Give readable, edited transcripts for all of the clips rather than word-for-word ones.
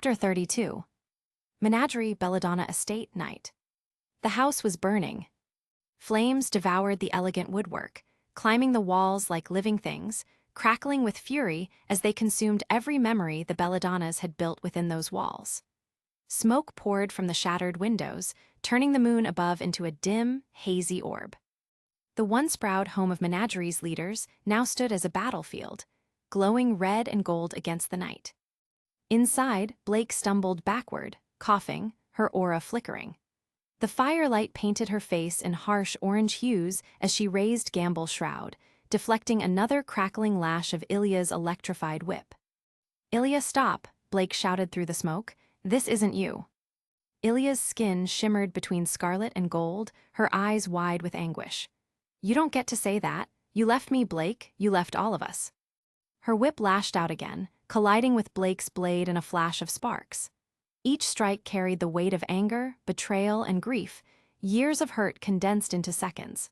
Chapter 32. Menagerie Belladonna Estate Night. The house was burning. Flames devoured the elegant woodwork, climbing the walls like living things, crackling with fury as they consumed every memory the Belladonnas had built within those walls. Smoke poured from the shattered windows, turning the moon above into a dim, hazy orb. The once proud home of Menagerie's leaders now stood as a battlefield, glowing red and gold against the night. Inside, Blake stumbled backward, coughing, her aura flickering. The firelight painted her face in harsh orange hues as she raised Gamble's shroud, deflecting another crackling lash of Ilya's electrified whip. "Ilya, stop," Blake shouted through the smoke. "This isn't you." Ilya's skin shimmered between scarlet and gold, her eyes wide with anguish. "You don't get to say that. You left me, Blake. You left all of us." Her whip lashed out again, colliding with Blake's blade in a flash of sparks. Each strike carried the weight of anger, betrayal, and grief, years of hurt condensed into seconds.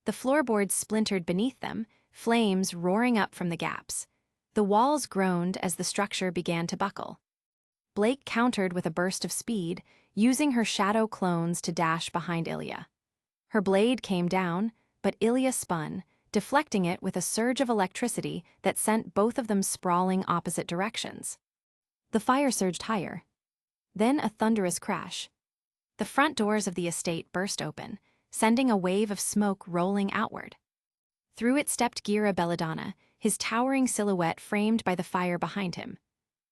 The floorboards splintered beneath them, flames roaring up from the gaps. The walls groaned as the structure began to buckle. Blake countered with a burst of speed, using her shadow clones to dash behind Ilya. Her blade came down, but Ilya spun, deflecting it with a surge of electricity that sent both of them sprawling opposite directions. The fire surged higher. Then a thunderous crash. The front doors of the estate burst open, sending a wave of smoke rolling outward. Through it stepped Gira Belladonna, his towering silhouette framed by the fire behind him.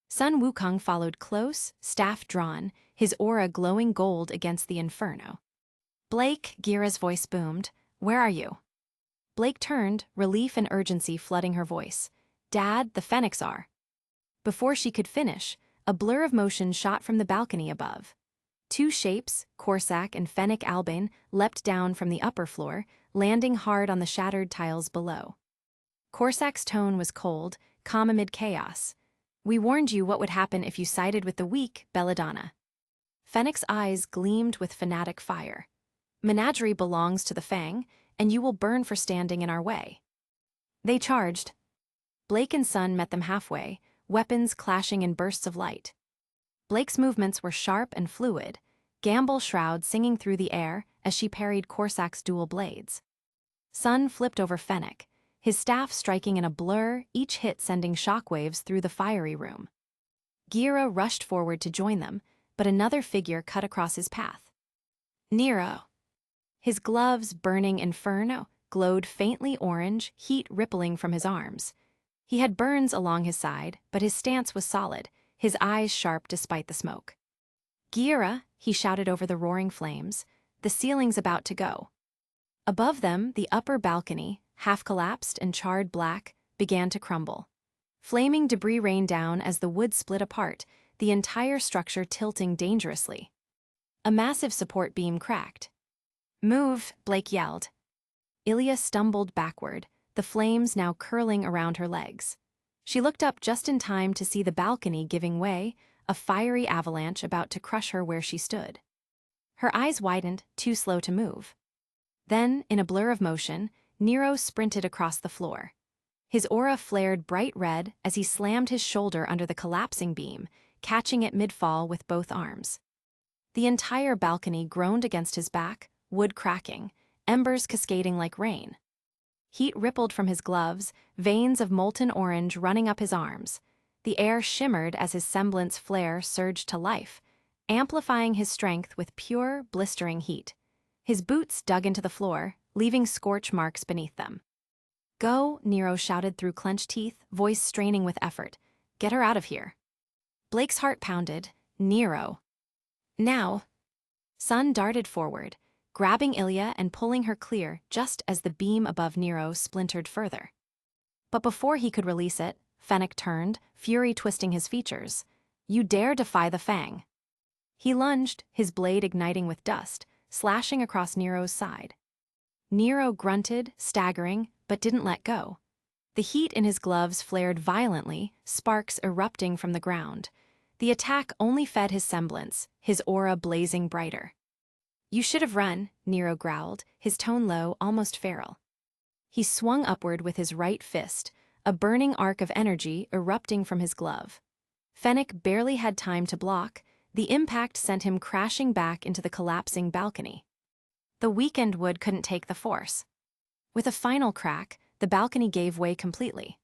Sun Wukong followed close, staff drawn, his aura glowing gold against the inferno. "Blake," Gira's voice boomed, "where are you?" Blake turned, relief and urgency flooding her voice. "Dad, the Phoenix are." Before she could finish, a blur of motion shot from the balcony above. Two shapes, Corsac and Fennec Albane, leapt down from the upper floor, landing hard on the shattered tiles below. Corsac's tone was cold, calm amid chaos. "We warned you what would happen if you sided with the weak, Belladonna." Fennec's eyes gleamed with fanatic fire. "Menagerie belongs to the Fang, and you will burn for standing in our way." They charged. Blake and Sun met them halfway, weapons clashing in bursts of light. Blake's movements were sharp and fluid, Gamble's shroud singing through the air as she parried Corsac's dual blades. Sun flipped over Fennec, his staff striking in a blur, each hit sending shockwaves through the fiery room. Gira rushed forward to join them, but another figure cut across his path. Nero. His gloves, burning inferno, glowed faintly orange, heat rippling from his arms. He had burns along his side, but his stance was solid, his eyes sharp despite the smoke. "Gira," he shouted over the roaring flames, "the ceiling's about to go." Above them, the upper balcony, half-collapsed and charred black, began to crumble. Flaming debris rained down as the wood split apart, the entire structure tilting dangerously. A massive support beam cracked. "Move," Blake yelled. Ilya stumbled backward, the flames now curling around her legs. She looked up just in time to see the balcony giving way, a fiery avalanche about to crush her where she stood. Her eyes widened, too slow to move. Then, in a blur of motion, Nero sprinted across the floor. His aura flared bright red as he slammed his shoulder under the collapsing beam, catching it mid-fall with both arms. The entire balcony groaned against his back, wood cracking, embers cascading like rain. Heat rippled from his gloves, veins of molten orange running up his arms. The air shimmered as his semblance flare surged to life, amplifying his strength with pure, blistering heat. His boots dug into the floor, leaving scorch marks beneath them. "Go," Nero shouted through clenched teeth, voice straining with effort. "Get her out of here." Blake's heart pounded. Nero. "Now." Sun darted forward, grabbing Ilya and pulling her clear just as the beam above Nero splintered further. But before he could release it, Fennec turned, fury twisting his features. "You dare defy the Fang." He lunged, his blade igniting with dust, slashing across Nero's side. Nero grunted, staggering, but didn't let go. The heat in his gloves flared violently, sparks erupting from the ground. The attack only fed his semblance, his aura blazing brighter. "You should have run," Nero growled, his tone low, almost feral. He swung upward with his right fist, a burning arc of energy erupting from his glove. Fennec barely had time to block. The impact sent him crashing back into the collapsing balcony. The weekend wood couldn't take the force. With a final crack, the balcony gave way completely.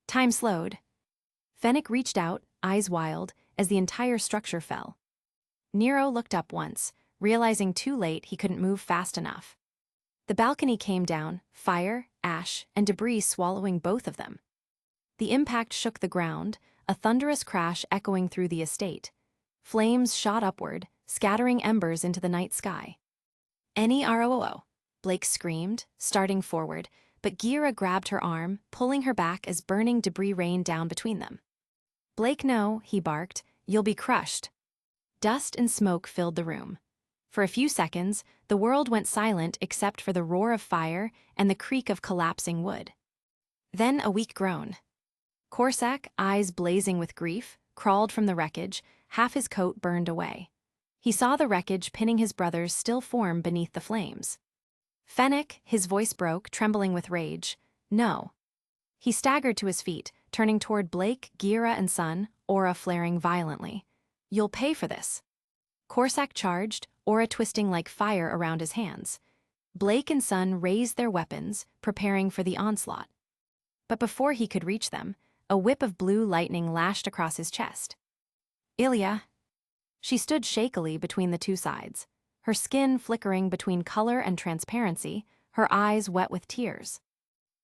Time slowed. Fennec reached out, eyes wild, as the entire structure fell. Nero looked up once, realizing too late he couldn't move fast enough. The balcony came down, fire, ash, and debris swallowing both of them. The impact shook the ground, a thunderous crash echoing through the estate. Flames shot upward, scattering embers into the night sky. "NEROO," Blake screamed, starting forward, but Gira grabbed her arm, pulling her back as burning debris rained down between them. "Blake, no," he barked, "you'll be crushed." Dust and smoke filled the room. For a few seconds, the world went silent except for the roar of fire and the creak of collapsing wood. Then a weak groan. Corsac, eyes blazing with grief, crawled from the wreckage, half his coat burned away. He saw the wreckage pinning his brother's still form beneath the flames. Fennec, his voice broke, trembling with rage. "No." He staggered to his feet, turning toward Blake, Gira, and Son, aura flaring violently. "You'll pay for this." Corsac charged, aura twisting like fire around his hands. Blake and Son raised their weapons, preparing for the onslaught. But before he could reach them, a whip of blue lightning lashed across his chest. "Ilya." She stood shakily between the two sides, her skin flickering between color and transparency, her eyes wet with tears.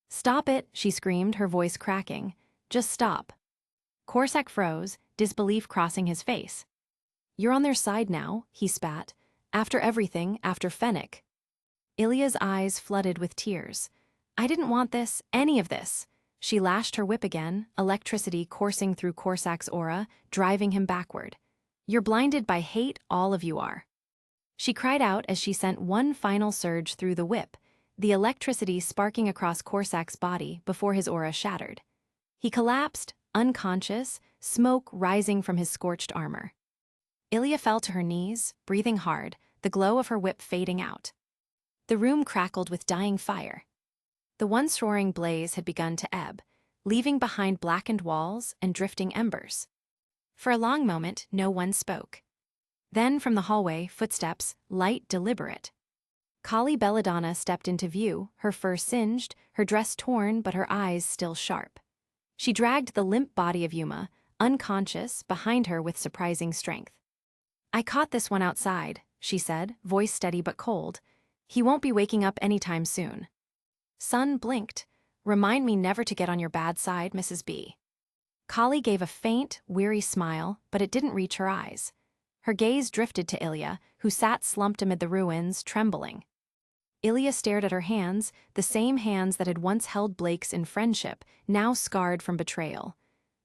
"Stop it," she screamed, her voice cracking. "Just stop." Corsac froze, disbelief crossing his face. "You're on their side now," he spat. "After everything, after Fennec." Ilya's eyes flooded with tears. "I didn't want this, any of this." She lashed her whip again, electricity coursing through Corsac's aura, driving him backward. "You're blinded by hate, all of you are." She cried out as she sent one final surge through the whip, the electricity sparking across Corsac's body before his aura shattered. He collapsed, unconscious, smoke rising from his scorched armor. Ilya fell to her knees, breathing hard, the glow of her whip fading out. The room crackled with dying fire. The once roaring blaze had begun to ebb, leaving behind blackened walls and drifting embers. For a long moment, no one spoke. Then from the hallway, footsteps, light, deliberate. Kali Belladonna stepped into view, her fur singed, her dress torn but her eyes still sharp. She dragged the limp body of Yuma, unconscious, behind her with surprising strength. "I caught this one outside," she said, voice steady but cold. "He won't be waking up anytime soon." Son blinked. "Remind me never to get on your bad side, Mrs. B." Kali gave a faint, weary smile, but it didn't reach her eyes. Her gaze drifted to Ilya, who sat slumped amid the ruins, trembling. Ilya stared at her hands, the same hands that had once held Blake's in friendship, now scarred from betrayal.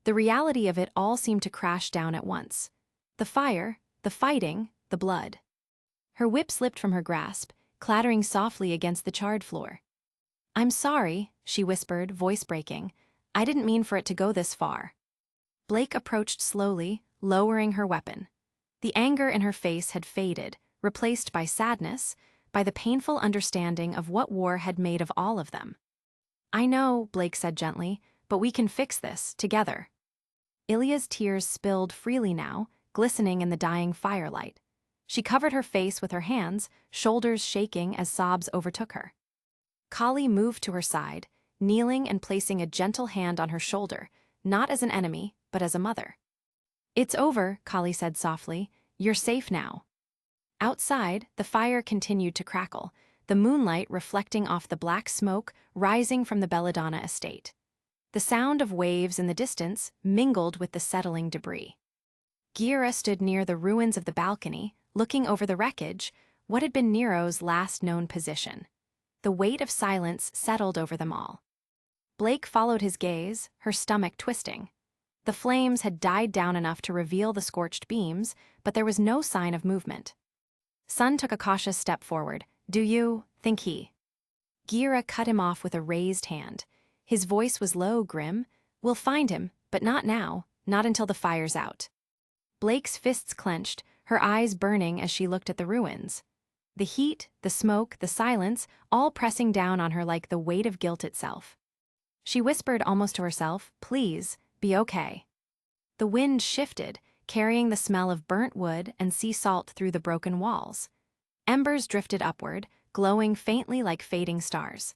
The reality of it all seemed to crash down at once. The fire, the fighting, the blood. Her whip slipped from her grasp, clattering softly against the charred floor. "I'm sorry," she whispered, voice breaking. "I didn't mean for it to go this far." Blake approached slowly, lowering her weapon. The anger in her face had faded, replaced by sadness, by the painful understanding of what war had made of all of them. "I know," Blake said gently, "but we can fix this, together." Ilya's tears spilled freely now, glistening in the dying firelight. She covered her face with her hands, shoulders shaking as sobs overtook her. Kali moved to her side, kneeling and placing a gentle hand on her shoulder, not as an enemy, but as a mother. "It's over," Kali said softly. "You're safe now." Outside, the fire continued to crackle, the moonlight reflecting off the black smoke rising from the Belladonna estate. The sound of waves in the distance mingled with the settling debris. Gira stood near the ruins of the balcony, looking over the wreckage, what had been Nero's last known position. The weight of silence settled over them all. Blake followed his gaze, her stomach twisting. The flames had died down enough to reveal the scorched beams, but there was no sign of movement. Son took a cautious step forward. "Do you think he?" Gira cut him off with a raised hand. His voice was low, Grimm. "We'll find him, but not now, not until the fire's out." Blake's fists clenched, her eyes burning as she looked at the ruins. The heat, the smoke, the silence, all pressing down on her like the weight of guilt itself. She whispered almost to herself, "Please, be okay." The wind shifted, carrying the smell of burnt wood and sea salt through the broken walls. Embers drifted upward, glowing faintly like fading stars.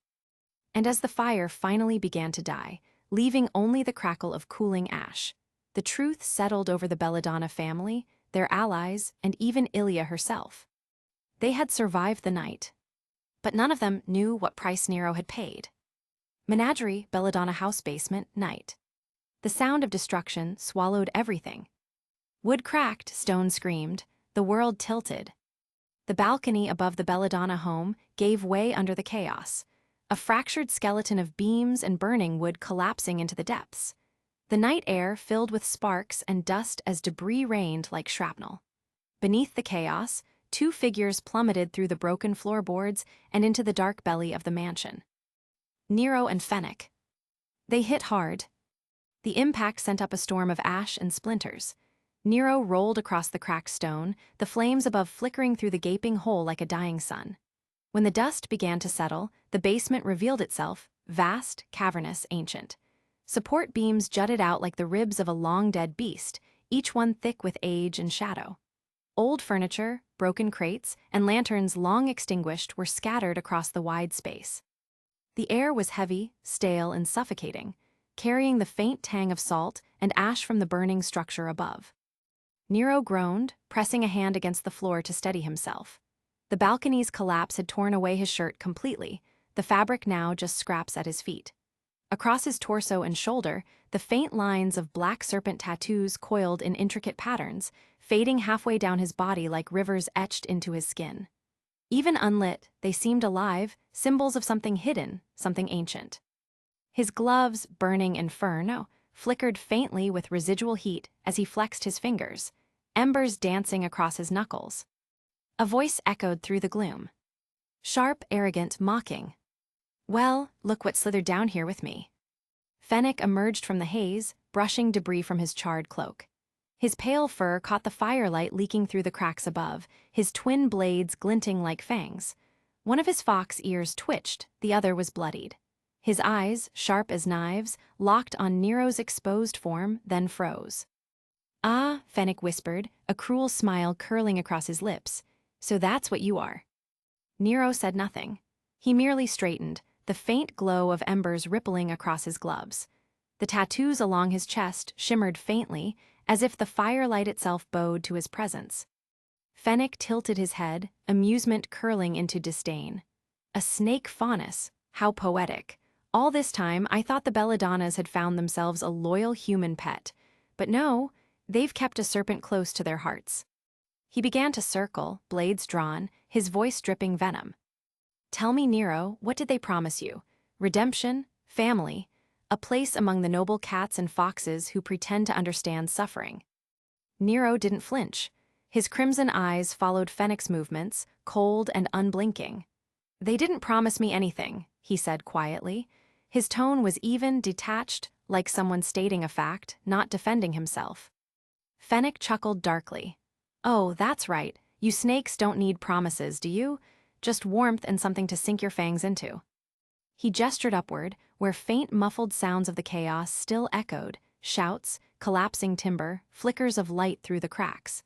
And as the fire finally began to die, leaving only the crackle of cooling ash, the truth settled over the Belladonna family, their allies, and even Ilya herself. They had survived the night, but none of them knew what price Nero had paid. Menagerie, Belladonna house basement, night. The sound of destruction swallowed everything. Wood cracked, stone screamed, the world tilted. The balcony above the Belladonna home gave way under the chaos, a fractured skeleton of beams and burning wood collapsing into the depths. The night air filled with sparks and dust as debris rained like shrapnel. Beneath the chaos, two figures plummeted through the broken floorboards and into the dark belly of the mansion. Nero and Fennec. They hit hard. The impact sent up a storm of ash and splinters. Nero rolled across the cracked stone, the flames above flickering through the gaping hole like a dying sun. When the dust began to settle, the basement revealed itself, vast, cavernous, ancient. Support beams jutted out like the ribs of a long-dead beast, each one thick with age and shadow. Old furniture, broken crates, and lanterns long extinguished were scattered across the wide space. The air was heavy, stale, and suffocating, carrying the faint tang of salt and ash from the burning structure above. Nero groaned, pressing a hand against the floor to steady himself. The balcony's collapse had torn away his shirt completely, the fabric now just scraps at his feet. Across his torso and shoulder, the faint lines of black serpent tattoos coiled in intricate patterns, fading halfway down his body like rivers etched into his skin. Even unlit, they seemed alive, symbols of something hidden, something ancient. His gloves, burning inferno, flickered faintly with residual heat as he flexed his fingers, embers dancing across his knuckles. A voice echoed through the gloom. Sharp, arrogant, mocking. "Well, look what slithered down here with me." Fennec emerged from the haze, brushing debris from his charred cloak. His pale fur caught the firelight leaking through the cracks above, his twin blades glinting like fangs. One of his fox ears twitched, the other was bloodied. His eyes, sharp as knives, locked on Nero's exposed form, then froze. "Ah," Fennec whispered, a cruel smile curling across his lips. "So that's what you are." Nero said nothing. He merely straightened, the faint glow of embers rippling across his gloves. The tattoos along his chest shimmered faintly, as if the firelight itself bowed to his presence. Fennec tilted his head, amusement curling into disdain. "A snake faunus, how poetic. All this time, I thought the Belladonnas had found themselves a loyal human pet. But no, they've kept a serpent close to their hearts." He began to circle, blades drawn, his voice dripping venom. "Tell me, Nero, what did they promise you? Redemption? Family? A place among the noble cats and foxes who pretend to understand suffering?" Nero didn't flinch. His crimson eyes followed Fennec's movements, cold and unblinking. "They didn't promise me anything," he said quietly. His tone was even, detached, like someone stating a fact, not defending himself. Fennec chuckled darkly. "Oh, that's right. You snakes don't need promises, do you? Just warmth and something to sink your fangs into." He gestured upward, where faint muffled sounds of the chaos still echoed, shouts, collapsing timber, flickers of light through the cracks.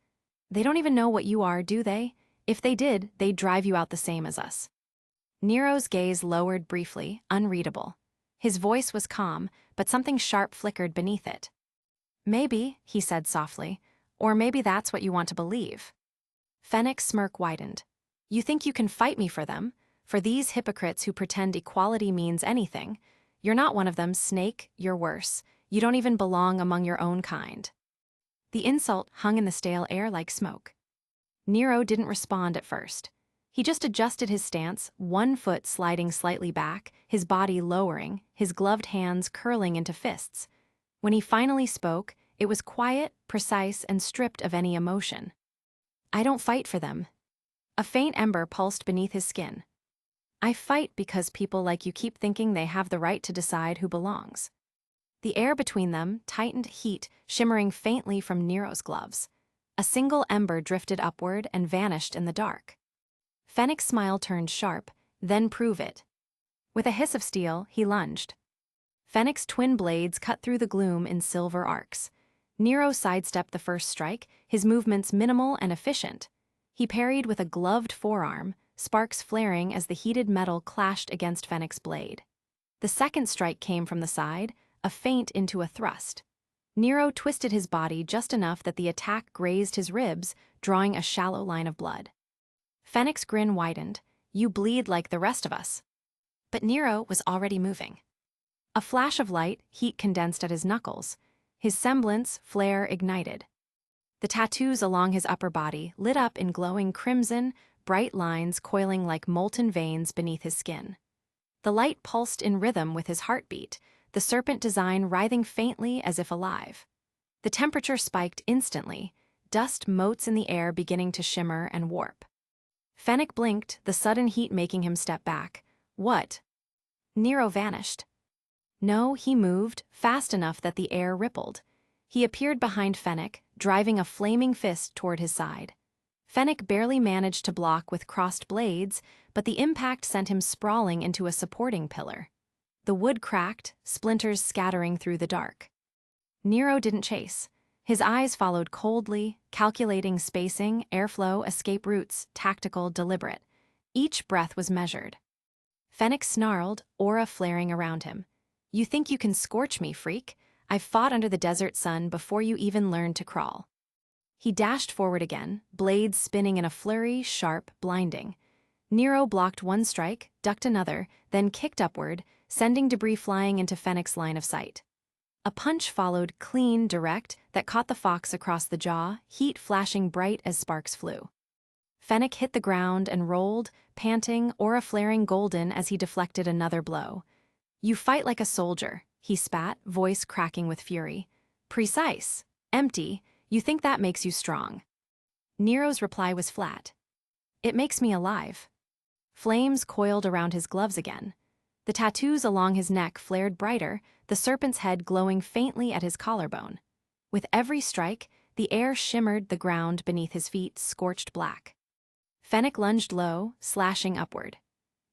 "They don't even know what you are, do they? If they did, they'd drive you out the same as us." Nero's gaze lowered briefly, unreadable. His voice was calm, but something sharp flickered beneath it. "Maybe," he said softly, "or maybe that's what you want to believe." Fennec's smirk widened. "You think you can fight me for them? For these hypocrites who pretend equality means anything? You're not one of them, snake, you're worse. You don't even belong among your own kind." The insult hung in the stale air like smoke. Nero didn't respond at first. He just adjusted his stance, one foot sliding slightly back, his body lowering, his gloved hands curling into fists. When he finally spoke, it was quiet, precise, and stripped of any emotion. "I don't fight for them." A faint ember pulsed beneath his skin. "I fight because people like you keep thinking they have the right to decide who belongs." The air between them tightened, heat shimmering faintly from Nero's gloves. A single ember drifted upward and vanished in the dark. Fennec's smile turned sharp, "Then prove it." With a hiss of steel, he lunged. Fennec's twin blades cut through the gloom in silver arcs. Nero sidestepped the first strike, his movements minimal and efficient. He parried with a gloved forearm, sparks flaring as the heated metal clashed against Fennec's blade. The second strike came from the side, a feint into a thrust. Nero twisted his body just enough that the attack grazed his ribs, drawing a shallow line of blood. Fennec's grin widened. "You bleed like the rest of us." But Nero was already moving. A flash of light, heat condensed at his knuckles. His semblance, flare ignited. The tattoos along his upper body lit up in glowing crimson, bright lines coiling like molten veins beneath his skin. The light pulsed in rhythm with his heartbeat, the serpent design writhing faintly as if alive. The temperature spiked instantly, dust motes in the air beginning to shimmer and warp. Fennec blinked, the sudden heat making him step back. What? Nero vanished. No, he moved, fast enough that the air rippled. He appeared behind Fennec, driving a flaming fist toward his side. Fennec barely managed to block with crossed blades, but the impact sent him sprawling into a supporting pillar. The wood cracked, splinters scattering through the dark. Nero didn't chase. His eyes followed coldly, calculating spacing, airflow, escape routes, tactical, deliberate. Each breath was measured. Fennec snarled, aura flaring around him. "You think you can scorch me, freak? I've fought under the desert sun before you even learned to crawl." He dashed forward again, blades spinning in a flurry, sharp, blinding. Nero blocked one strike, ducked another, then kicked upward, sending debris flying into Fennec's line of sight. A punch followed, clean, direct, that caught the fox across the jaw, heat flashing bright as sparks flew. Fennec hit the ground and rolled, panting, aura flaring golden as he deflected another blow. "You fight like a soldier," he spat, voice cracking with fury. "Precise. Empty. You think that makes you strong." Nero's reply was flat. "It makes me alive." Flames coiled around his gloves again. The tattoos along his neck flared brighter, the serpent's head glowing faintly at his collarbone. With every strike, the air shimmered the ground beneath his feet, scorched black. Fennec lunged low, slashing upward.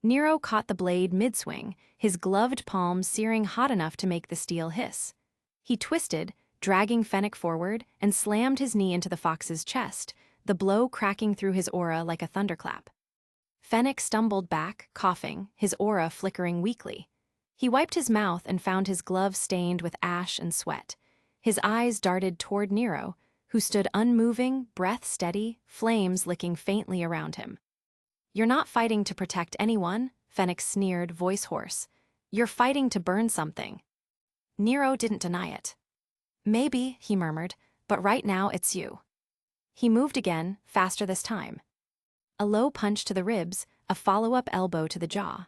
Nero caught the blade mid-swing, his gloved palm searing hot enough to make the steel hiss. He twisted, dragging Fennec forward, and slammed his knee into the fox's chest, the blow cracking through his aura like a thunderclap. Fennec stumbled back, coughing, his aura flickering weakly. He wiped his mouth and found his glove stained with ash and sweat. His eyes darted toward Nero, who stood unmoving, breath steady, flames licking faintly around him. "You're not fighting to protect anyone," Fennec sneered, voice hoarse. "You're fighting to burn something." Nero didn't deny it. "Maybe," he murmured, "but right now it's you." He moved again, faster this time. A low punch to the ribs, a follow-up elbow to the jaw.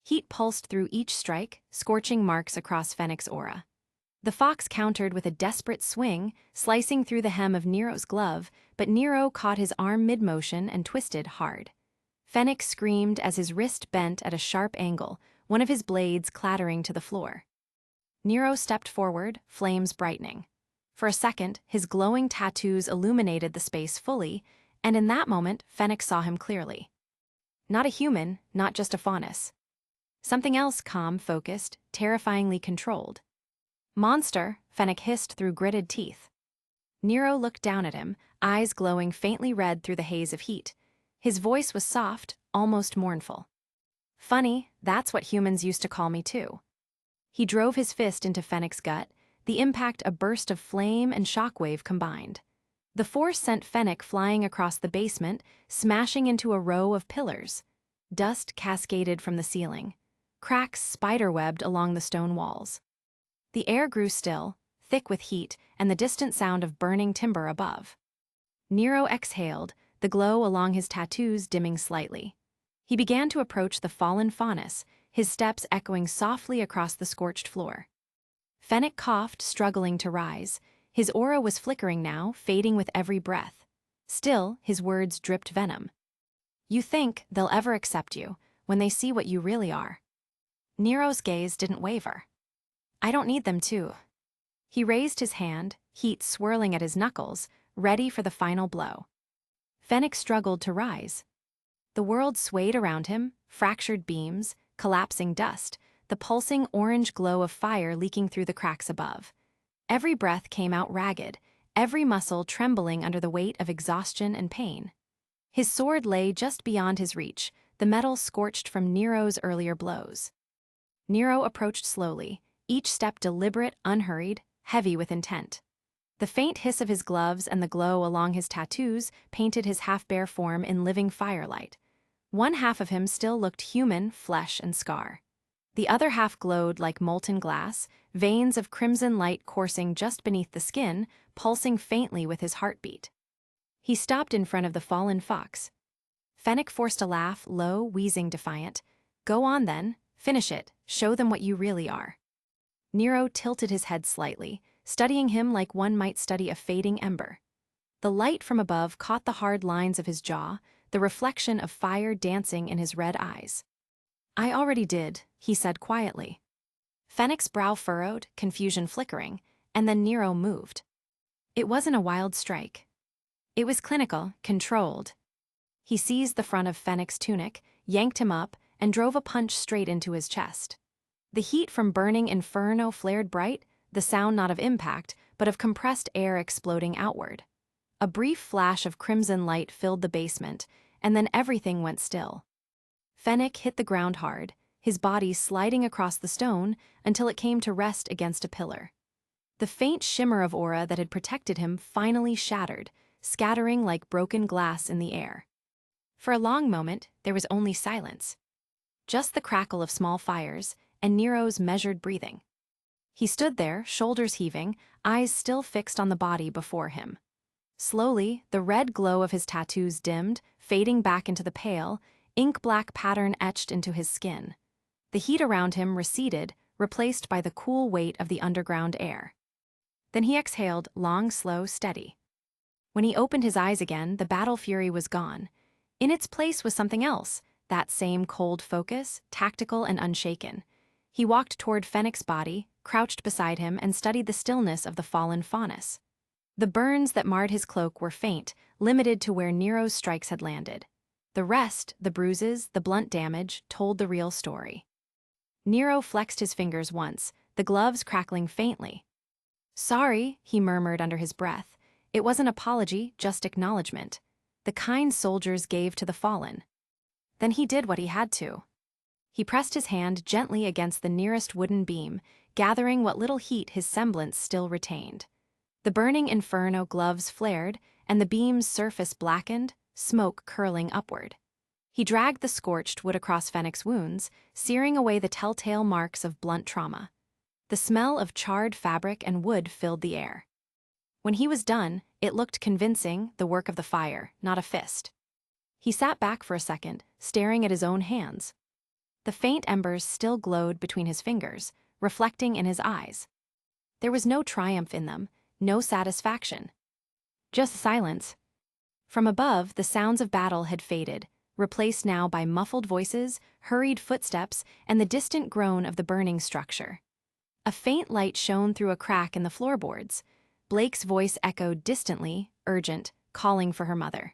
Heat pulsed through each strike, scorching marks across Fennec's aura. The fox countered with a desperate swing, slicing through the hem of Nero's glove, but Nero caught his arm mid-motion and twisted hard. Fennec screamed as his wrist bent at a sharp angle, one of his blades clattering to the floor. Nero stepped forward, flames brightening. For a second, his glowing tattoos illuminated the space fully, and in that moment, Fennec saw him clearly. Not a human, not just a faunus. Something else calm, focused, terrifyingly controlled. "Monster," Fennec hissed through gritted teeth. Nero looked down at him, eyes glowing faintly red through the haze of heat. His voice was soft, almost mournful. "Funny, that's what humans used to call me too." He drove his fist into Fennec's gut, the impact a burst of flame and shockwave combined. The force sent Fennec flying across the basement, smashing into a row of pillars. Dust cascaded from the ceiling. Cracks spiderwebbed along the stone walls. The air grew still, thick with heat, and the distant sound of burning timber above. Nero exhaled, the glow along his tattoos dimming slightly. He began to approach the fallen faunus, his steps echoing softly across the scorched floor. Fennec coughed, struggling to rise. His aura was flickering now, fading with every breath. Still, his words dripped venom. "You think they'll ever accept you, when they see what you really are." Nero's gaze didn't waver. "I don't need them to." He raised his hand, heat swirling at his knuckles, ready for the final blow. Fennec struggled to rise. The world swayed around him, fractured beams, collapsing dust, the pulsing orange glow of fire leaking through the cracks above. Every breath came out ragged, every muscle trembling under the weight of exhaustion and pain. His sword lay just beyond his reach, the metal scorched from Nero's earlier blows. Nero approached slowly, each step deliberate, unhurried, heavy with intent. The faint hiss of his gloves and the glow along his tattoos painted his half-bare form in living firelight. One half of him still looked human, flesh and scar. The other half glowed like molten glass, veins of crimson light coursing just beneath the skin, pulsing faintly with his heartbeat. He stopped in front of the fallen fox. Fennec forced a laugh, low, wheezing defiant. "Go on then, finish it, show them what you really are." Nero tilted his head slightly, studying him like one might study a fading ember. The light from above caught the hard lines of his jaw, the reflection of fire dancing in his red eyes. "I already did," he said quietly. Fennec's brow furrowed, confusion flickering, and then Nero moved. It wasn't a wild strike. It was clinical, controlled. He seized the front of Fennec's tunic, yanked him up, and drove a punch straight into his chest. The heat from burning inferno flared bright, the sound not of impact, but of compressed air exploding outward. A brief flash of crimson light filled the basement, and then everything went still. Fennec hit the ground hard, his body sliding across the stone until it came to rest against a pillar. The faint shimmer of aura that had protected him finally shattered, scattering like broken glass in the air. For a long moment, there was only silence. Just the crackle of small fires and Nero's measured breathing. He stood there, shoulders heaving, eyes still fixed on the body before him. Slowly, the red glow of his tattoos dimmed, fading back into the pale, ink-black pattern etched into his skin. The heat around him receded, replaced by the cool weight of the underground air. Then he exhaled, long, slow, steady. When he opened his eyes again, the battle fury was gone. In its place was something else, that same cold focus, tactical and unshaken. He walked toward Fennec's body, crouched beside him, and studied the stillness of the fallen Faunus. The burns that marred his cloak were faint, limited to where Nero's strikes had landed. The rest, the bruises, the blunt damage, told the real story. Nero flexed his fingers once, the gloves crackling faintly. "Sorry," he murmured under his breath. It wasn't apology, just acknowledgement. The kind soldiers gave to the fallen. Then he did what he had to. He pressed his hand gently against the nearest wooden beam, gathering what little heat his semblance still retained. The burning inferno gloves flared, and the beam's surface blackened, smoke curling upward. He dragged the scorched wood across Fennec's wounds, searing away the telltale marks of blunt trauma. The smell of charred fabric and wood filled the air. When he was done, it looked convincing, the work of the fire, not a fist. He sat back for a second, staring at his own hands. The faint embers still glowed between his fingers, reflecting in his eyes. There was no triumph in them, no satisfaction. Just silence. From above, the sounds of battle had faded, replaced now by muffled voices, hurried footsteps, and the distant groan of the burning structure. A faint light shone through a crack in the floorboards. Blake's voice echoed distantly, urgent, calling for her mother.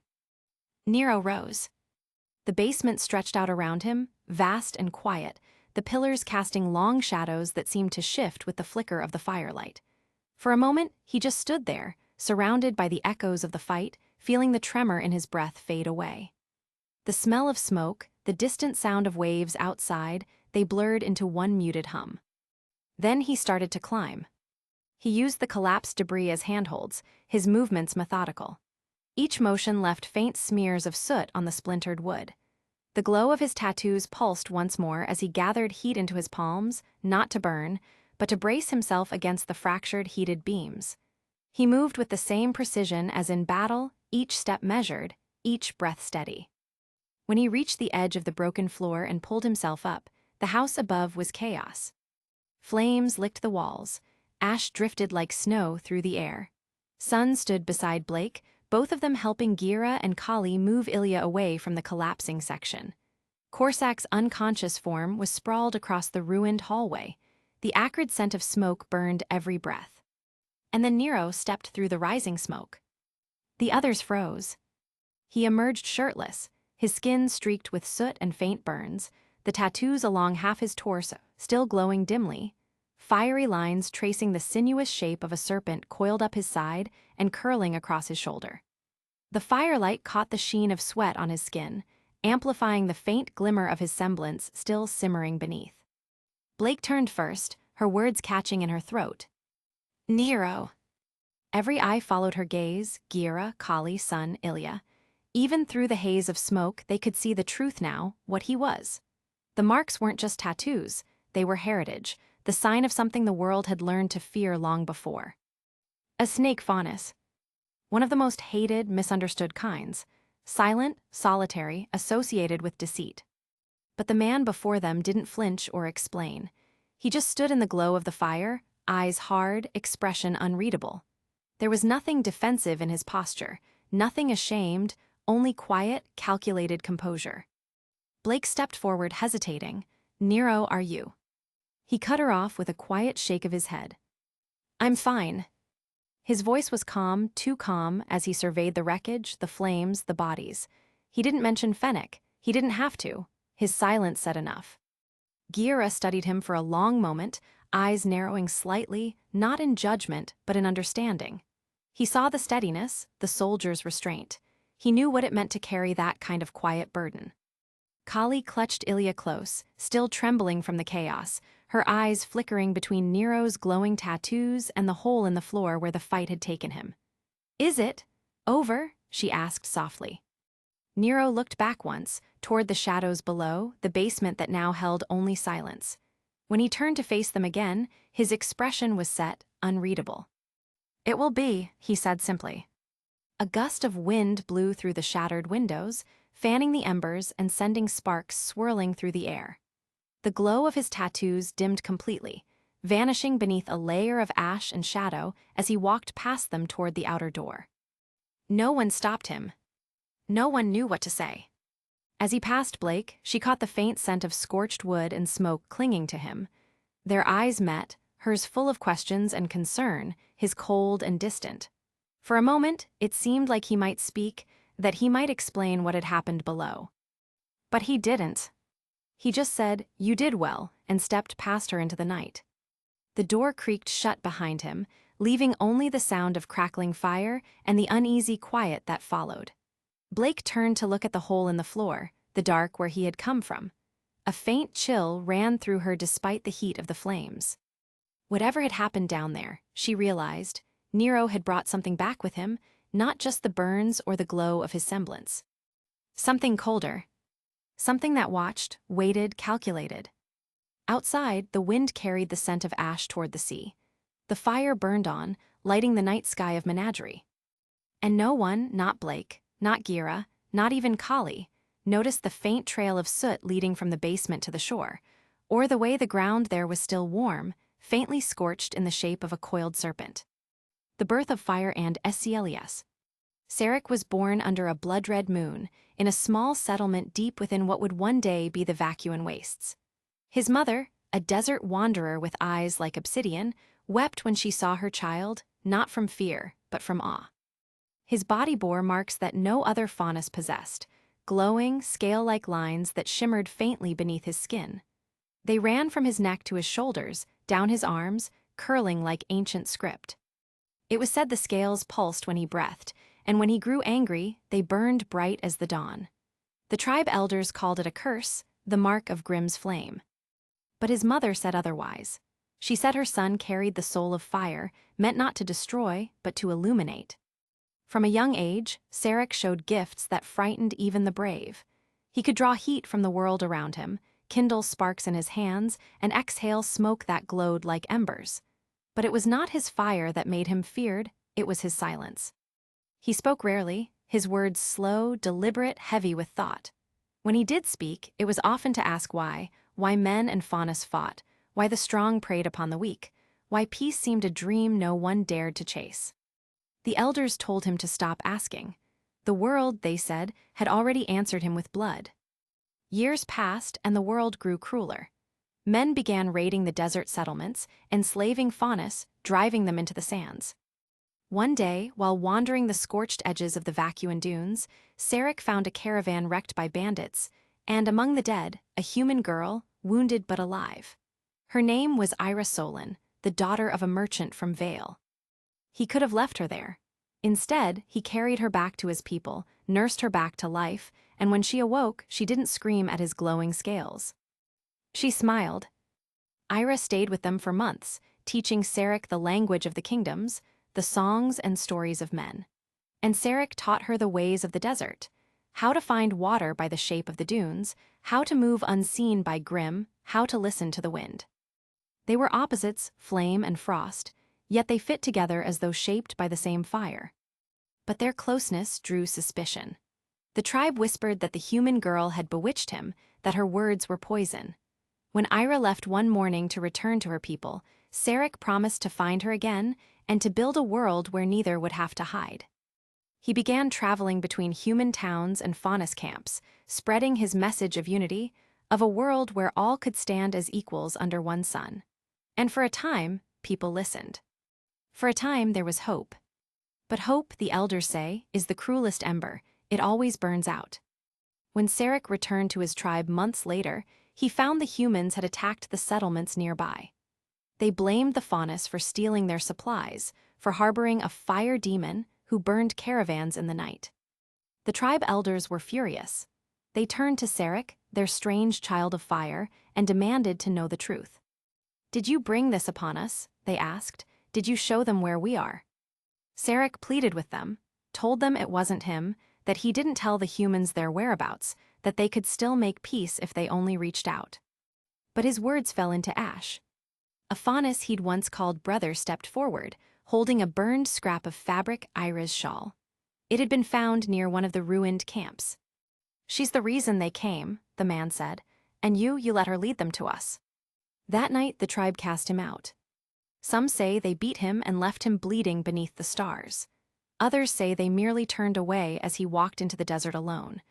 Nero rose. The basement stretched out around him, vast and quiet, the pillars casting long shadows that seemed to shift with the flicker of the firelight. For a moment, he just stood there, surrounded by the echoes of the fight, feeling the tremor in his breath fade away. The smell of smoke, the distant sound of waves outside, they blurred into one muted hum. Then he started to climb. He used the collapsed debris as handholds, his movements methodical. Each motion left faint smears of soot on the splintered wood. The glow of his tattoos pulsed once more as he gathered heat into his palms, not to burn, but to brace himself against the fractured, heated beams. He moved with the same precision as in battle, each step measured, each breath steady. When he reached the edge of the broken floor and pulled himself up, the house above was chaos. Flames licked the walls. Ash drifted like snow through the air. Sun stood beside Blake, both of them helping Gira and Kali move Ilya away from the collapsing section. Korsak's unconscious form was sprawled across the ruined hallway. The acrid scent of smoke burned every breath. And then Nero stepped through the rising smoke. The others froze. He emerged shirtless, his skin streaked with soot and faint burns, the tattoos along half his torso still glowing dimly. fiery lines tracing the sinuous shape of a serpent coiled up his side and curling across his shoulder. The firelight caught the sheen of sweat on his skin, amplifying the faint glimmer of his semblance still simmering beneath. Blake turned first, her words catching in her throat. Nero. Every eye followed her gaze, Gira, Kali, son, Ilya. Even through the haze of smoke, they could see the truth now, what he was. The marks weren't just tattoos, they were heritage, the sign of something the world had learned to fear long before. A snake faunus. One of the most hated, misunderstood kinds. Silent, solitary, associated with deceit. But the man before them didn't flinch or explain. He just stood in the glow of the fire, eyes hard, expression unreadable. There was nothing defensive in his posture, nothing ashamed, only quiet, calculated composure. Blake stepped forward, hesitating. Nero, are you? He cut her off with a quiet shake of his head. I'm fine. His voice was calm, too calm, as he surveyed the wreckage, the flames, the bodies. He didn't mention Fennec. He didn't have to. His silence said enough. Gira studied him for a long moment, eyes narrowing slightly, not in judgment, but in understanding. He saw the steadiness, the soldier's restraint. He knew what it meant to carry that kind of quiet burden. Kali clutched Ilya close, still trembling from the chaos, her eyes flickering between Nero's glowing tattoos and the hole in the floor where the fight had taken him. Is it over? She asked softly. Nero looked back once, toward the shadows below, the basement that now held only silence. When he turned to face them again, his expression was set, unreadable. It will be, he said simply. A gust of wind blew through the shattered windows, fanning the embers and sending sparks swirling through the air. The glow of his tattoos dimmed completely, vanishing beneath a layer of ash and shadow as he walked past them toward the outer door. No one stopped him. No one knew what to say. As he passed Blake, she caught the faint scent of scorched wood and smoke clinging to him. Their eyes met, hers full of questions and concern, his cold and distant. For a moment, it seemed like he might speak, that he might explain what had happened below. But he didn't. He just said, "You did well," and stepped past her into the night. The door creaked shut behind him, leaving only the sound of crackling fire and the uneasy quiet that followed. Blake turned to look at the hole in the floor, the dark where he had come from. A faint chill ran through her despite the heat of the flames. Whatever had happened down there, she realized, Nero had brought something back with him, not just the burns or the glow of his semblance. Something colder. Something that watched, waited, calculated. Outside, the wind carried the scent of ash toward the sea. The fire burned on, lighting the night sky of Menagerie. And no one, not Blake, not Gira, not even Kali, noticed the faint trail of soot leading from the basement to the shore, or the way the ground there was still warm, faintly scorched in the shape of a coiled serpent. The birth of fire and SCLES. Sarek was born under a blood-red moon, in a small settlement deep within what would one day be the Vacuan wastes. His mother, a desert wanderer with eyes like obsidian, wept when she saw her child, not from fear, but from awe. His body bore marks that no other faunus possessed, glowing, scale-like lines that shimmered faintly beneath his skin. They ran from his neck to his shoulders, down his arms, curling like ancient script. It was said the scales pulsed when he breathed, and when he grew angry, they burned bright as the dawn. The tribe elders called it a curse, the mark of Grimm's flame. But his mother said otherwise. She said her son carried the soul of fire, meant not to destroy, but to illuminate. From a young age, Sarek showed gifts that frightened even the brave. He could draw heat from the world around him, kindle sparks in his hands, and exhale smoke that glowed like embers. But it was not his fire that made him feared, it was his silence. He spoke rarely, his words slow, deliberate, heavy with thought. When he did speak, it was often to ask why men and faunus fought, why the strong preyed upon the weak, why peace seemed a dream no one dared to chase. The elders told him to stop asking. The world, they said, had already answered him with blood. Years passed and the world grew crueler. Men began raiding the desert settlements, enslaving faunus, driving them into the sands. One day, while wandering the scorched edges of the Vacuan dunes, Sarek found a caravan wrecked by bandits, and among the dead, a human girl, wounded but alive. Her name was Ira Solon, the daughter of a merchant from Vale. He could have left her there. Instead, he carried her back to his people, nursed her back to life, and when she awoke, she didn't scream at his glowing scales. She smiled. Ira stayed with them for months, teaching Sarek the language of the kingdoms, the songs and stories of men. And Sarek taught her the ways of the desert, how to find water by the shape of the dunes, how to move unseen by Grimm, how to listen to the wind. They were opposites, flame and frost, yet they fit together as though shaped by the same fire. But their closeness drew suspicion. The tribe whispered that the human girl had bewitched him, that her words were poison. When Ira left one morning to return to her people, Sarek promised to find her again and to build a world where neither would have to hide. He began traveling between human towns and faunus camps, spreading his message of unity, of a world where all could stand as equals under one sun. And for a time, people listened. For a time, there was hope. But hope, the elders say, is the cruelest ember. It always burns out. When Sarek returned to his tribe months later, he found the humans had attacked the settlements nearby. They blamed the faunus for stealing their supplies, for harboring a fire demon who burned caravans in the night. The tribe elders were furious. They turned to Sarek, their strange child of fire, and demanded to know the truth. "Did you bring this upon us?" they asked. "Did you show them where we are?" Sarek pleaded with them, told them it wasn't him, that he didn't tell the humans their whereabouts, that they could still make peace if they only reached out. But his words fell into ash. A faunus he'd once called brother stepped forward, holding a burned scrap of fabric, Ira's shawl. It had been found near one of the ruined camps. "She's the reason they came," the man said, "and you let her lead them to us." That night the tribe cast him out. Some say they beat him and left him bleeding beneath the stars. Others say they merely turned away as he walked into the desert alone.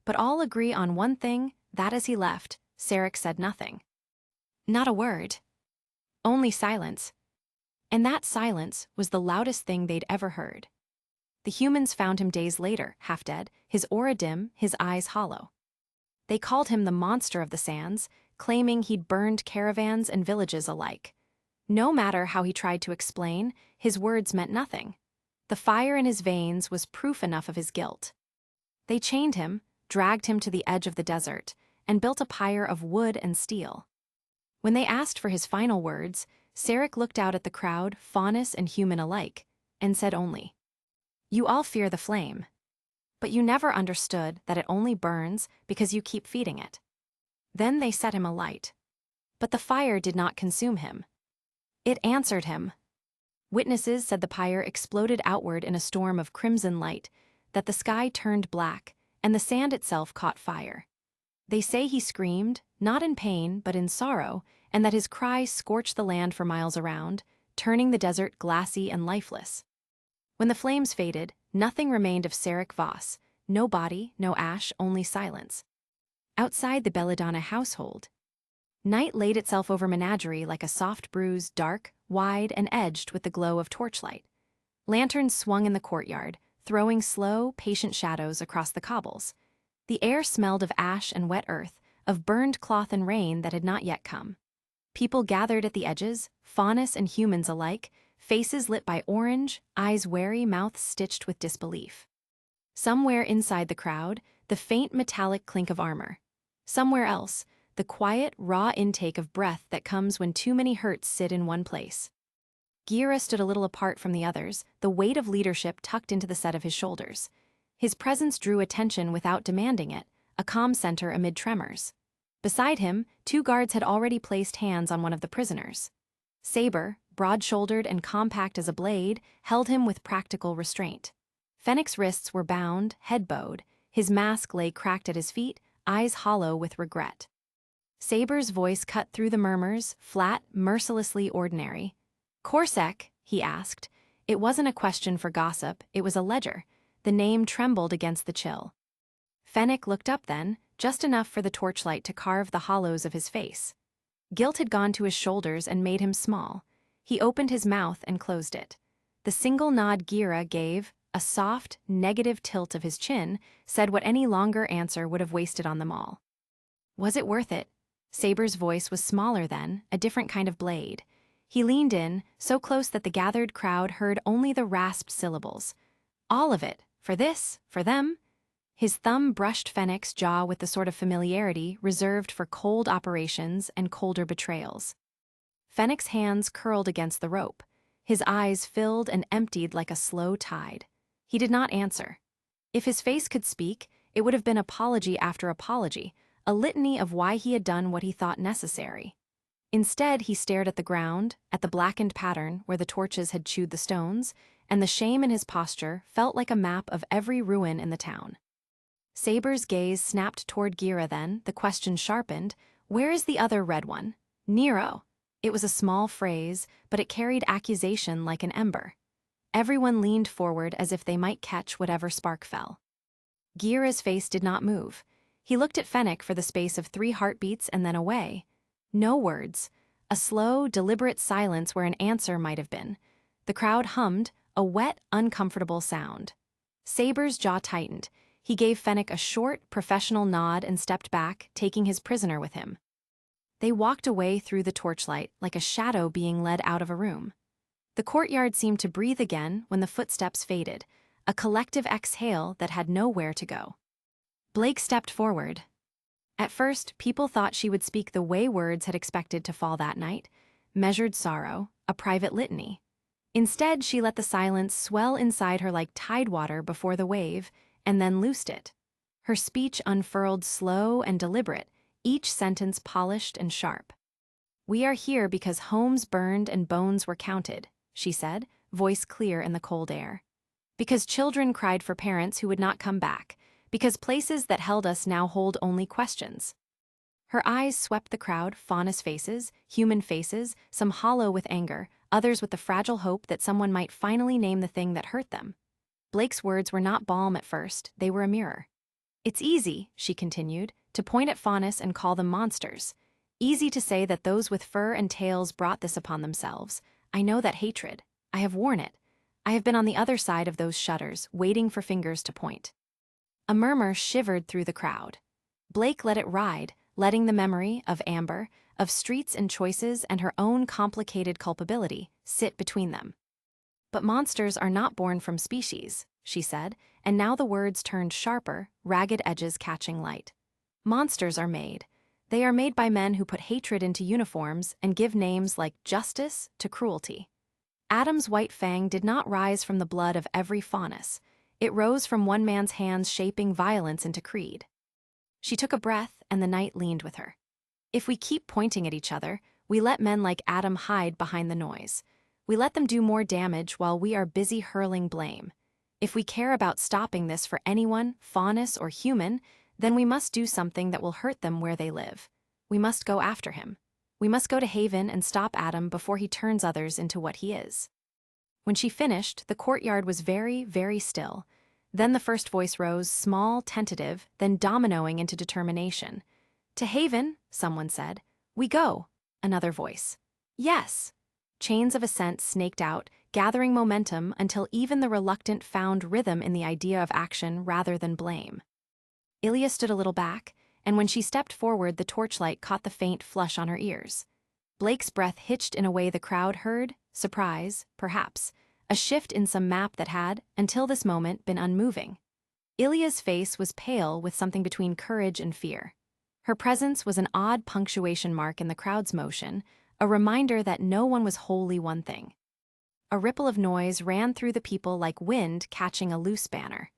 But all agree on one thing, that as he left, Sarek said nothing. Not a word. Only silence. And that silence was the loudest thing they'd ever heard. The humans found him days later, half dead, his aura dim, his eyes hollow. They called him the monster of the sands, claiming he'd burned caravans and villages alike. No matter how he tried to explain, his words meant nothing. The fire in his veins was proof enough of his guilt. They chained him, dragged him to the edge of the desert, and built a pyre of wood and steel. When they asked for his final words, Sarek looked out at the crowd, faunus and human alike, and said only, "You all fear the flame. But you never understood that it only burns because you keep feeding it." Then they set him alight. But the fire did not consume him. It answered him. Witnesses said the pyre exploded outward in a storm of crimson light, that the sky turned black, and the sand itself caught fire. They say he screamed, not in pain but in sorrow, and that his cry scorched the land for miles around, turning the desert glassy and lifeless. When the flames faded, nothing remained of Sarek Voss, no body, no ash, only silence. Outside the Belladonna household, night laid itself over Menagerie like a soft bruise, dark, wide, and edged with the glow of torchlight. Lanterns swung in the courtyard, throwing slow, patient shadows across the cobbles. The air smelled of ash and wet earth, of burned cloth and rain that had not yet come. People gathered at the edges, faunus and humans alike, faces lit by orange, eyes wary, mouths stitched with disbelief. Somewhere inside the crowd, the faint metallic clink of armor. Somewhere else, the quiet, raw intake of breath that comes when too many hurts sit in one place. Gira stood a little apart from the others, the weight of leadership tucked into the set of his shoulders. His presence drew attention without demanding it, a calm center amid tremors. Beside him, 2 guards had already placed hands on one of the prisoners. Saber, broad-shouldered and compact as a blade, held him with practical restraint. Fennec's wrists were bound, head bowed, his mask lay cracked at his feet, eyes hollow with regret. Saber's voice cut through the murmurs, flat, mercilessly ordinary. "Corsac?" he asked. It wasn't a question for gossip, it was a ledger. The name trembled against the chill. Fennec looked up then, just enough for the torchlight to carve the hollows of his face. Guilt had gone to his shoulders and made him small. He opened his mouth and closed it. The single nod Gira gave, a soft, negative tilt of his chin, said what any longer answer would have wasted on them all. "Was it worth it?" Saber's voice was smaller then, a different kind of blade. He leaned in, so close that the gathered crowd heard only the rasped syllables. All of it. For this, for them. His thumb brushed Fennec's jaw with the sort of familiarity reserved for cold operations and colder betrayals. Fennec's hands curled against the rope. His eyes filled and emptied like a slow tide. He did not answer. If his face could speak, it would have been apology after apology, a litany of why he had done what he thought necessary. Instead, he stared at the ground, at the blackened pattern where the torches had chewed the stones, and the shame in his posture felt like a map of every ruin in the town. Saber's gaze snapped toward Gira then, the question sharpened, "Where is the other red one?" "Nero." It was a small phrase, but it carried accusation like an ember. Everyone leaned forward as if they might catch whatever spark fell. Gira's face did not move. He looked at Fennec for the space of 3 heartbeats and then away. No words. A slow, deliberate silence where an answer might have been. The crowd hummed, a wet, uncomfortable sound. Saber's jaw tightened. He gave Fennec a short, professional nod and stepped back, taking his prisoner with him. They walked away through the torchlight, like a shadow being led out of a room. The courtyard seemed to breathe again when the footsteps faded, a collective exhale that had nowhere to go. Blake stepped forward. At first, people thought she would speak the way words had expected to fall that night, measured sorrow, a private litany. Instead, she let the silence swell inside her like tidewater before the wave, and then loosed it. Her speech unfurled slow and deliberate, each sentence polished and sharp. "We are here because homes burned and bones were counted," she said, voice clear in the cold air. "Because children cried for parents who would not come back, because places that held us now hold only questions." Her eyes swept the crowd, faunus faces, human faces, some hollow with anger, others with the fragile hope that someone might finally name the thing that hurt them. Blake's words were not balm at first, they were a mirror. "It's easy," she continued, "to point at faunus and call them monsters. Easy to say that those with fur and tails brought this upon themselves. I know that hatred. I have worn it. I have been on the other side of those shutters, waiting for fingers to point." A murmur shivered through the crowd. Blake let it ride, letting the memory of Amber, of streets and choices and her own complicated culpability, sit between them. "But monsters are not born from species," she said, and now the words turned sharper, ragged edges catching light. "Monsters are made. They are made by men who put hatred into uniforms and give names like justice to cruelty. Adam's white fang did not rise from the blood of every faunus. It rose from one man's hands shaping violence into creed." She took a breath, and the night leaned with her. "If we keep pointing at each other, we let men like Adam hide behind the noise. We let them do more damage while we are busy hurling blame. If we care about stopping this for anyone, faunus or human, then we must do something that will hurt them where they live. We must go after him. We must go to Haven and stop Adam before he turns others into what he is." When she finished, the courtyard was very, very still. Then the first voice rose, small, tentative, then dominoing into determination. "To Haven," someone said. "We go." Another voice. "Yes." Chains of assent snaked out, gathering momentum until even the reluctant found rhythm in the idea of action rather than blame. Ilya stood a little back, and when she stepped forward, the torchlight caught the faint flush on her ears. Blake's breath hitched in a way the crowd heard, surprise, perhaps, a shift in some map that had, until this moment, been unmoving. Ilya's face was pale with something between courage and fear. Her presence was an odd punctuation mark in the crowd's motion, a reminder that no one was wholly one thing. A ripple of noise ran through the people like wind catching a loose banner.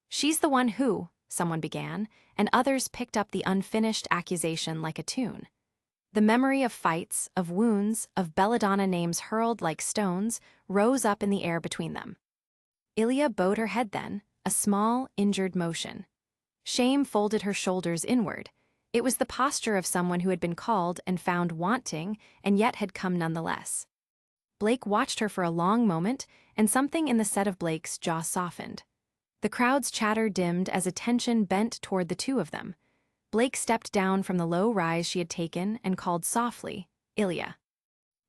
"She's the one who," someone began, and others picked up the unfinished accusation like a tune. The memory of fights, of wounds, of belladonna names hurled like stones, rose up in the air between them. Ilya bowed her head then, a small, injured motion. Shame folded her shoulders inward. It was the posture of someone who had been called and found wanting, and yet had come nonetheless. Blake watched her for a long moment, and something in the set of Blake's jaw softened. The crowd's chatter dimmed as attention bent toward the two of them. Blake stepped down from the low rise she had taken and called softly, "Ilya."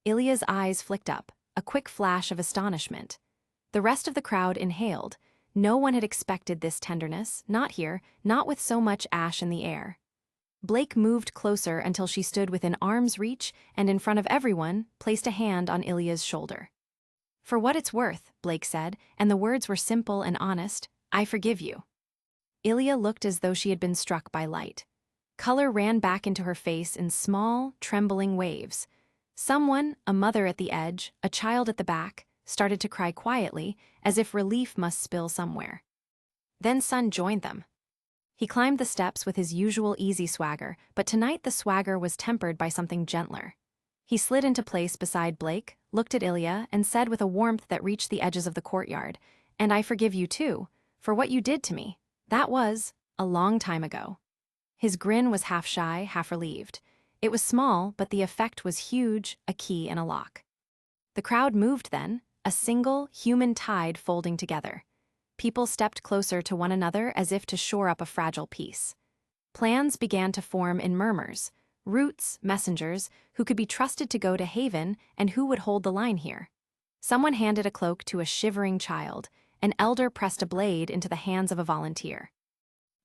Ilya's eyes flicked up, a quick flash of astonishment. The rest of the crowd inhaled. No one had expected this tenderness, not here, not with so much ash in the air. Blake moved closer until she stood within arm's reach and in front of everyone, placed a hand on Ilya's shoulder. "For what it's worth," Blake said, and the words were simple and honest, "I forgive you." Ilya looked as though she had been struck by light. Color ran back into her face in small, trembling waves. Someone, a mother at the edge, a child at the back, started to cry quietly, as if relief must spill somewhere. Then Sun joined them. He climbed the steps with his usual easy swagger, but tonight the swagger was tempered by something gentler. He slid into place beside Blake, looked at Ilya, and said with a warmth that reached the edges of the courtyard, "And I forgive you too, for what you did to me. That was a long time ago." His grin was half shy, half relieved. It was small, but the effect was huge, a key in a lock. The crowd moved then, a single, human tide folding together. People stepped closer to one another as if to shore up a fragile peace. Plans began to form in murmurs, routes, messengers, who could be trusted to go to Haven and who would hold the line here. Someone handed a cloak to a shivering child, an elder pressed a blade into the hands of a volunteer.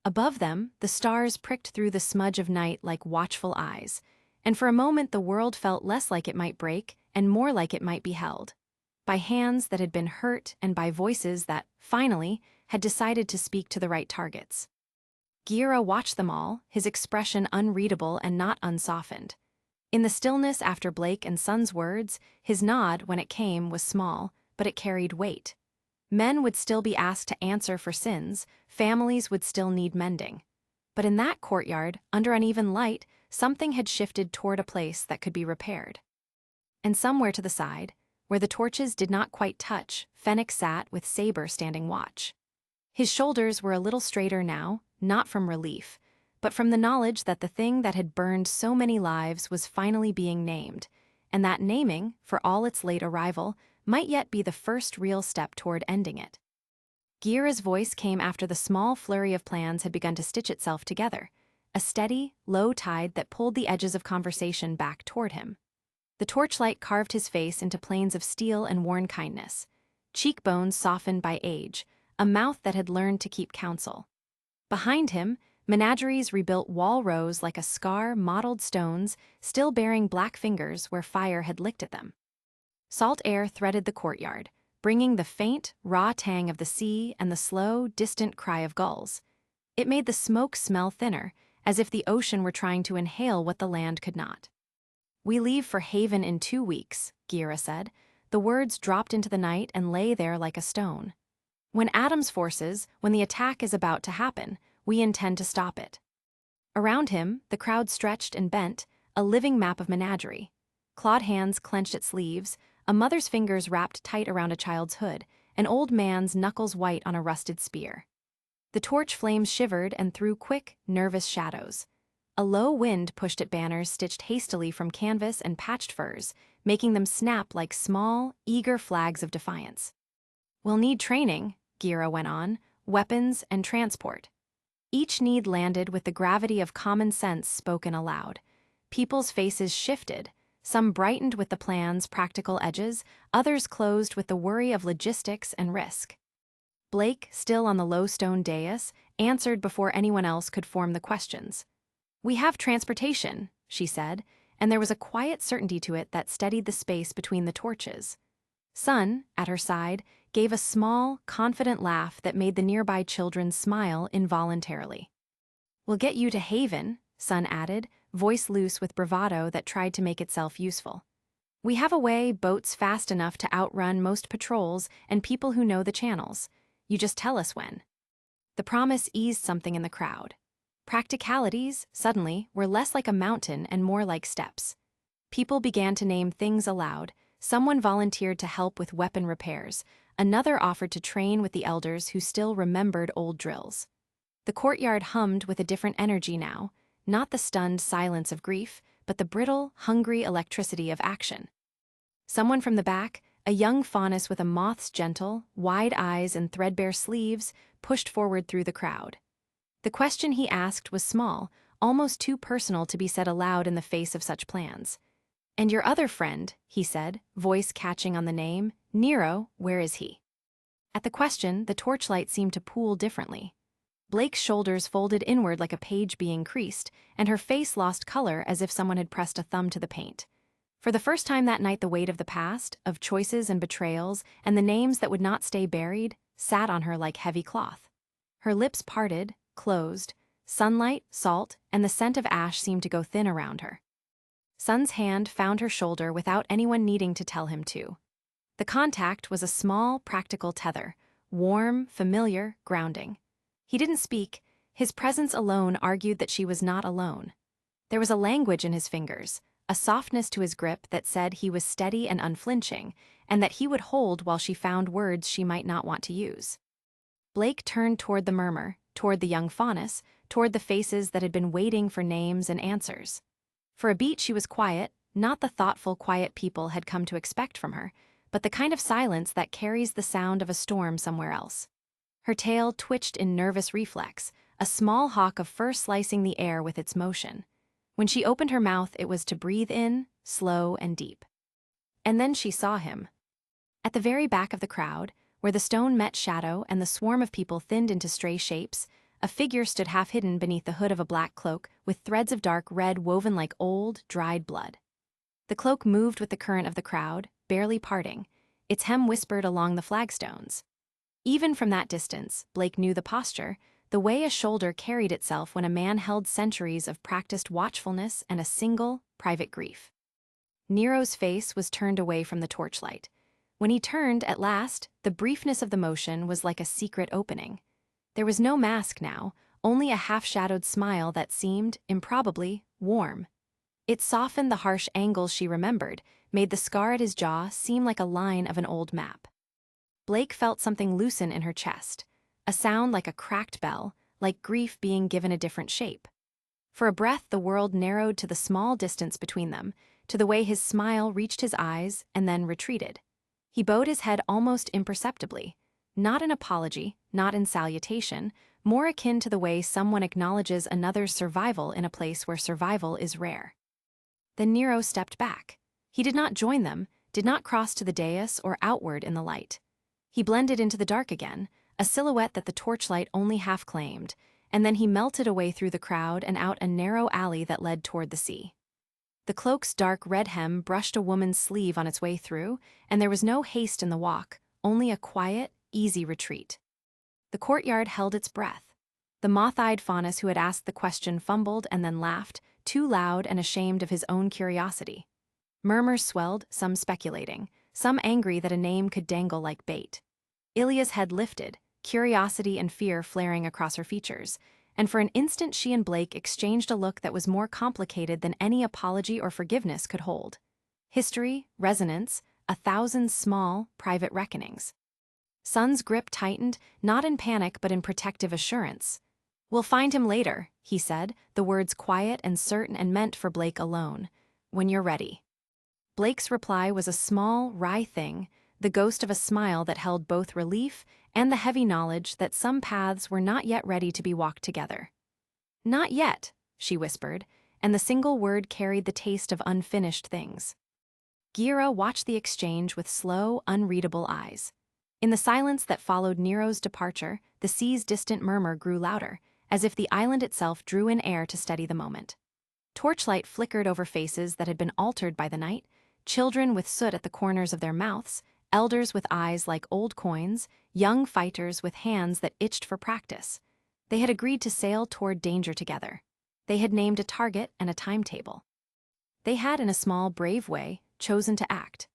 Above them, the stars pricked through the smudge of night like watchful eyes, and for a moment the world felt less like it might break and more like it might be held. By hands that had been hurt and by voices that, finally, had decided to speak to the right targets. Gira watched them all, his expression unreadable and not unsoftened. In the stillness after Blake and Sun's words, his nod, when it came, was small, but it carried weight. Men would still be asked to answer for sins, families would still need mending. But in that courtyard, under uneven light, something had shifted toward a place that could be repaired. And somewhere to the side, where the torches did not quite touch, Fennec sat with Saber standing watch. His shoulders were a little straighter now, not from relief, but from the knowledge that the thing that had burned so many lives was finally being named, and that naming, for all its late arrival, might yet be the first real step toward ending it. Gira's voice came after the small flurry of plans had begun to stitch itself together, a steady, low tide that pulled the edges of conversation back toward him. The torchlight carved his face into planes of steel and worn kindness, cheekbones softened by age, a mouth that had learned to keep counsel. Behind him, menageries rebuilt wall rows like a scar mottled stones, still bearing black fingers where fire had licked at them. Salt air threaded the courtyard, bringing the faint, raw tang of the sea and the slow, distant cry of gulls. It made the smoke smell thinner, as if the ocean were trying to inhale what the land could not. "We leave for Haven in 2 weeks," Gira said. The words dropped into the night and lay there like a stone. "When Adam's forces, when the attack is about to happen, we intend to stop it." Around him, the crowd stretched and bent, a living map of menagerie. Clawed hands clenched at sleeves, a mother's fingers wrapped tight around a child's hood, an old man's knuckles white on a rusted spear. The torch flames shivered and threw quick, nervous shadows. A low wind pushed at banners stitched hastily from canvas and patched furs, making them snap like small, eager flags of defiance. "We'll need training," Gira went on, "weapons and transport." Each need landed with the gravity of common sense spoken aloud. People's faces shifted, some brightened with the plan's practical edges, others closed with the worry of logistics and risk. Blake, still on the low stone dais, answered before anyone else could form the questions. "We have transportation," she said, and there was a quiet certainty to it that steadied the space between the torches. Sun, at her side, gave a small, confident laugh that made the nearby children smile involuntarily. "We'll get you to Haven," Sun added, voice loose with bravado that tried to make itself useful. "We have a way boats fast enough to outrun most patrols and people who know the channels. You just tell us when." The promise eased something in the crowd. Practicalities, suddenly, were less like a mountain and more like steps. People began to name things aloud. Someone volunteered to help with weapon repairs. Another offered to train with the elders who still remembered old drills. The courtyard hummed with a different energy now, not the stunned silence of grief, but the brittle, hungry electricity of action. Someone from the back, a young faunus with a moth's gentle, wide eyes and threadbare sleeves, pushed forward through the crowd. The question he asked was small, almost too personal to be said aloud in the face of such plans. "And your other friend," he said, voice catching on the name, "Nero, where is he?" At the question, the torchlight seemed to pool differently. Blake's shoulders folded inward like a page being creased, and her face lost color as if someone had pressed a thumb to the paint. For the first time that night, the weight of the past, of choices and betrayals, and the names that would not stay buried, sat on her like heavy cloth. Her lips parted, closed. Sunlight, salt, and the scent of ash seemed to go thin around her. Sun's hand found her shoulder without anyone needing to tell him to. The contact was a small, practical tether, warm, familiar, grounding. He didn't speak. His presence alone argued that she was not alone. There was a language in his fingers, a softness to his grip that said he was steady and unflinching, and that he would hold while she found words she might not want to use. Blake turned toward the murmur, toward the young faunus, toward the faces that had been waiting for names and answers. For a beat she was quiet, not the thoughtful, quiet people had come to expect from her, but the kind of silence that carries the sound of a storm somewhere else. Her tail twitched in nervous reflex, a small hawk of fur slicing the air with its motion. When she opened her mouth, it was to breathe in, slow and deep. And then she saw him. At the very back of the crowd, where the stone met shadow and the swarm of people thinned into stray shapes, a figure stood half hidden beneath the hood of a black cloak with threads of dark red woven like old, dried blood. The cloak moved with the current of the crowd, barely parting. Its hem whispered along the flagstones. Even from that distance, Blake knew the posture, the way a shoulder carried itself when a man held centuries of practiced watchfulness and a single, private grief. Nero's face was turned away from the torchlight. When he turned, at last, the briefness of the motion was like a secret opening. There was no mask now, only a half-shadowed smile that seemed, improbably, warm. It softened the harsh angles she remembered, made the scar at his jaw seem like a line of an old map. Blake felt something loosen in her chest, a sound like a cracked bell, like grief being given a different shape. For a breath, the world narrowed to the small distance between them, to the way his smile reached his eyes and then retreated. He bowed his head almost imperceptibly, not in apology, not in salutation, more akin to the way someone acknowledges another's survival in a place where survival is rare. Then Nero stepped back. He did not join them, did not cross to the dais or outward in the light. He blended into the dark again, a silhouette that the torchlight only half claimed, and then he melted away through the crowd and out a narrow alley that led toward the sea. The cloak's dark red hem brushed a woman's sleeve on its way through, and there was no haste in the walk, only a quiet, easy retreat. The courtyard held its breath. The moth-eyed faunus who had asked the question fumbled and then laughed, too loud and ashamed of his own curiosity. Murmurs swelled, some speculating, some angry that a name could dangle like bait. Ilya's head lifted, curiosity and fear flaring across her features, and for an instant she and Blake exchanged a look that was more complicated than any apology or forgiveness could hold. History, resonance, 1,000 small, private reckonings. Sun's grip tightened, not in panic but in protective assurance. "We'll find him later," he said, the words quiet and certain and meant for Blake alone. "When you're ready." Blake's reply was a small, wry thing, the ghost of a smile that held both relief and the heavy knowledge that some paths were not yet ready to be walked together. "Not yet," she whispered, and the single word carried the taste of unfinished things. Gira watched the exchange with slow, unreadable eyes. In the silence that followed Nero's departure, the sea's distant murmur grew louder, as if the island itself drew in air to steady the moment. Torchlight flickered over faces that had been altered by the night, children with soot at the corners of their mouths, elders with eyes like old coins, young fighters with hands that itched for practice. They had agreed to sail toward danger together. They had named a target and a timetable. They had, in a small, brave way, chosen to act.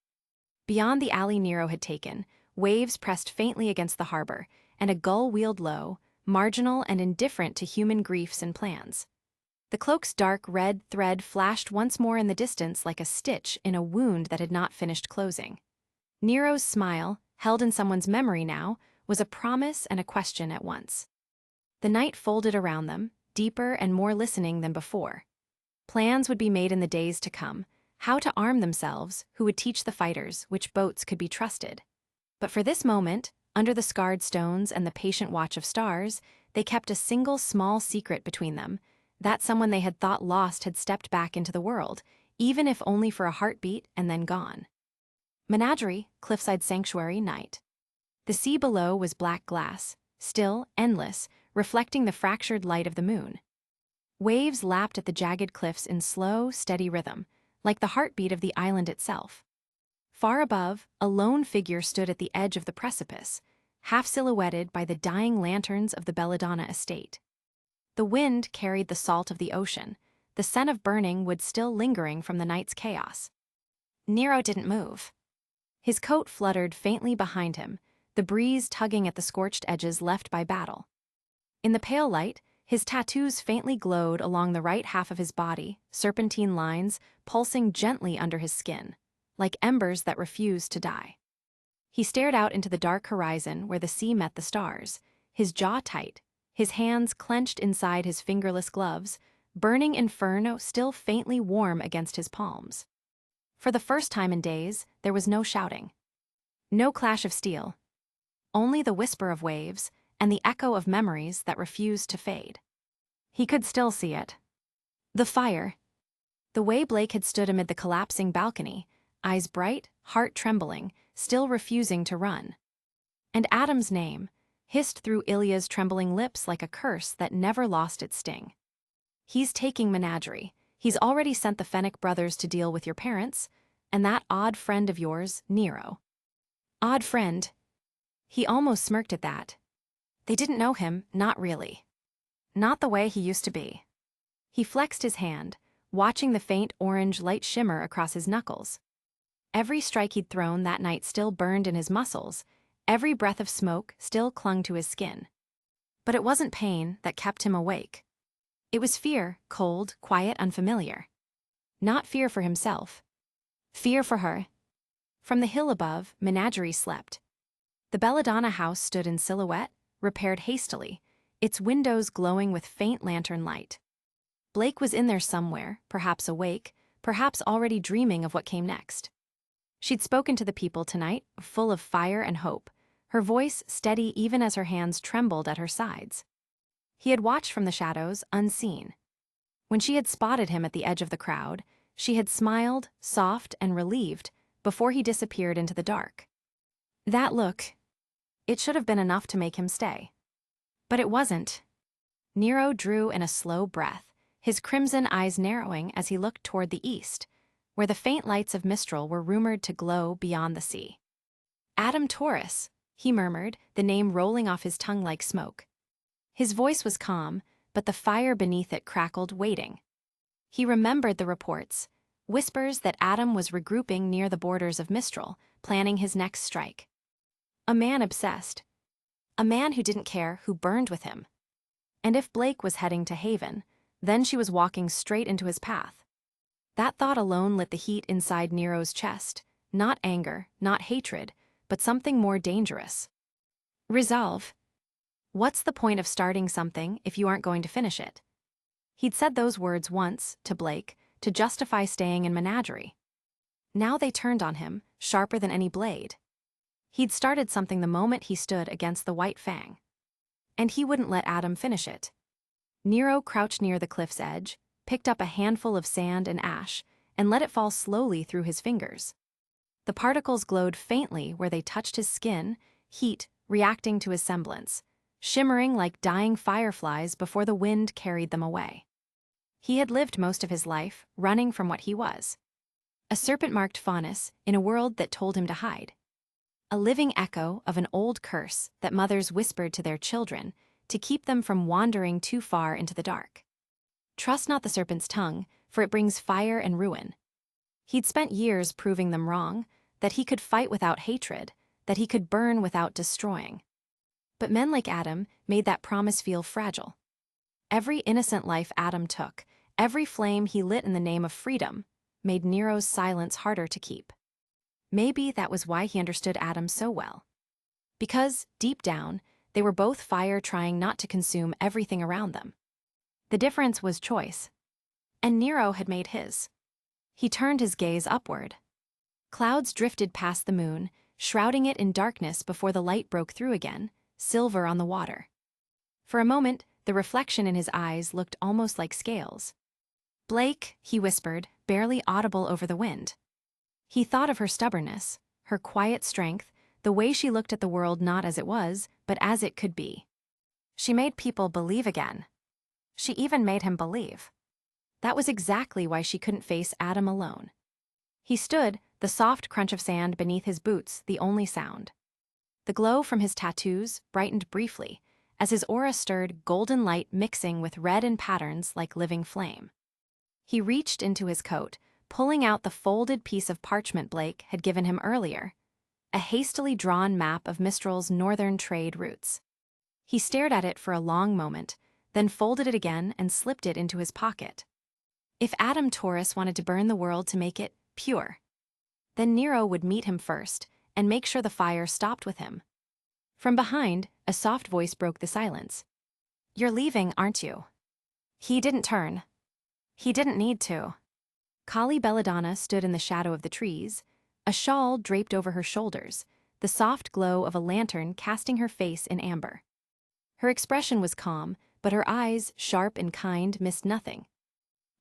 Beyond the alley Nero had taken, waves pressed faintly against the harbor, and a gull wheeled low, marginal and indifferent to human griefs and plans. The cloak's dark red thread flashed once more in the distance like a stitch in a wound that had not finished closing. Nero's smile, held in someone's memory now, was a promise and a question at once. The night folded around them, deeper and more listening than before. Plans would be made in the days to come, how to arm themselves, who would teach the fighters, which boats could be trusted. But for this moment, under the scarred stones and the patient watch of stars, they kept a single small secret between them, that someone they had thought lost had stepped back into the world, even if only for a heartbeat and then gone. Menagerie, cliffside sanctuary, night. The sea below was black glass, still, endless, reflecting the fractured light of the moon. Waves lapped at the jagged cliffs in slow, steady rhythm, like the heartbeat of the island itself. Far above, a lone figure stood at the edge of the precipice, half silhouetted by the dying lanterns of the Belladonna estate. The wind carried the salt of the ocean, the scent of burning wood still lingering from the night's chaos. Nero didn't move. His coat fluttered faintly behind him, the breeze tugging at the scorched edges left by battle. In the pale light, his tattoos faintly glowed along the right half of his body, serpentine lines pulsing gently under his skin, like embers that refused to die. He stared out into the dark horizon where the sea met the stars, his jaw tight, his hands clenched inside his fingerless gloves, burning inferno still faintly warm against his palms. For the first time in days, there was no shouting. No clash of steel. Only the whisper of waves and the echo of memories that refused to fade. He could still see it. The fire. The way Blake had stood amid the collapsing balcony, eyes bright, heart trembling, still refusing to run. And Adam's name, hissed through Ilya's trembling lips like a curse that never lost its sting. He's taking Menagerie. He's already sent the Fennec brothers to deal with your parents, and that odd friend of yours, Nero. Odd friend. He almost smirked at that. They didn't know him, not really. Not the way he used to be. He flexed his hand, watching the faint orange light shimmer across his knuckles. Every strike he'd thrown that night still burned in his muscles, every breath of smoke still clung to his skin. But it wasn't pain that kept him awake. It was fear, cold, quiet, unfamiliar. Not fear for himself. Fear for her. From the hill above, Menagerie slept. The Belladonna house stood in silhouette, repaired hastily, its windows glowing with faint lantern light. Blake was in there somewhere, perhaps awake, perhaps already dreaming of what came next. She'd spoken to the people tonight, full of fire and hope, her voice steady even as her hands trembled at her sides. He had watched from the shadows, unseen. When she had spotted him at the edge of the crowd, she had smiled, soft and relieved, before he disappeared into the dark. That look, it should have been enough to make him stay. But it wasn't. Nero drew in a slow breath, his crimson eyes narrowing as he looked toward the east, where the faint lights of Mistral were rumored to glow beyond the sea. Adam Taurus, he murmured, the name rolling off his tongue like smoke. His voice was calm, but the fire beneath it crackled, waiting. He remembered the reports, whispers that Adam was regrouping near the borders of Mistral, planning his next strike. A man obsessed. A man who didn't care who burned with him. And if Blake was heading to Haven, then she was walking straight into his path. That thought alone lit the heat inside Nero's chest, not anger, not hatred, but something more dangerous. Resolve. What's the point of starting something if you aren't going to finish it? He'd said those words once, to Blake, to justify staying in Menagerie. Now they turned on him, sharper than any blade. He'd started something the moment he stood against the White Fang. And he wouldn't let Adam finish it. Nero crouched near the cliff's edge, picked up a handful of sand and ash, and let it fall slowly through his fingers. The particles glowed faintly where they touched his skin, heat reacting to his semblance, shimmering like dying fireflies before the wind carried them away. He had lived most of his life running from what he was. A serpent-marked faunus in a world that told him to hide. A living echo of an old curse that mothers whispered to their children to keep them from wandering too far into the dark. Trust not the serpent's tongue, for it brings fire and ruin. He'd spent years proving them wrong, that he could fight without hatred, that he could burn without destroying. But men like Adam made that promise feel fragile. Every innocent life Adam took, every flame he lit in the name of freedom, made Nero's silence harder to keep. Maybe that was why he understood Adam so well. Because, deep down, they were both fire trying not to consume everything around them. The difference was choice. And Nero had made his. He turned his gaze upward. Clouds drifted past the moon, shrouding it in darkness before the light broke through again, silver on the water. For a moment, the reflection in his eyes looked almost like scales. Blake, he whispered, barely audible over the wind. He thought of her stubbornness, her quiet strength, the way she looked at the world not as it was, but as it could be. She made people believe again. She even made him believe. That was exactly why she couldn't face Adam alone. He stood, the soft crunch of sand beneath his boots the only sound. The glow from his tattoos brightened briefly, as his aura stirred golden light mixing with red and patterns like living flame. He reached into his coat, pulling out the folded piece of parchment Blake had given him earlier, a hastily drawn map of Mistral's northern trade routes. He stared at it for a long moment, then folded it again and slipped it into his pocket. If Adam Taurus wanted to burn the world to make it pure, then Nero would meet him first and make sure the fire stopped with him. From behind, a soft voice broke the silence. "You're leaving, aren't you?" He didn't turn. He didn't need to. Kali Belladonna stood in the shadow of the trees, a shawl draped over her shoulders, the soft glow of a lantern casting her face in amber. Her expression was calm, but her eyes, sharp and kind, missed nothing.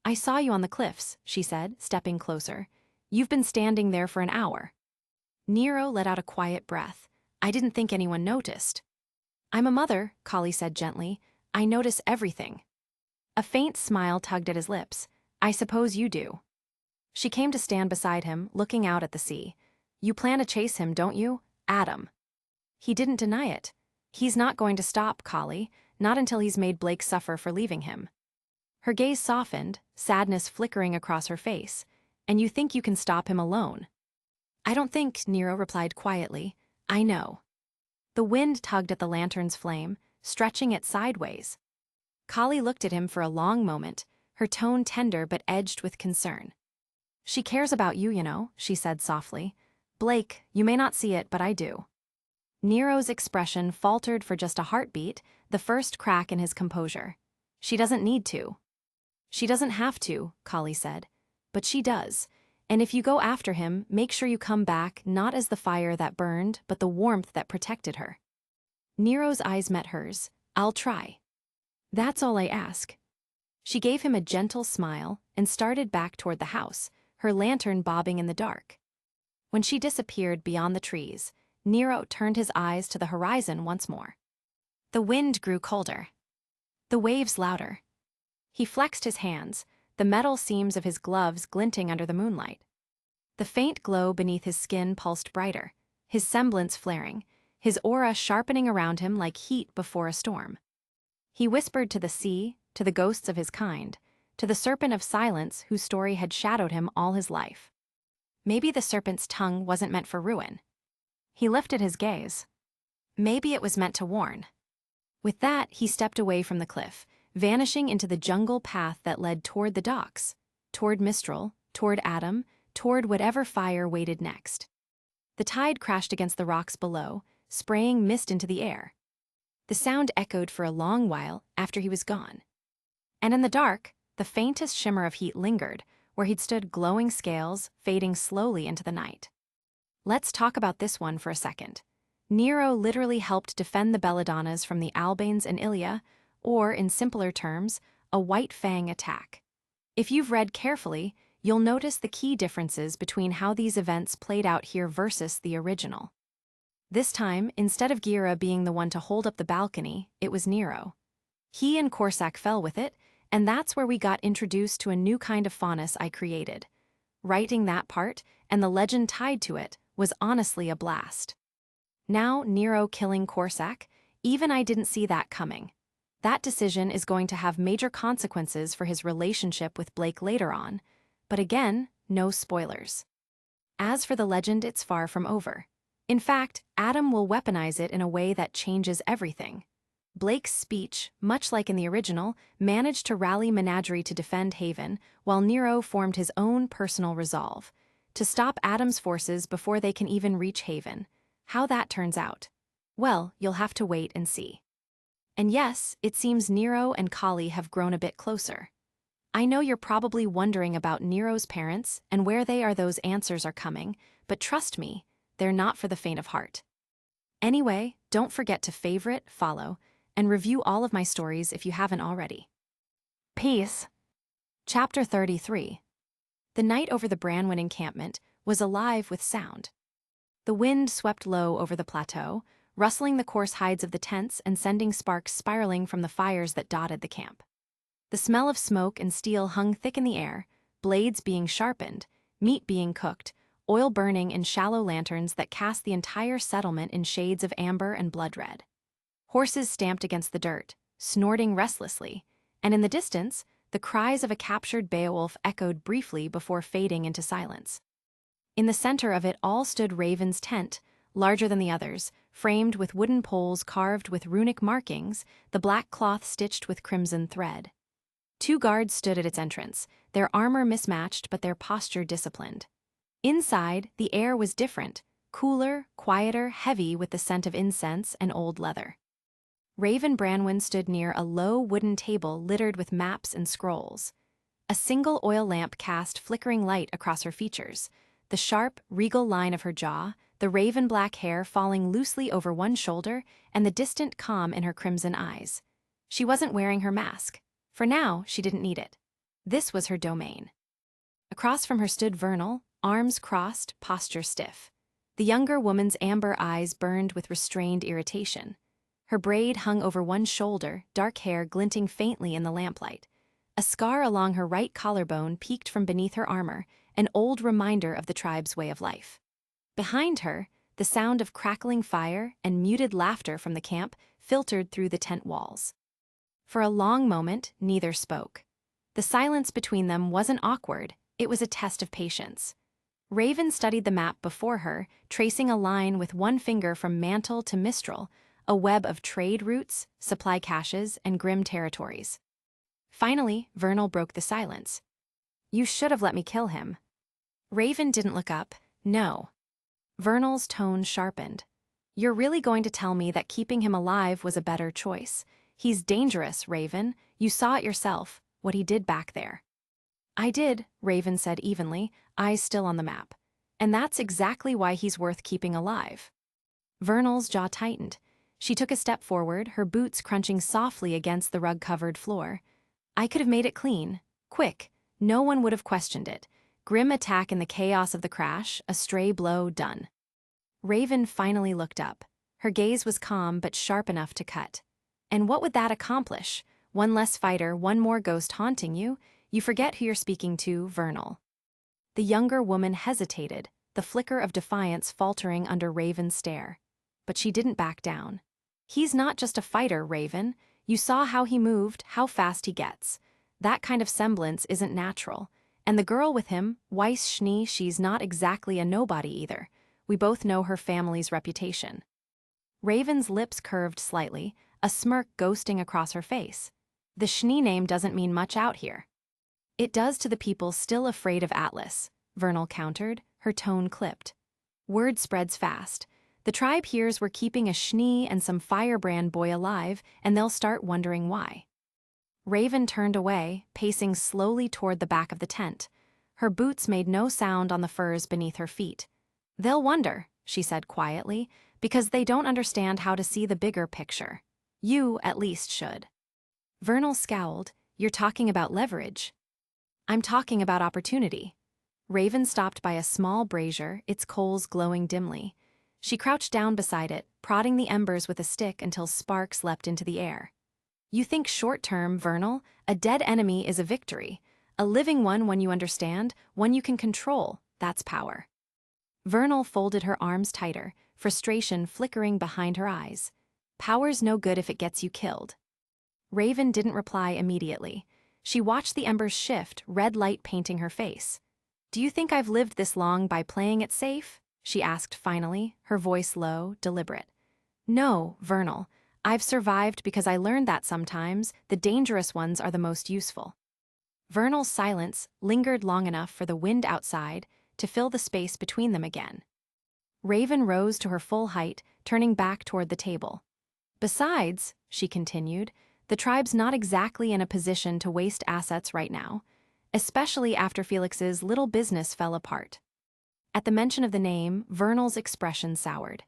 "I saw you on the cliffs," she said, stepping closer. "You've been standing there for an hour." Nero let out a quiet breath. "I didn't think anyone noticed." "I'm a mother," Kali said gently. "I notice everything." A faint smile tugged at his lips. "I suppose you do." She came to stand beside him, looking out at the sea. "You plan to chase him, don't you? Adam." He didn't deny it. "He's not going to stop, Kali, not until he's made Blake suffer for leaving him." Her gaze softened, sadness flickering across her face. "And you think you can stop him alone?" "I don't think," Nero replied quietly. "I know." The wind tugged at the lantern's flame, stretching it sideways. Kali looked at him for a long moment, her tone tender but edged with concern. "She cares about you, you know," she said softly. "Blake, you may not see it, but I do." Nero's expression faltered for just a heartbeat, the first crack in his composure. "She doesn't need to." "She doesn't have to," Kali said. "But she does. And if you go after him, make sure you come back not as the fire that burned, but the warmth that protected her." Nero's eyes met hers. "I'll try. That's all I ask." She gave him a gentle smile and started back toward the house, her lantern bobbing in the dark. When she disappeared beyond the trees, Nero turned his eyes to the horizon once more. The wind grew colder. The waves louder. He flexed his hands, the metal seams of his gloves glinting under the moonlight. The faint glow beneath his skin pulsed brighter, his semblance flaring, his aura sharpening around him like heat before a storm. He whispered to the sea, to the ghosts of his kind, to the serpent of silence whose story had shadowed him all his life. Maybe the serpent's tongue wasn't meant for ruin. He lifted his gaze. Maybe it was meant to warn. With that, he stepped away from the cliff, vanishing into the jungle path that led toward the docks, toward Mistral, toward Adam, toward whatever fire waited next. The tide crashed against the rocks below, spraying mist into the air. The sound echoed for a long while after he was gone. And in the dark, the faintest shimmer of heat lingered, where he'd stood glowing scales, fading slowly into the night. Let's talk about this one for a second. Nero literally helped defend the Belladonnas from the Albanes and Ilia, or, in simpler terms, a White Fang attack. If you've read carefully, you'll notice the key differences between how these events played out here versus the original. This time, instead of Gira being the one to hold up the balcony, it was Nero. He and Corsac fell with it, and that's where we got introduced to a new kind of faunus I created. Writing that part, and the legend tied to it, was honestly a blast. Now Nero killing Corsac, even I didn't see that coming. That decision is going to have major consequences for his relationship with Blake later on, but again, no spoilers. As for the legend, it's far from over. In fact, Adam will weaponize it in a way that changes everything. Blake's speech, much like in the original, managed to rally Menagerie to defend Haven, while Nero formed his own personal resolve to stop Adam's forces before they can even reach Haven. How that turns out? Well, you'll have to wait and see. And yes, it seems Nero and Kali have grown a bit closer. I know you're probably wondering about Nero's parents and where those answers are coming, but trust me, they're not for the faint of heart. Anyway, don't forget to favorite, follow, and review all of my stories if you haven't already. Peace. Chapter 33. The night over the Branwyn encampment was alive with sound. The wind swept low over the plateau, rustling the coarse hides of the tents and sending sparks spiraling from the fires that dotted the camp. The smell of smoke and steel hung thick in the air, blades being sharpened, meat being cooked, oil burning in shallow lanterns that cast the entire settlement in shades of amber and blood red. Horses stamped against the dirt, snorting restlessly, and in the distance, the cries of a captured Beowulf echoed briefly before fading into silence. In the center of it all stood Raven's tent, larger than the others, framed with wooden poles carved with runic markings, the black cloth stitched with crimson thread. 2 guards stood at its entrance, their armor mismatched but their posture disciplined. Inside, the air was different, cooler, quieter, heavy with the scent of incense and old leather. Raven Branwen stood near a low wooden table littered with maps and scrolls. A single oil lamp cast flickering light across her features, the sharp, regal line of her jaw, the raven-black hair falling loosely over one shoulder, and the distant calm in her crimson eyes. She wasn't wearing her mask. For now, she didn't need it. This was her domain. Across from her stood Vernal, arms crossed, posture stiff. The younger woman's amber eyes burned with restrained irritation. Her braid hung over one shoulder, dark hair glinting faintly in the lamplight. A scar along her right collarbone peeked from beneath her armor, an old reminder of the tribe's way of life. Behind her, the sound of crackling fire and muted laughter from the camp filtered through the tent walls. For a long moment, neither spoke. The silence between them wasn't awkward, it was a test of patience. Raven studied the map before her, tracing a line with one finger from Mantle to Mistral, a web of trade routes, supply caches, and Grimm territories. Finally, Vernal broke the silence. "You should have let me kill him." Raven didn't look up. "No." Vernal's tone sharpened. "You're really going to tell me that keeping him alive was a better choice? He's dangerous, Raven. You saw it yourself, what he did back there." "I did," Raven said evenly, eyes still on the map. "And that's exactly why he's worth keeping alive." Vernal's jaw tightened. She took a step forward, her boots crunching softly against the rug-covered floor. "I could have made it clean. Quick. No one would have questioned it. Grim attack in the chaos of the crash, a stray blow done." Raven finally looked up. Her gaze was calm but sharp enough to cut. "And what would that accomplish? One less fighter, one more ghost haunting you? You forget who you're speaking to, Vernal." The younger woman hesitated, the flicker of defiance faltering under Raven's stare. But she didn't back down. "He's not just a fighter, Raven. You saw how he moved, how fast he gets. That kind of semblance isn't natural. And the girl with him, Weiss Schnee, she's not exactly a nobody either. We both know her family's reputation." Raven's lips curved slightly, a smirk ghosting across her face. "The Schnee name doesn't mean much out here." "It does to the people still afraid of Atlas," Vernal countered, her tone clipped. "Word spreads fast. The tribe hears we're keeping a Schnee and some firebrand boy alive, and they'll start wondering why." Raven turned away, pacing slowly toward the back of the tent. Her boots made no sound on the furs beneath her feet. "They'll wonder," she said quietly, "because they don't understand how to see the bigger picture. You, at least, should." Vernal scowled. "You're talking about leverage." "I'm talking about opportunity." Raven stopped by a small brazier, its coals glowing dimly. She crouched down beside it, prodding the embers with a stick until sparks leapt into the air. "You think short-term, Vernal. A dead enemy is a victory. A living one you understand, one you can control, that's power." Vernal folded her arms tighter, frustration flickering behind her eyes. "Power's no good if it gets you killed." Raven didn't reply immediately. She watched the embers shift, red light painting her face. "Do you think I've lived this long by playing it safe?" she asked finally, her voice low, deliberate. "No, Vernal. I've survived because I learned that sometimes the dangerous ones are the most useful." Vernal's silence lingered long enough for the wind outside to fill the space between them again. Raven rose to her full height, turning back toward the table. "Besides," she continued, "the tribe's not exactly in a position to waste assets right now, especially after Felix's little business fell apart." At the mention of the name, Vernal's expression soured.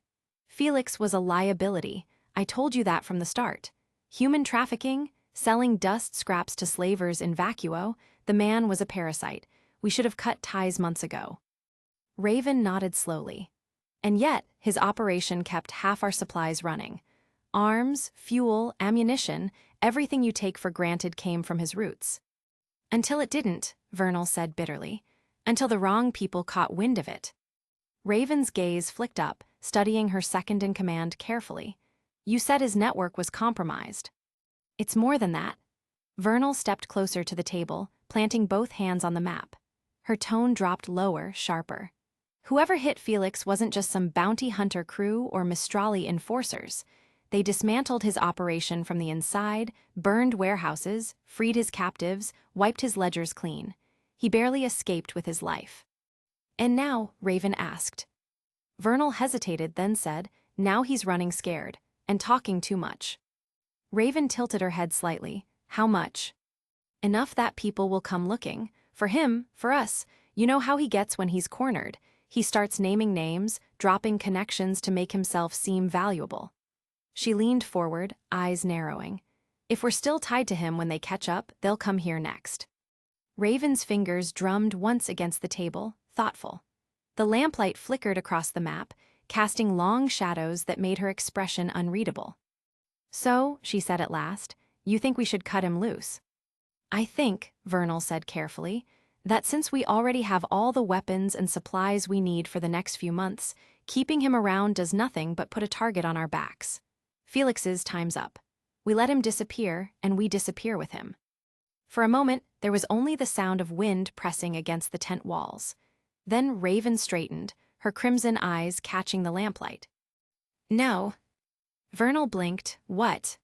"Felix was a liability. I told you that from the start. Human trafficking, selling dust scraps to slavers in vacuo, the man was a parasite. We should have cut ties months ago." Raven nodded slowly. And yet, his operation kept half our supplies running. Arms, fuel, ammunition, everything you take for granted came from his roots. Until it didn't, Vernal said bitterly. Until the wrong people caught wind of it. Raven's gaze flicked up, studying her second-in-command carefully. You said his network was compromised. It's more than that. Vernal stepped closer to the table, planting both hands on the map. Her tone dropped lower, sharper. Whoever hit Felix wasn't just some bounty hunter crew or Mistrali enforcers. They dismantled his operation from the inside, burned warehouses, freed his captives, wiped his ledgers clean. He barely escaped with his life. And now, Raven asked. Vernal hesitated, then said, now he's running scared, and talking too much. Raven tilted her head slightly. How much? Enough that people will come looking. For him, for us, you know how he gets when he's cornered. He starts naming names, dropping connections to make himself seem valuable. She leaned forward, eyes narrowing. If we're still tied to him when they catch up, they'll come here next. Raven's fingers drummed once against the table, thoughtful. The lamplight flickered across the map, casting long shadows that made her expression unreadable. So, she said at last, you think we should cut him loose? I think, Vernal said carefully, that since we already have all the weapons and supplies we need for the next few months, keeping him around does nothing but put a target on our backs. Felix's time's up. We let him disappear, and we disappear with him. For a moment, there was only the sound of wind pressing against the tent walls. Then Raven straightened, her crimson eyes catching the lamplight. No. Vernal blinked. What?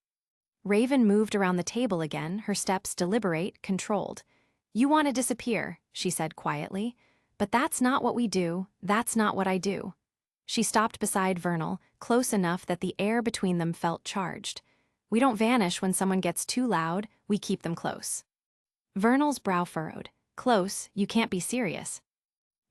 Raven moved around the table again, her steps deliberate, controlled. You want to disappear, she said quietly. But that's not what we do, that's not what I do. She stopped beside Vernal, close enough that the air between them felt charged. We don't vanish when someone gets too loud, we keep them close. Vernal's brow furrowed. Close, you can't be serious.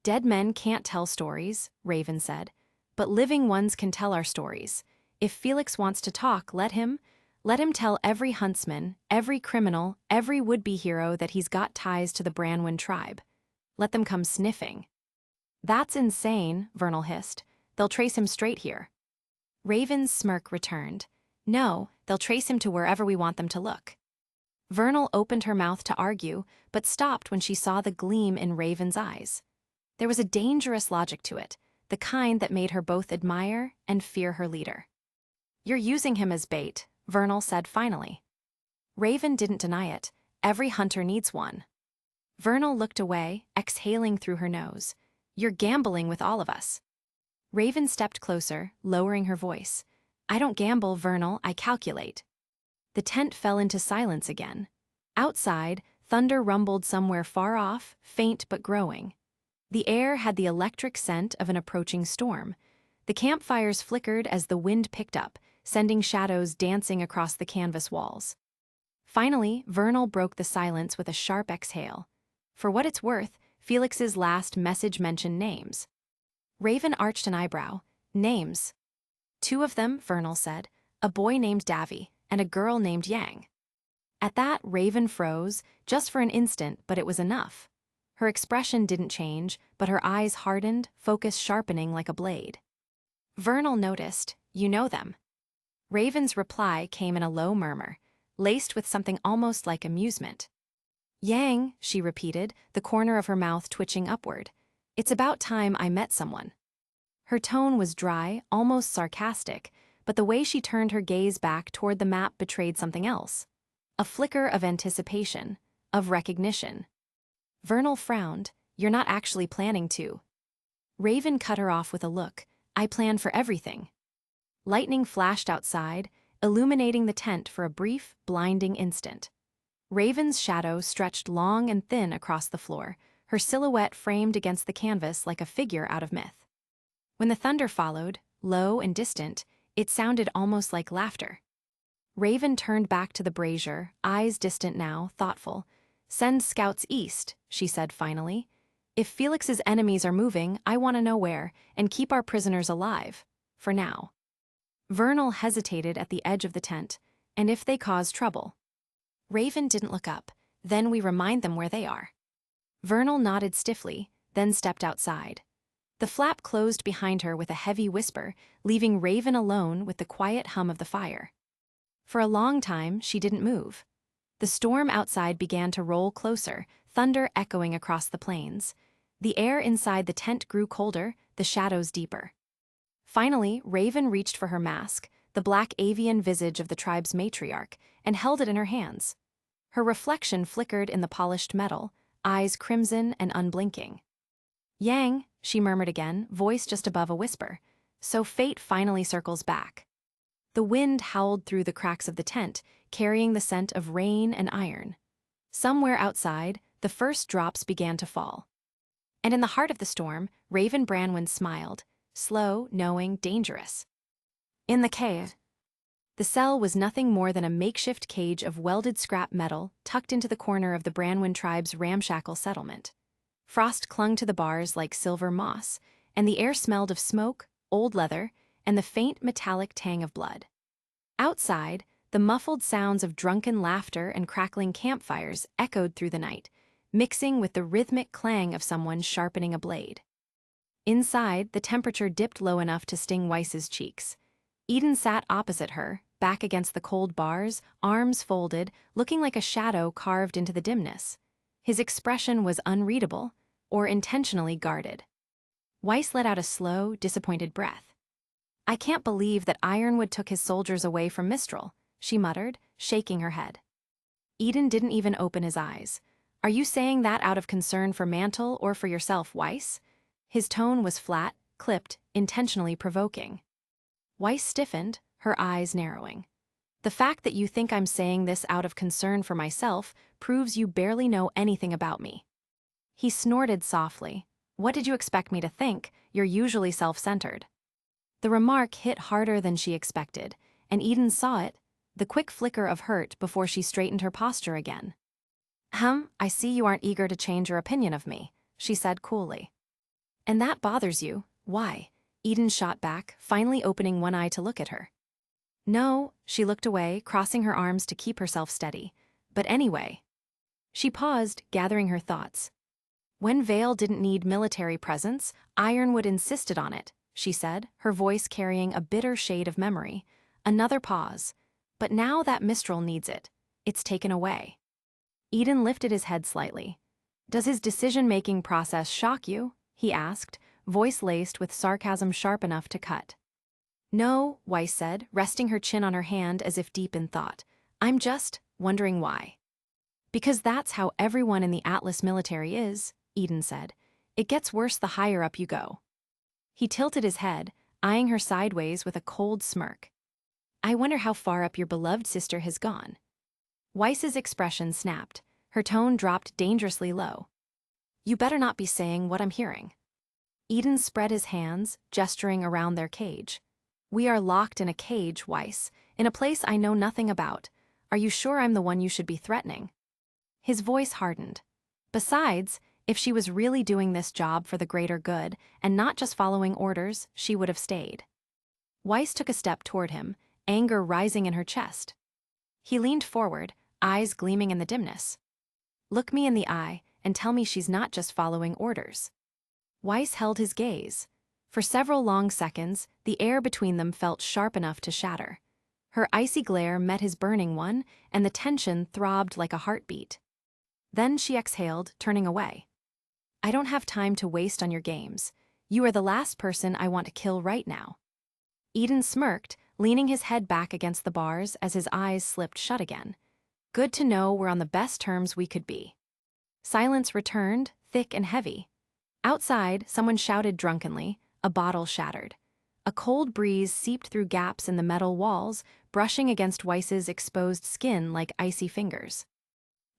Dead men can't tell stories, Raven said. But living ones can tell our stories. If Felix wants to talk, let him. Let him tell every huntsman, every criminal, every would-be hero that he's got ties to the Branwen tribe. Let them come sniffing. That's insane, Vernal hissed. They'll trace him straight here. Raven's smirk returned. No, they'll trace him to wherever we want them to look. Vernal opened her mouth to argue, but stopped when she saw the gleam in Raven's eyes. There was a dangerous logic to it, the kind that made her both admire and fear her leader. You're using him as bait, Vernal said finally. Raven didn't deny it. Every hunter needs one. Vernal looked away, exhaling through her nose. You're gambling with all of us. Raven stepped closer, lowering her voice. I don't gamble, Vernal, I calculate. The tent fell into silence again. Outside, thunder rumbled somewhere far off, faint but growing. The air had the electric scent of an approaching storm. The campfires flickered as the wind picked up, sending shadows dancing across the canvas walls. Finally, Vernal broke the silence with a sharp exhale. For what it's worth, Felix's last message mentioned names. Raven arched an eyebrow. Names. 2 of them, Vernal said, a boy named Davy and a girl named Yang. At that, Raven froze, just for an instant, but it was enough. Her expression didn't change, but her eyes hardened, focus sharpening like a blade. Vernal noticed, you know them. Raven's reply came in a low murmur, laced with something almost like amusement. Yang, she repeated, the corner of her mouth twitching upward. It's about time I met someone. Her tone was dry, almost sarcastic, but the way she turned her gaze back toward the map betrayed something else. A flicker of anticipation, of recognition. Vernal frowned. You're not actually planning to. Raven cut her off with a look. I plan for everything. Lightning flashed outside, illuminating the tent for a brief, blinding instant. Raven's shadow stretched long and thin across the floor, her silhouette framed against the canvas like a figure out of myth. When the thunder followed, low and distant, it sounded almost like laughter. Raven turned back to the brazier, eyes distant now, thoughtful. Send scouts east, she said finally. If Felix's enemies are moving, I want to know where, and keep our prisoners alive. For now. Vernal hesitated at the edge of the tent, and if they cause trouble. Raven didn't look up, then we remind them where they are. Vernal nodded stiffly, then stepped outside. The flap closed behind her with a heavy whisper, leaving Raven alone with the quiet hum of the fire. For a long time, she didn't move. The storm outside began to roll closer, thunder echoing across the plains. The air inside the tent grew colder, the shadows deeper. Finally, Raven reached for her mask, the black avian visage of the tribe's matriarch, and held it in her hands. Her reflection flickered in the polished metal, eyes crimson and unblinking. "Yang," she murmured again, voice just above a whisper. So fate finally circles back. The wind howled through the cracks of the tent, carrying the scent of rain and iron. Somewhere outside, the first drops began to fall. And in the heart of the storm, Raven Branwen smiled, slow, knowing, dangerous. In the cave. The cell was nothing more than a makeshift cage of welded scrap metal tucked into the corner of the Branwen tribe's ramshackle settlement. Frost clung to the bars like silver moss, and the air smelled of smoke, old leather, and the faint metallic tang of blood. Outside, the muffled sounds of drunken laughter and crackling campfires echoed through the night, mixing with the rhythmic clang of someone sharpening a blade. Inside, the temperature dipped low enough to sting Weiss's cheeks. Eden sat opposite her, back against the cold bars, arms folded, looking like a shadow carved into the dimness. His expression was unreadable, or intentionally guarded. Weiss let out a slow, disappointed breath. "I can't believe that Ironwood took his soldiers away from Mistral," she muttered, shaking her head. Eden didn't even open his eyes. "Are you saying that out of concern for Mantle or for yourself, Weiss?" His tone was flat, clipped, intentionally provoking. Weiss stiffened, her eyes narrowing. "The fact that you think I'm saying this out of concern for myself proves you barely know anything about me." He snorted softly. "What did you expect me to think? You're usually self-centered." The remark hit harder than she expected, and Eden saw it, the quick flicker of hurt before she straightened her posture again. I see you aren't eager to change your opinion of me," she said coolly. "And that bothers you. Why?" Eden shot back, finally opening one eye to look at her. "No," she looked away, crossing her arms to keep herself steady. "But anyway." She paused, gathering her thoughts. "When Vale didn't need military presence, Ironwood insisted on it," she said, her voice carrying a bitter shade of memory. Another pause. "But now that Mistral needs it, it's taken away." Eden lifted his head slightly. "Does his decision-making process shock you?" he asked, voice laced with sarcasm sharp enough to cut. "No," Weiss said, resting her chin on her hand as if deep in thought. "I'm just wondering why." "Because that's how everyone in the Atlas military is," Eden said. "It gets worse the higher up you go." He tilted his head, eyeing her sideways with a cold smirk. "I wonder how far up your beloved sister has gone." Weiss's expression snapped. Her tone dropped dangerously low. "You better not be saying what I'm hearing." Eden spread his hands, gesturing around their cage. "We are locked in a cage, Weiss, in a place I know nothing about. Are you sure I'm the one you should be threatening?" His voice hardened. Besides, if she was really doing this job for the greater good, and not just following orders, she would have stayed. Weiss took a step toward him, anger rising in her chest. He leaned forward, eyes gleaming in the dimness. "Look me in the eye, and tell me she's not just following orders." Weiss held his gaze. For several long seconds, the air between them felt sharp enough to shatter. Her icy glare met his burning one, and the tension throbbed like a heartbeat. Then she exhaled, turning away. "I don't have time to waste on your games. You are the last person I want to kill right now." Eden smirked, leaning his head back against the bars as his eyes slipped shut again. "Good to know we're on the best terms we could be." Silence returned, thick and heavy. Outside, someone shouted drunkenly, a bottle shattered. A cold breeze seeped through gaps in the metal walls, brushing against Weiss's exposed skin like icy fingers.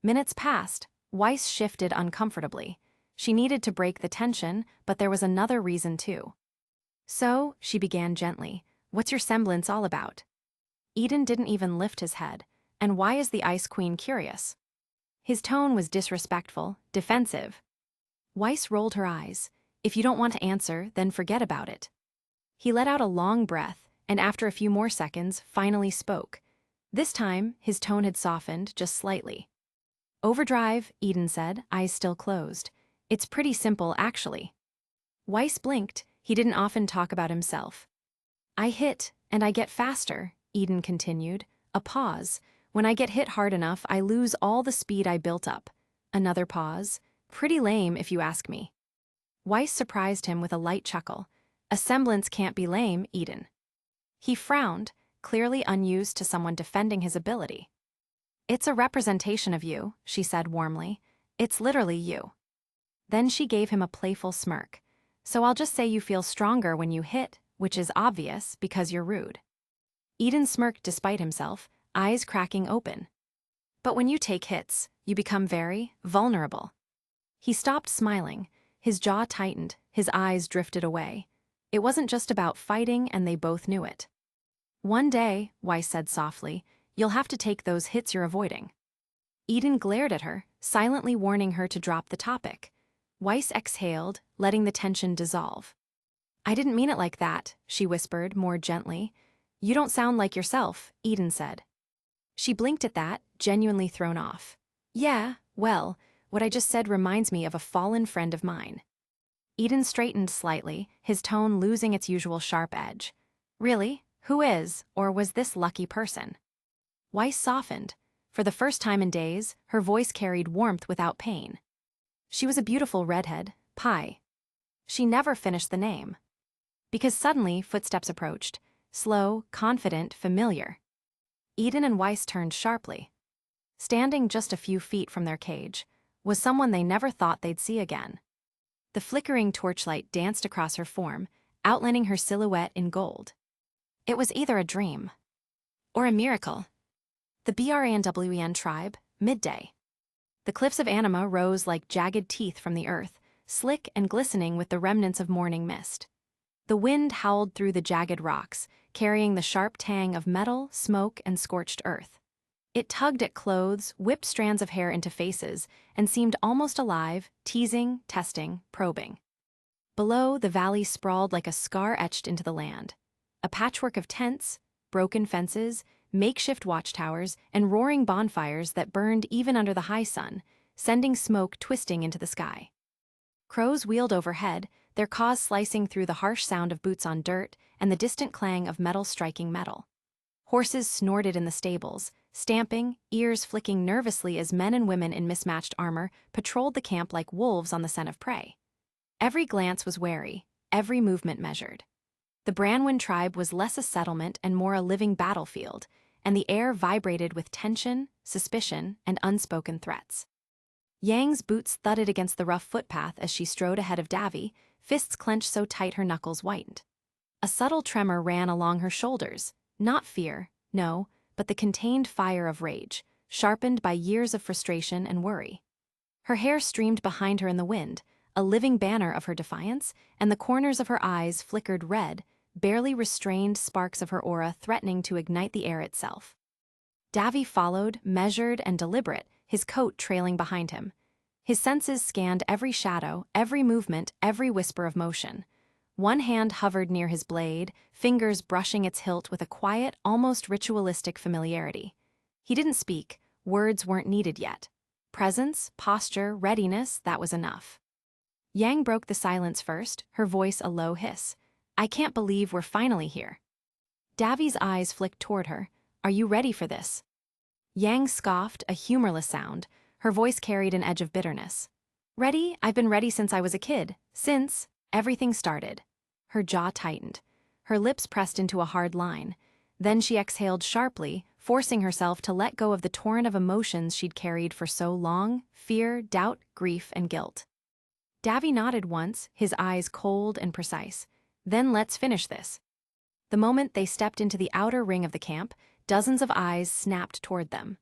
Minutes passed. Weiss shifted uncomfortably. She needed to break the tension, but there was another reason too. "So," she began gently, "what's your semblance all about?" Eden didn't even lift his head. "And why is the Ice Queen curious?" His tone was disrespectful, defensive. Weiss rolled her eyes. "If you don't want to answer, then forget about it." He let out a long breath, and after a few more seconds, finally spoke. This time, his tone had softened just slightly. "Overdrive," Eden said, eyes still closed. "It's pretty simple, actually." Weiss blinked. He didn't often talk about himself. I hit, and I get faster, Eden continued. A pause. When I get hit hard enough, I lose all the speed I built up. Another pause. Pretty lame, if you ask me. Weiss surprised him with a light chuckle. A semblance can't be lame, Eden. He frowned, clearly unused to someone defending his ability. It's a representation of you, she said warmly. It's literally you. Then she gave him a playful smirk. So I'll just say you feel stronger when you hit, which is obvious because you're rude. Eden smirked despite himself, eyes cracking open. But when you take hits, you become very vulnerable. He stopped smiling. His jaw tightened, his eyes drifted away. It wasn't just about fighting, and they both knew it. One day, Weiss said softly, you'll have to take those hits you're avoiding. Eden glared at her, silently warning her to drop the topic. Weiss exhaled, letting the tension dissolve. I didn't mean it like that, she whispered, more gently. You don't sound like yourself, Eden said. She blinked at that, genuinely thrown off. Yeah, well, what I just said reminds me of a fallen friend of mine. Eden straightened slightly, his tone losing its usual sharp edge. Really? Who is, or was this lucky person? Weiss softened. For the first time in days, her voice carried warmth without pain. She was a beautiful redhead, Pi. She never finished the name. Because suddenly, footsteps approached. Slow, confident, familiar. Eden and Weiss turned sharply. Standing just a few feet from their cage was someone they never thought they'd see again. The flickering torchlight danced across her form, outlining her silhouette in gold. It was either a dream or a miracle. The RWBY tribe, midday. The cliffs of Anima rose like jagged teeth from the earth, slick and glistening with the remnants of morning mist. The wind howled through the jagged rocks, carrying the sharp tang of metal, smoke, and scorched earth. It tugged at clothes, whipped strands of hair into faces, and seemed almost alive, teasing, testing, probing. Below, the valley sprawled like a scar etched into the land. A patchwork of tents, broken fences, makeshift watchtowers, and roaring bonfires that burned even under the high sun, sending smoke twisting into the sky. Crows wheeled overhead, their caws slicing through the harsh sound of boots on dirt and the distant clang of metal striking metal. Horses snorted in the stables, stamping, ears flicking nervously as men and women in mismatched armor patrolled the camp like wolves on the scent of prey. Every glance was wary, every movement measured. The Branwen tribe was less a settlement and more a living battlefield, and the air vibrated with tension, suspicion, and unspoken threats. Yang's boots thudded against the rough footpath as she strode ahead of Davy, fists clenched so tight her knuckles whitened. A subtle tremor ran along her shoulders, not fear, no, but the contained fire of rage, sharpened by years of frustration and worry. Her hair streamed behind her in the wind, a living banner of her defiance, and the corners of her eyes flickered red, barely restrained sparks of her aura threatening to ignite the air itself. Davy followed, measured and deliberate, his coat trailing behind him. His senses scanned every shadow, every movement, every whisper of motion. One hand hovered near his blade, fingers brushing its hilt with a quiet, almost ritualistic familiarity. He didn't speak, words weren't needed yet. Presence, posture, readiness, that was enough. Yang broke the silence first, her voice a low hiss. I can't believe we're finally here. Davy's eyes flicked toward her. Are you ready for this? Yang scoffed, a humorless sound. Her voice carried an edge of bitterness. Ready? I've been ready since I was a kid. Since everything started. Her jaw tightened. Her lips pressed into a hard line. Then she exhaled sharply, forcing herself to let go of the torrent of emotions she'd carried for so long, fear, doubt, grief, and guilt. Davy nodded once, his eyes cold and precise. Then let's finish this. The moment they stepped into the outer ring of the camp, dozens of eyes snapped toward them.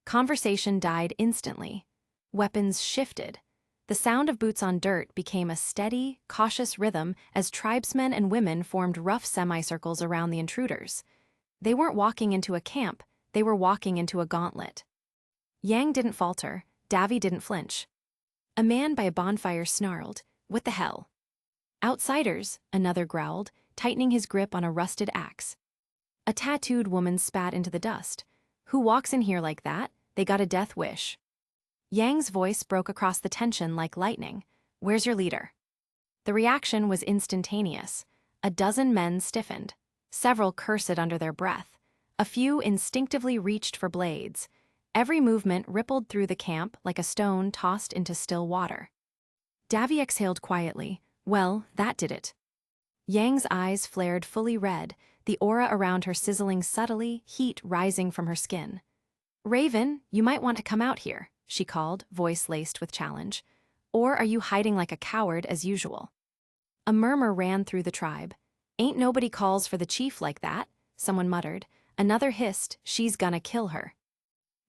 Conversation died instantly. Weapons shifted. The sound of boots on dirt became a steady, cautious rhythm as tribesmen and women formed rough semicircles around the intruders. They weren't walking into a camp, they were walking into a gauntlet. Yang didn't falter, Davy didn't flinch. A man by a bonfire snarled, "What the hell?" "Outsiders," another growled, tightening his grip on a rusted axe. A tattooed woman spat into the dust. "Who walks in here like that? They got a death wish." Yang's voice broke across the tension like lightning. "Where's your leader?" The reaction was instantaneous. A dozen men stiffened. Several cursed under their breath. A few instinctively reached for blades. Every movement rippled through the camp like a stone tossed into still water. Davy exhaled quietly. Well, that did it. Yang's eyes flared fully red, the aura around her sizzling subtly, heat rising from her skin. "Raven, you might want to come out here," she called, voice laced with challenge. "Or are you hiding like a coward as usual?" A murmur ran through the tribe. "Ain't nobody calls for the chief like that," someone muttered. Another hissed, "She's gonna kill her."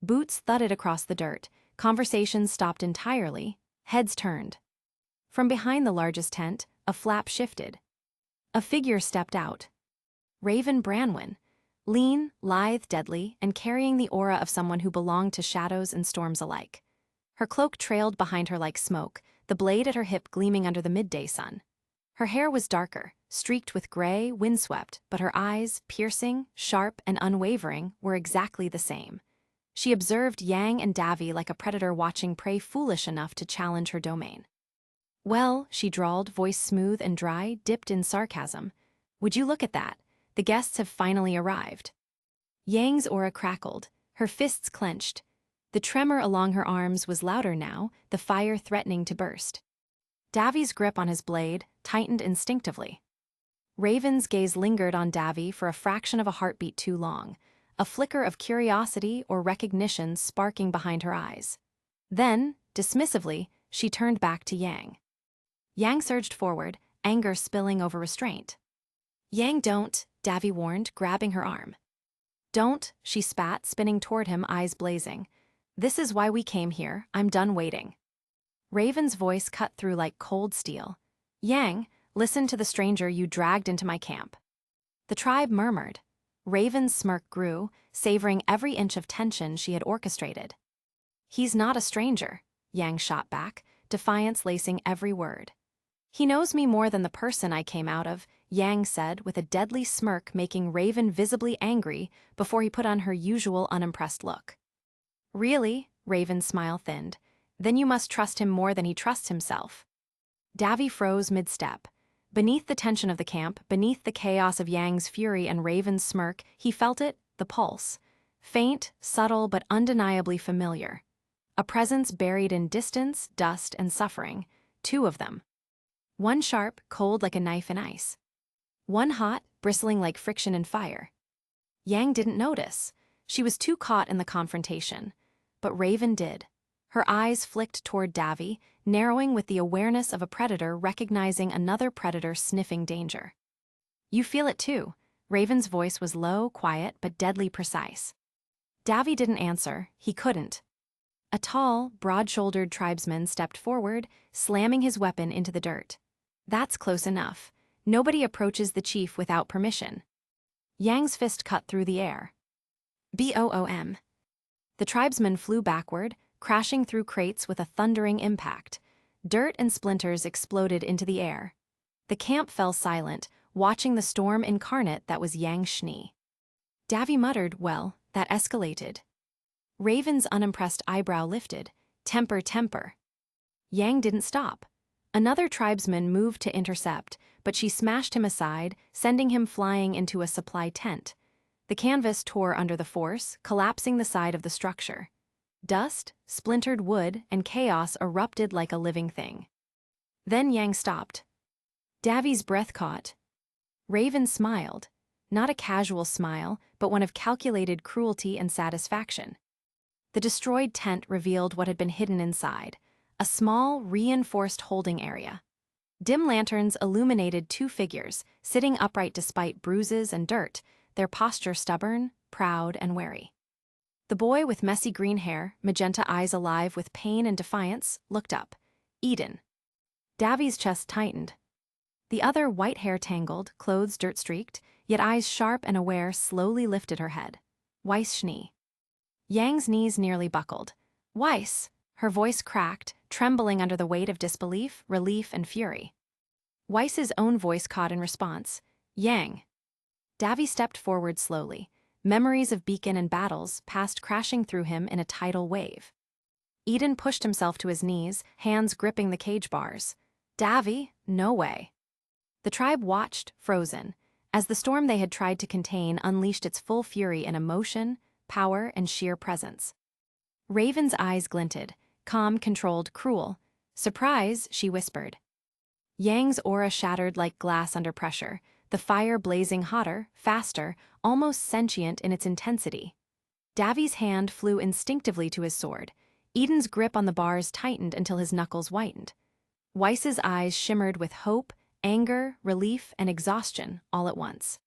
Boots thudded across the dirt. Conversations stopped entirely. Heads turned. From behind the largest tent, a flap shifted. A figure stepped out. Raven Branwen. Lean, lithe, deadly, and carrying the aura of someone who belonged to shadows and storms alike. Her cloak trailed behind her like smoke, the blade at her hip gleaming under the midday sun. Her hair was darker, streaked with gray, windswept, but her eyes, piercing, sharp, and unwavering, were exactly the same. She observed Yang and Davy like a predator watching prey foolish enough to challenge her domain. "Well," she drawled, voice smooth and dry, dipped in sarcasm. "Would you look at that? The guests have finally arrived." Yang's aura crackled, her fists clenched. The tremor along her arms was louder now, the fire threatening to burst. Davy's grip on his blade tightened instinctively. Raven's gaze lingered on Davy for a fraction of a heartbeat too long, a flicker of curiosity or recognition sparking behind her eyes. Then, dismissively, she turned back to Yang. Yang surged forward, anger spilling over restraint. "Yang, don't," Davy warned, grabbing her arm. "Don't," she spat, spinning toward him, eyes blazing. "This is why we came here. I'm done waiting." Raven's voice cut through like cold steel. "Yang, listen to the stranger you dragged into my camp." The tribe murmured. Raven's smirk grew, savoring every inch of tension she had orchestrated. "He's not a stranger," Yang shot back, defiance lacing every word. "He knows me more than the person I came out of," Yang said, with a deadly smirk making Raven visibly angry before he put on her usual unimpressed look. "Really?" Raven's smile thinned. "Then you must trust him more than he trusts himself." Davy froze mid-step. Beneath the tension of the camp, beneath the chaos of Yang's fury and Raven's smirk, he felt it, the pulse. Faint, subtle, but undeniably familiar. A presence buried in distance, dust, and suffering. Two of them. One sharp, cold like a knife in ice. One hot, bristling like friction in fire. Yang didn't notice. She was too caught in the confrontation. But Raven did. Her eyes flicked toward Davy, narrowing with the awareness of a predator recognizing another predator sniffing danger. "You feel it too." Raven's voice was low, quiet, but deadly precise. Davy didn't answer. He couldn't. A tall, broad-shouldered tribesman stepped forward, slamming his weapon into the dirt. "That's close enough. Nobody approaches the chief without permission." Yang's fist cut through the air. "Boom." The tribesman flew backward, crashing through crates with a thundering impact. Dirt and splinters exploded into the air. The camp fell silent, watching the storm incarnate that was Yang Shni. Davy muttered, "Well, that escalated." Raven's unimpressed eyebrow lifted. "Temper, temper." Yang didn't stop. Another tribesman moved to intercept, but she smashed him aside, sending him flying into a supply tent. The canvas tore under the force, collapsing the side of the structure. Dust, splintered wood, and chaos erupted like a living thing. Then Yang stopped. Davy's breath caught. Raven smiled. Not a casual smile, but one of calculated cruelty and satisfaction. The destroyed tent revealed what had been hidden inside, a small, reinforced holding area. Dim lanterns illuminated two figures, sitting upright despite bruises and dirt, their posture stubborn, proud, and wary. The boy with messy green hair, magenta eyes alive with pain and defiance, looked up. Eden. Davy's chest tightened. The other, white hair tangled, clothes dirt-streaked, yet eyes sharp and aware, slowly lifted her head. Weiss Schnee. Yang's knees nearly buckled. "Weiss!" Her voice cracked, trembling under the weight of disbelief, relief, and fury. Weiss's own voice caught in response. "Yang." Davy stepped forward slowly. Memories of beacon and battles passed crashing through him in a tidal wave. Eden pushed himself to his knees, hands gripping the cage bars. Davy, no way. The tribe watched, frozen, as the storm they had tried to contain unleashed its full fury in emotion, power, and sheer presence. Raven's eyes glinted, calm, controlled, cruel. Surprise, she whispered. Yang's aura shattered like glass under pressure, the fire blazing hotter, faster, almost sentient in its intensity. Davy's hand flew instinctively to his sword. Eden's grip on the bars tightened until his knuckles whitened. Weiss's eyes shimmered with hope, anger, relief, and exhaustion all at once.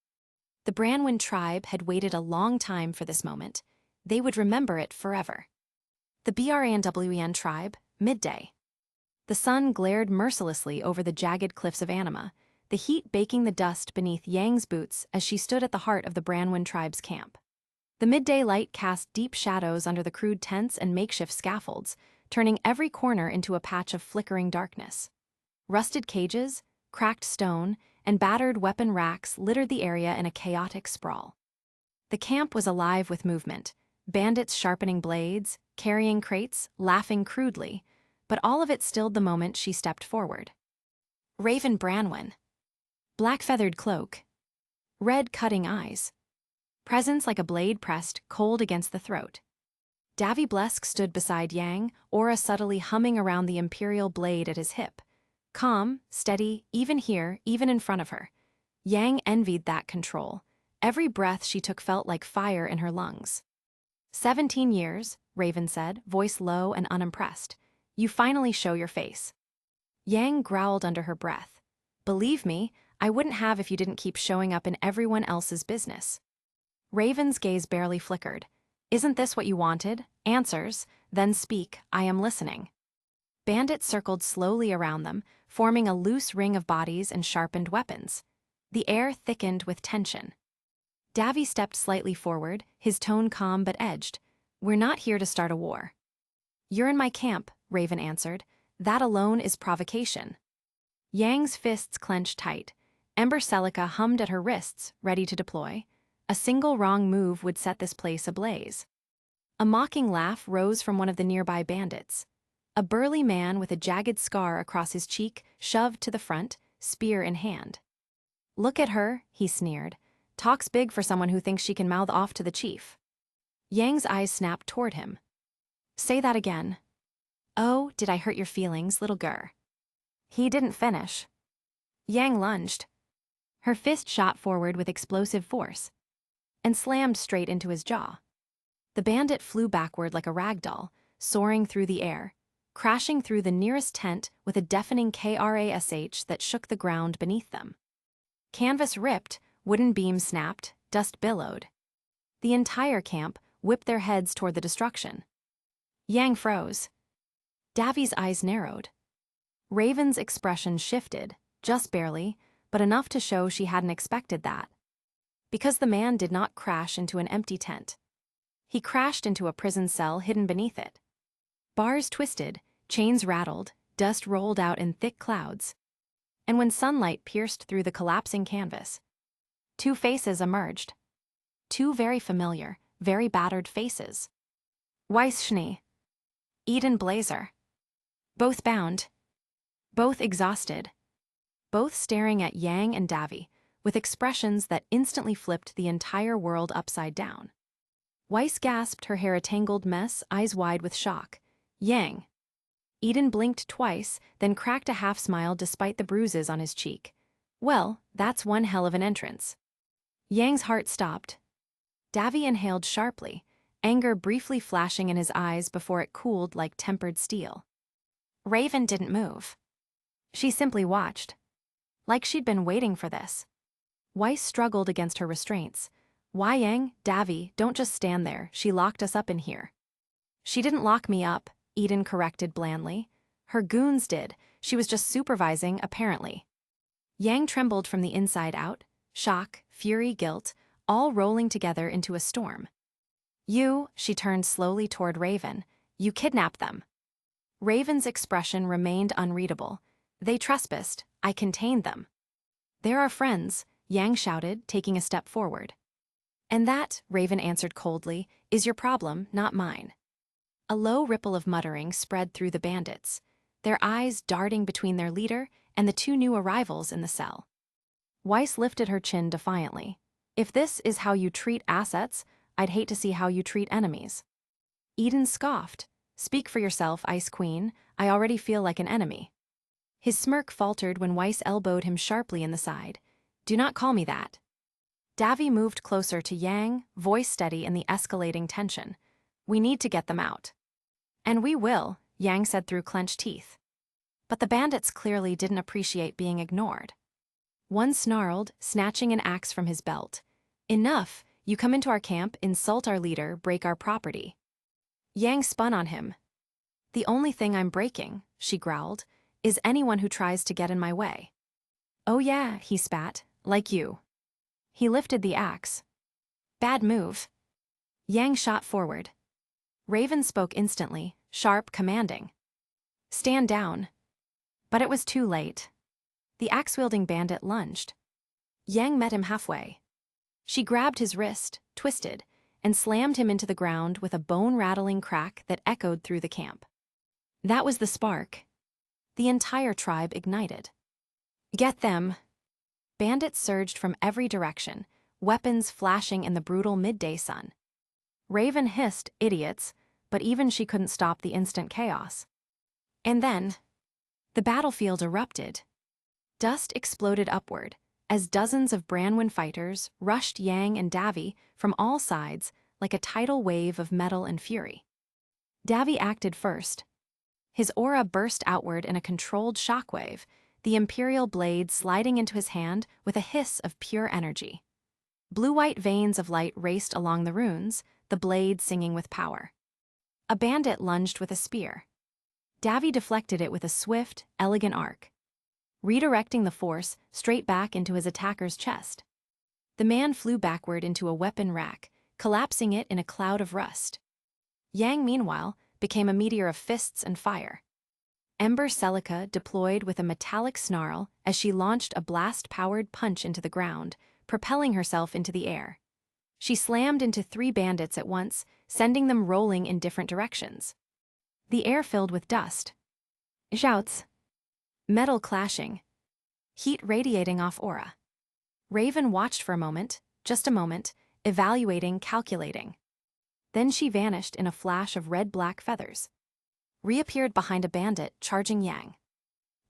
The Branwen tribe had waited a long time for this moment. They would remember it forever. The Branwen tribe, midday. The sun glared mercilessly over the jagged cliffs of Anima, the heat baking the dust beneath Yang's boots as she stood at the heart of the Branwen tribe's camp. The midday light cast deep shadows under the crude tents and makeshift scaffolds, turning every corner into a patch of flickering darkness. Rusted cages, cracked stone, and battered weapon racks littered the area in a chaotic sprawl. The camp was alive with movement, bandits sharpening blades, carrying crates, laughing crudely, but all of it stilled the moment she stepped forward. Raven Branwen. Black-feathered cloak. Red cutting eyes. Presence like a blade pressed cold against the throat. Davy Blesk stood beside Yang, aura subtly humming around the imperial blade at his hip. Calm, steady, even here, even in front of her. Yang envied that control. Every breath she took felt like fire in her lungs. 17 years, Raven said, voice low and unimpressed. You finally show your face. Yang growled under her breath. Believe me, I wouldn't have if you didn't keep showing up in everyone else's business. Raven's gaze barely flickered. Isn't this what you wanted? Answers, then speak, I am listening. Bandits circled slowly around them, forming a loose ring of bodies and sharpened weapons. The air thickened with tension. Davy stepped slightly forward, his tone calm but edged. We're not here to start a war. You're in my camp, Raven answered. That alone is provocation. Yang's fists clenched tight. Ember Celica hummed at her wrists, ready to deploy. A single wrong move would set this place ablaze. A mocking laugh rose from one of the nearby bandits. A burly man with a jagged scar across his cheek shoved to the front, spear in hand. Look at her, he sneered. Talks big for someone who thinks she can mouth off to the chief. Yang's eyes snapped toward him. Say that again. Oh, did I hurt your feelings, little girl? He didn't finish. Yang lunged. Her fist shot forward with explosive force and slammed straight into his jaw. The bandit flew backward like a rag doll, soaring through the air, crashing through the nearest tent with a deafening crash that shook the ground beneath them. Canvas ripped, wooden beams snapped, dust billowed. The entire camp whipped their heads toward the destruction. Yang froze. Davy's eyes narrowed. Raven's expression shifted, just barely, but enough to show she hadn't expected that. Because the man did not crash into an empty tent. He crashed into a prison cell hidden beneath it. Bars twisted, chains rattled, dust rolled out in thick clouds. And when sunlight pierced through the collapsing canvas, two faces emerged. Two very familiar, very battered faces. Weiss Schnee. Eden Blazer. Both bound. Both exhausted. Both staring at Yang and Davy, with expressions that instantly flipped the entire world upside down. Weiss gasped, her hair a tangled mess, eyes wide with shock. Yang. Eden blinked twice, then cracked a half smile despite the bruises on his cheek. Well, that's one hell of an entrance. Yang's heart stopped. Davy inhaled sharply, anger briefly flashing in his eyes before it cooled like tempered steel. Raven didn't move. She simply watched. Like she'd been waiting for this. Weiss struggled against her restraints. Why, Yang, Davy, don't just stand there, she locked us up in here. She didn't lock me up, Eden corrected blandly. Her goons did, she was just supervising, apparently. Yang trembled from the inside out, shock, fury, guilt, all rolling together into a storm. You, she turned slowly toward Raven, you kidnapped them. Raven's expression remained unreadable. They trespassed, I contained them. They're our friends, Yang shouted, taking a step forward. And that, Raven answered coldly, is your problem, not mine. A low ripple of muttering spread through the bandits, their eyes darting between their leader and the two new arrivals in the cell. Weiss lifted her chin defiantly. If this is how you treat assets, I'd hate to see how you treat enemies. Eden scoffed. Speak for yourself, Ice Queen. I already feel like an enemy. His smirk faltered when Weiss elbowed him sharply in the side. Do not call me that. Davy moved closer to Yang, voice steady in the escalating tension. We need to get them out. And we will, Yang said through clenched teeth. But the bandits clearly didn't appreciate being ignored. One snarled, snatching an axe from his belt. Enough! You come into our camp, insult our leader, break our property. Yang spun on him. The only thing I'm breaking, she growled, is anyone who tries to get in my way. Oh yeah, he spat, like you. He lifted the axe. Bad move. Yang shot forward. Raven spoke instantly, sharp, commanding. Stand down. But it was too late. The axe-wielding bandit lunged. Yang met him halfway. She grabbed his wrist, twisted, and slammed him into the ground with a bone-rattling crack that echoed through the camp. That was the spark. The entire tribe ignited. Get them! Bandits surged from every direction, weapons flashing in the brutal midday sun. Raven hissed, idiots, but even she couldn't stop the instant chaos. And then, the battlefield erupted. Dust exploded upward, as dozens of Branwen fighters rushed Yang and Davy from all sides like a tidal wave of metal and fury. Davy acted first. His aura burst outward in a controlled shockwave, the imperial blade sliding into his hand with a hiss of pure energy. Blue-white veins of light raced along the runes, the blade singing with power. A bandit lunged with a spear. Davy deflected it with a swift, elegant arc, redirecting the force straight back into his attacker's chest. The man flew backward into a weapon rack, collapsing it in a cloud of rust. Yang, meanwhile, became a meteor of fists and fire. Ember Celica deployed with a metallic snarl as she launched a blast-powered punch into the ground, propelling herself into the air. She slammed into 3 bandits at once, sending them rolling in different directions. The air filled with dust. Shouts. Metal clashing. Heat radiating off aura. Raven watched for a moment, just a moment, evaluating, calculating. Then she vanished in a flash of red-black feathers. Reappeared behind a bandit charging Yang.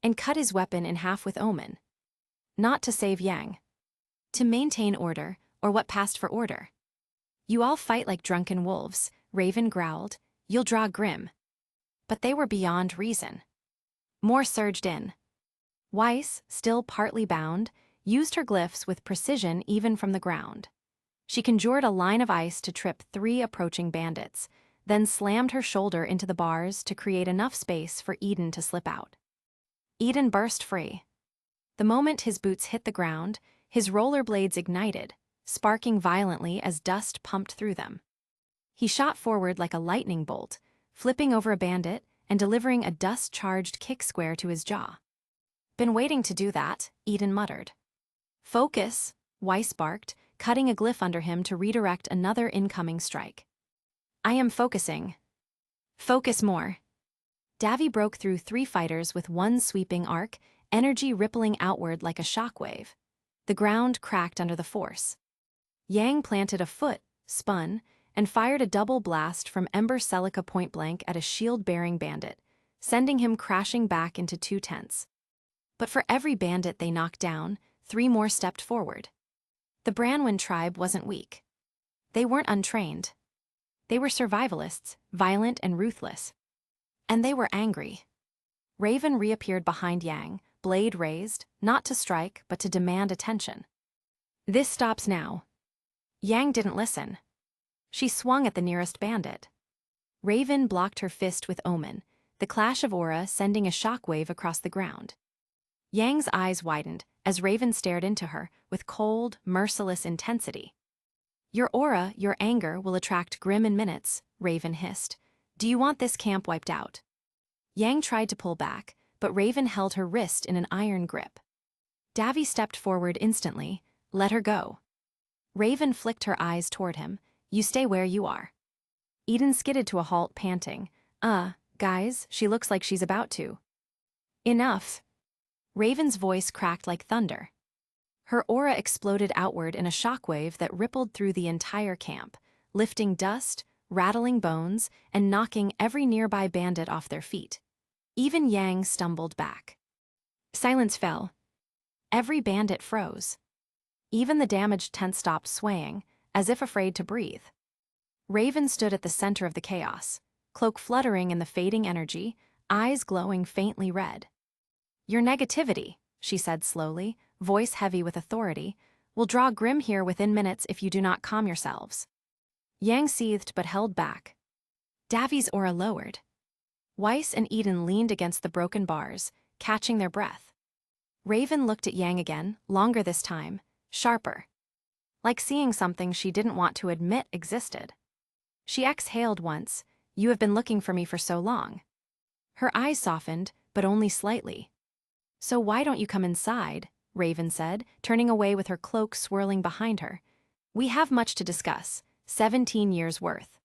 And cut his weapon in half with Omen. Not to save Yang. To maintain order, or what passed for order. You all fight like drunken wolves, Raven growled. You'll draw Grimm. But they were beyond reason. More surged in. Weiss, still partly bound, used her glyphs with precision even from the ground. She conjured a line of ice to trip 3 approaching bandits, then slammed her shoulder into the bars to create enough space for Eden to slip out. Eden burst free. The moment his boots hit the ground, his rollerblades ignited, sparking violently as dust pumped through them. He shot forward like a lightning bolt, flipping over a bandit and delivering a dust-charged kick square to his jaw. Been waiting to do that, Eden muttered. Focus, Weiss barked, cutting a glyph under him to redirect another incoming strike. I am focusing. Focus more. Davy broke through 3 fighters with one sweeping arc, energy rippling outward like a shockwave. The ground cracked under the force. Yang planted a foot, spun, and fired a double blast from Ember Celica point-blank at a shield-bearing bandit, sending him crashing back into 2 tents. But for every bandit they knocked down, 3 more stepped forward. The Branwen tribe wasn't weak. They weren't untrained. They were survivalists, violent and ruthless. And they were angry. Raven reappeared behind Yang, blade raised, not to strike, but to demand attention. This stops now. Yang didn't listen. She swung at the nearest bandit. Raven blocked her fist with Omen, the clash of aura sending a shockwave across the ground. Yang's eyes widened as Raven stared into her with cold, merciless intensity. Your aura, your anger will attract Grimm in minutes, Raven hissed. Do you want this camp wiped out? Yang tried to pull back, but Raven held her wrist in an iron grip. Davy stepped forward instantly. Let her go. Raven flicked her eyes toward him. You stay where you are. Eden skidded to a halt, panting. Guys, she looks like she's about to. Enough. Raven's voice cracked like thunder. Her aura exploded outward in a shockwave that rippled through the entire camp, lifting dust, rattling bones, and knocking every nearby bandit off their feet. Even Yang stumbled back. Silence fell. Every bandit froze. Even the damaged tent stopped swaying, as if afraid to breathe. Raven stood at the center of the chaos, cloak fluttering in the fading energy, eyes glowing faintly red. "Your negativity," she said slowly, voice heavy with authority, "will draw Grimm here within minutes if you do not calm yourselves." Yang seethed but held back. Davi's aura lowered. Weiss and Eden leaned against the broken bars, catching their breath. Raven looked at Yang again, longer this time, sharper. Like seeing something she didn't want to admit existed. She exhaled once, "You have been looking for me for so long." Her eyes softened, but only slightly. "So why don't you come inside?" Raven said, turning away with her cloak swirling behind her. "We have much to discuss, 17 years' worth."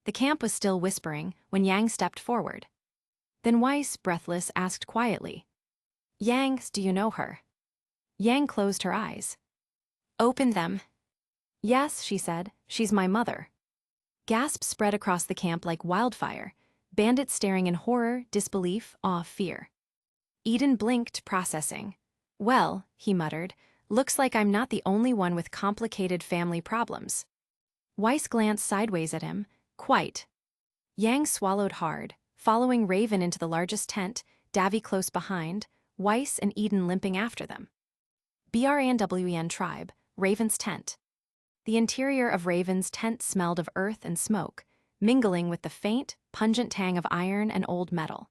The camp was still whispering when Yang stepped forward. Then Weiss, breathless, asked quietly, "Yang, do you know her?" Yang closed her eyes. "Open them." "Yes," she said, "she's my mother." Gasps spread across the camp like wildfire, bandits staring in horror, disbelief, awe, fear. Eden blinked, processing. "Well," he muttered, "looks like I'm not the only one with complicated family problems." Weiss glanced sideways at him. "Quite." Yang swallowed hard, following Raven into the largest tent, Davi close behind, Weiss and Eden limping after them. BRNWN tribe, Raven's tent. The interior of Raven's tent smelled of earth and smoke, mingling with the faint, pungent tang of iron and old metal.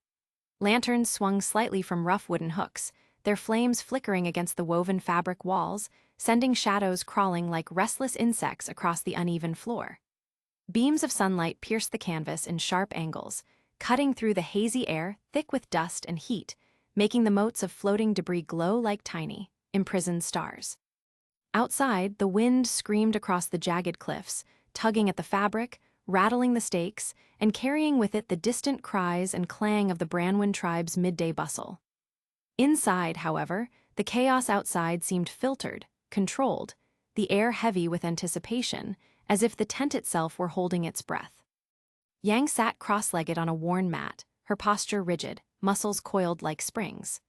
Lanterns swung slightly from rough wooden hooks, their flames flickering against the woven fabric walls, sending shadows crawling like restless insects across the uneven floor. Beams of sunlight pierced the canvas in sharp angles, cutting through the hazy air thick with dust and heat, making the motes of floating debris glow like tiny, imprisoned stars. Outside, the wind screamed across the jagged cliffs, tugging at the fabric, rattling the stakes, and carrying with it the distant cries and clang of the Branwen tribe's midday bustle. Inside, however, the chaos outside seemed filtered, controlled, the air heavy with anticipation, as if the tent itself were holding its breath. Yang sat cross-legged on a worn mat, her posture rigid, muscles coiled like springs.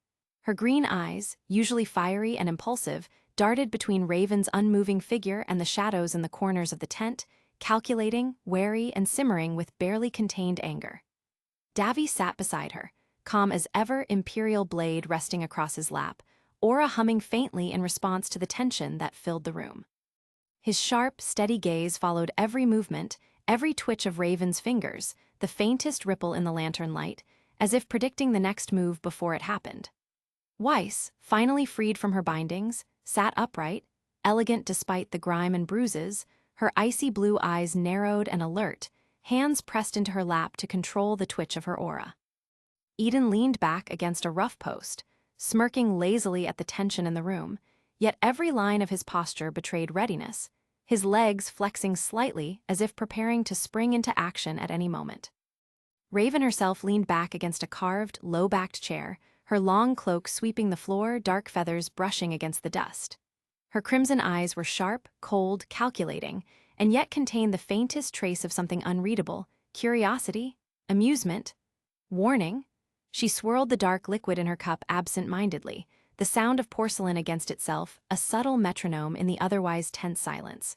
Her green eyes, usually fiery and impulsive, darted between Raven's unmoving figure and the shadows in the corners of the tent, calculating, wary, and simmering with barely contained anger. Davi sat beside her, calm as ever, imperial blade resting across his lap, aura humming faintly in response to the tension that filled the room. His sharp, steady gaze followed every movement, every twitch of Raven's fingers, the faintest ripple in the lantern light, as if predicting the next move before it happened. Weiss, finally freed from her bindings, sat upright, elegant despite the grime and bruises, her icy blue eyes narrowed and alert, hands pressed into her lap to control the twitch of her aura. Eden leaned back against a rough post, smirking lazily at the tension in the room, yet every line of his posture betrayed readiness, his legs flexing slightly as if preparing to spring into action at any moment. Raven herself leaned back against a carved, low-backed chair, her long cloak sweeping the floor, dark feathers brushing against the dust. Her crimson eyes were sharp, cold, calculating, and yet contained the faintest trace of something unreadable, curiosity, amusement, warning. She swirled the dark liquid in her cup absent-mindedly, the sound of porcelain against itself, a subtle metronome in the otherwise tense silence.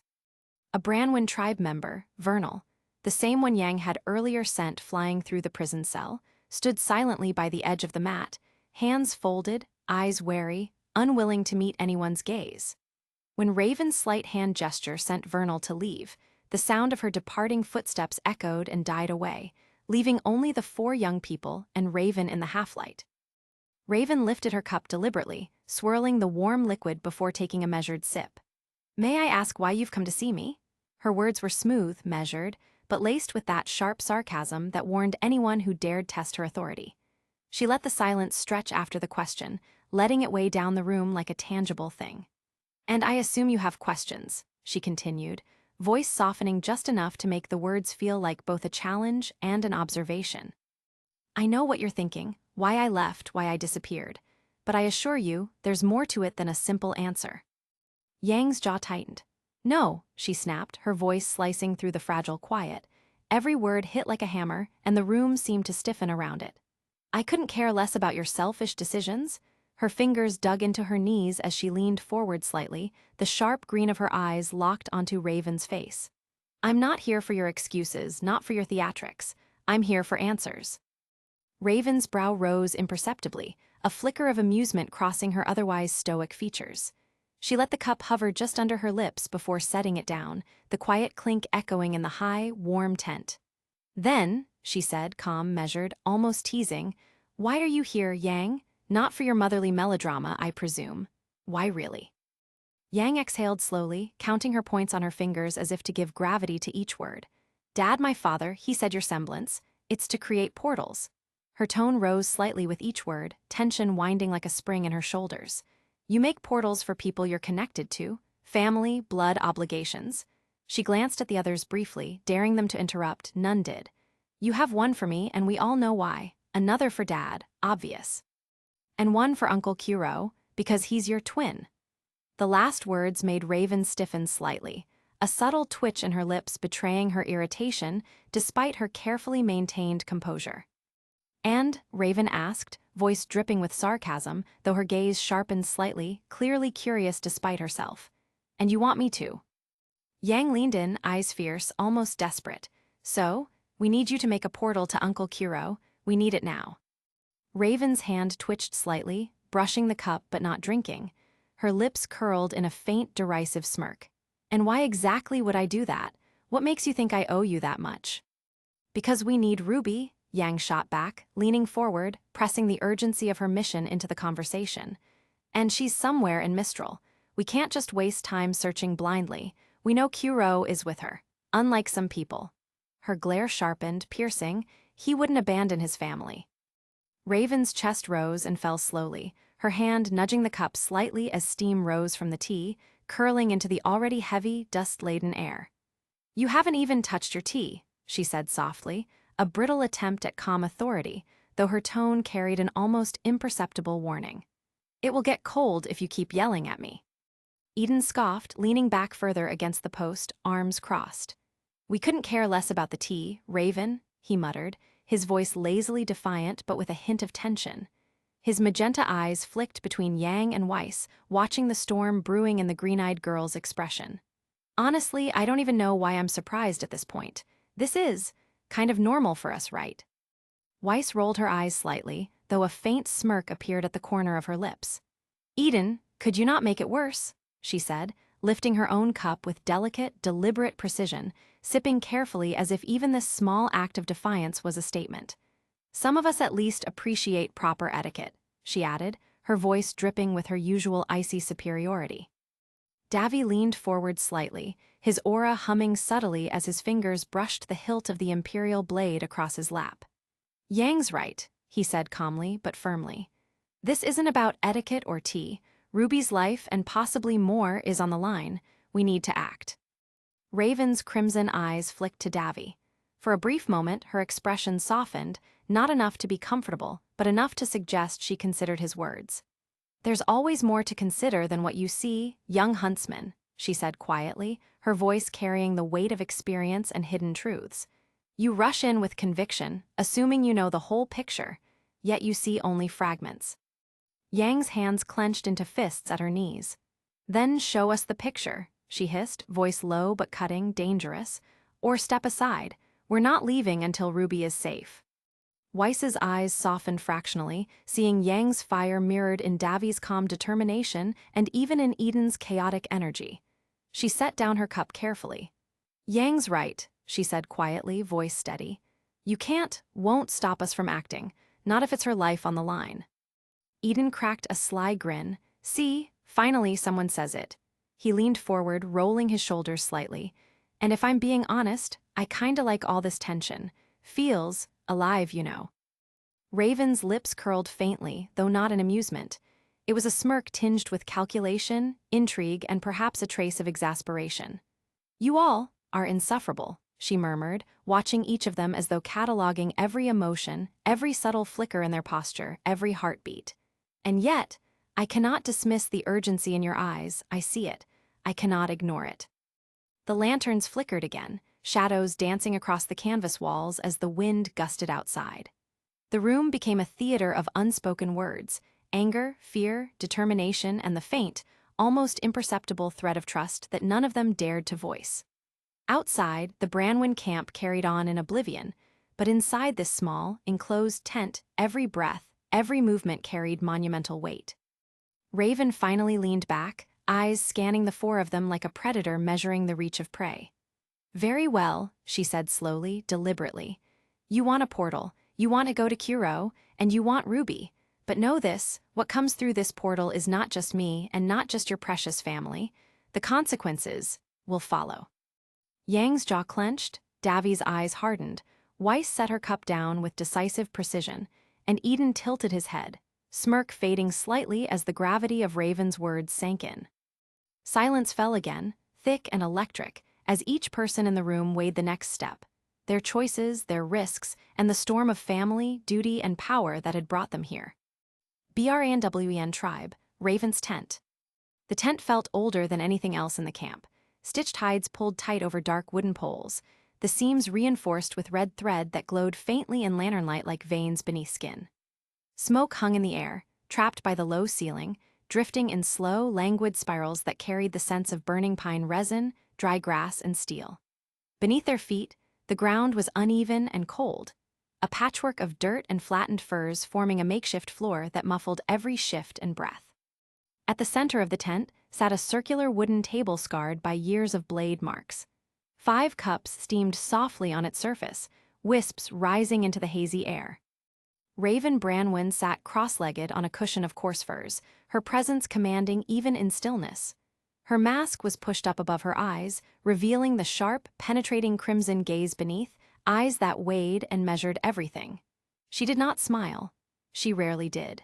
A Branwen tribe member, Vernal, the same one Yang had earlier sent flying through the prison cell, stood silently by the edge of the mat, hands folded, eyes wary, unwilling to meet anyone's gaze. When Raven's slight hand gesture sent Vernal to leave, the sound of her departing footsteps echoed and died away, leaving only the four young people and Raven in the half-light. Raven lifted her cup deliberately, swirling the warm liquid before taking a measured sip. "May I ask why you've come to see me?" Her words were smooth, measured, but laced with that sharp sarcasm that warned anyone who dared test her authority. She let the silence stretch after the question, letting it weigh down the room like a tangible thing. "And I assume you have questions," she continued, voice softening just enough to make the words feel like both a challenge and an observation. "I know what you're thinking, why I left, why I disappeared. but I assure you, there's more to it than a simple answer. Yang's jaw tightened. No, she snapped, her voice slicing through the fragile quiet. Every word hit like a hammer, and the room seemed to stiffen around it. I couldn't care less about your selfish decisions. Her fingers dug into her knees as she leaned forward slightly, the sharp green of her eyes locked onto Raven's face. I'm not here for your excuses, not for your theatrics. I'm here for answers. Raven's brow rose imperceptibly, a flicker of amusement crossing her otherwise stoic features. She let the cup hover just under her lips before setting it down, the quiet clink echoing in the high, warm tent. Then, she said, calm, measured, almost teasing, why are you here, Yang? Not for your motherly melodrama, I presume. Why really? Yang exhaled slowly, counting her points on her fingers as if to give gravity to each word. Dad, my father, he said your semblance. It's to create portals. Her tone rose slightly with each word, tension winding like a spring in her shoulders. You make portals for people you're connected to, family, blood, obligations. She glanced at the others briefly, daring them to interrupt. None did. You have one for me, and we all know why. Another for Dad, obvious. And one for Uncle Kuro, because he's your twin. The last words made Raven stiffen slightly, a subtle twitch in her lips betraying her irritation despite her carefully maintained composure. And, Raven asked, voice dripping with sarcasm, though her gaze sharpened slightly, clearly curious despite herself. And you want me to? Yang leaned in, eyes fierce, almost desperate. So, we need you to make a portal to Uncle Kuro. We need it now. Raven's hand twitched slightly, brushing the cup but not drinking. Her lips curled in a faint, derisive smirk. And why exactly would I do that? What makes you think I owe you that much? Because we need RWBY, Yang shot back, leaning forward, pressing the urgency of her mission into the conversation. And she's somewhere in Mistral. We can't just waste time searching blindly. We know Kuro is with her, unlike some people. Her glare sharpened, piercing. He wouldn't abandon his family. Raven's chest rose and fell slowly, her hand nudging the cup slightly as steam rose from the tea, curling into the already heavy, dust-laden air. You haven't even touched your tea, she said softly, a brittle attempt at calm authority, though her tone carried an almost imperceptible warning. It will get cold if you keep yelling at me. Eden scoffed, leaning back further against the post, arms crossed. We couldn't care less about the tea, Raven, he muttered, his voice lazily defiant but with a hint of tension. His magenta eyes flicked between Yang and Weiss, watching the storm brewing in the green-eyed girl's expression. Honestly, I don't even know why I'm surprised at this point. This is kind of normal for us, right? Weiss rolled her eyes slightly, though a faint smirk appeared at the corner of her lips. Eden, could you not make it worse? She said, lifting her own cup with delicate, deliberate precision, sipping carefully as if even this small act of defiance was a statement. Some of us at least appreciate proper etiquette, she added, her voice dripping with her usual icy superiority. Davy leaned forward slightly, his aura humming subtly as his fingers brushed the hilt of the imperial blade across his lap. Yang's right, he said calmly but firmly. This isn't about etiquette or tea. RWBY's life and possibly more is on the line. We need to act. Raven's crimson eyes flicked to Davy. For a brief moment, her expression softened, not enough to be comfortable, but enough to suggest she considered his words. There's always more to consider than what you see, young huntsman, she said quietly, her voice carrying the weight of experience and hidden truths. You rush in with conviction, assuming you know the whole picture, yet you see only fragments. Yang's hands clenched into fists at her knees. Then show us the picture, she hissed, voice low but cutting, dangerous. Or step aside. We're not leaving until RWBY is safe. Weiss's eyes softened fractionally, seeing Yang's fire mirrored in Davy's calm determination and even in Eden's chaotic energy. She set down her cup carefully. Yang's right, she said quietly, voice steady. You won't stop us from acting, not if it's her life on the line. Eden cracked a sly grin. See, finally someone says it. He leaned forward, rolling his shoulders slightly. And if I'm being honest, I kinda like all this tension. Feels alive, you know. Raven's lips curled faintly, though not in amusement. It was a smirk tinged with calculation, intrigue, and perhaps a trace of exasperation. You all are insufferable, she murmured, watching each of them as though cataloging every emotion, every subtle flicker in their posture, every heartbeat. And yet, I cannot dismiss the urgency in your eyes. I see it. I cannot ignore it. The lanterns flickered again, shadows dancing across the canvas walls as the wind gusted outside. The room became a theater of unspoken words, anger, fear, determination, and the faint, almost imperceptible thread of trust that none of them dared to voice. Outside, the Branwen camp carried on in oblivion, but inside this small, enclosed tent, every breath, every movement carried monumental weight. Raven finally leaned back, eyes scanning the four of them like a predator measuring the reach of prey. "Very well," she said slowly, deliberately. "You want a portal, you want to go to Kuro, and you want RWBY. But know this, what comes through this portal is not just me and not just your precious family. The consequences will follow." Yang's jaw clenched, Davi's eyes hardened. Weiss set her cup down with decisive precision, and Eden tilted his head, smirk fading slightly as the gravity of Raven's words sank in. Silence fell again, thick and electric, as each person in the room weighed the next step, their choices, their risks, and the storm of family, duty, and power that had brought them here. BRANWEN tribe, Raven's tent. The tent felt older than anything else in the camp. Stitched hides pulled tight over dark wooden poles, the seams reinforced with red thread that glowed faintly in lantern light like veins beneath skin. Smoke hung in the air, trapped by the low ceiling, drifting in slow, languid spirals that carried the scents of burning pine resin, dry grass, and steel. Beneath their feet, the ground was uneven and cold, a patchwork of dirt and flattened furs forming a makeshift floor that muffled every shift and breath. At the center of the tent sat a circular wooden table scarred by years of blade marks. 5 cups steamed softly on its surface, wisps rising into the hazy air. Raven Branwen sat cross-legged on a cushion of coarse furs, her presence commanding even in stillness. Her mask was pushed up above her eyes, revealing the sharp, penetrating crimson gaze beneath, eyes that weighed and measured everything. She did not smile. She rarely did.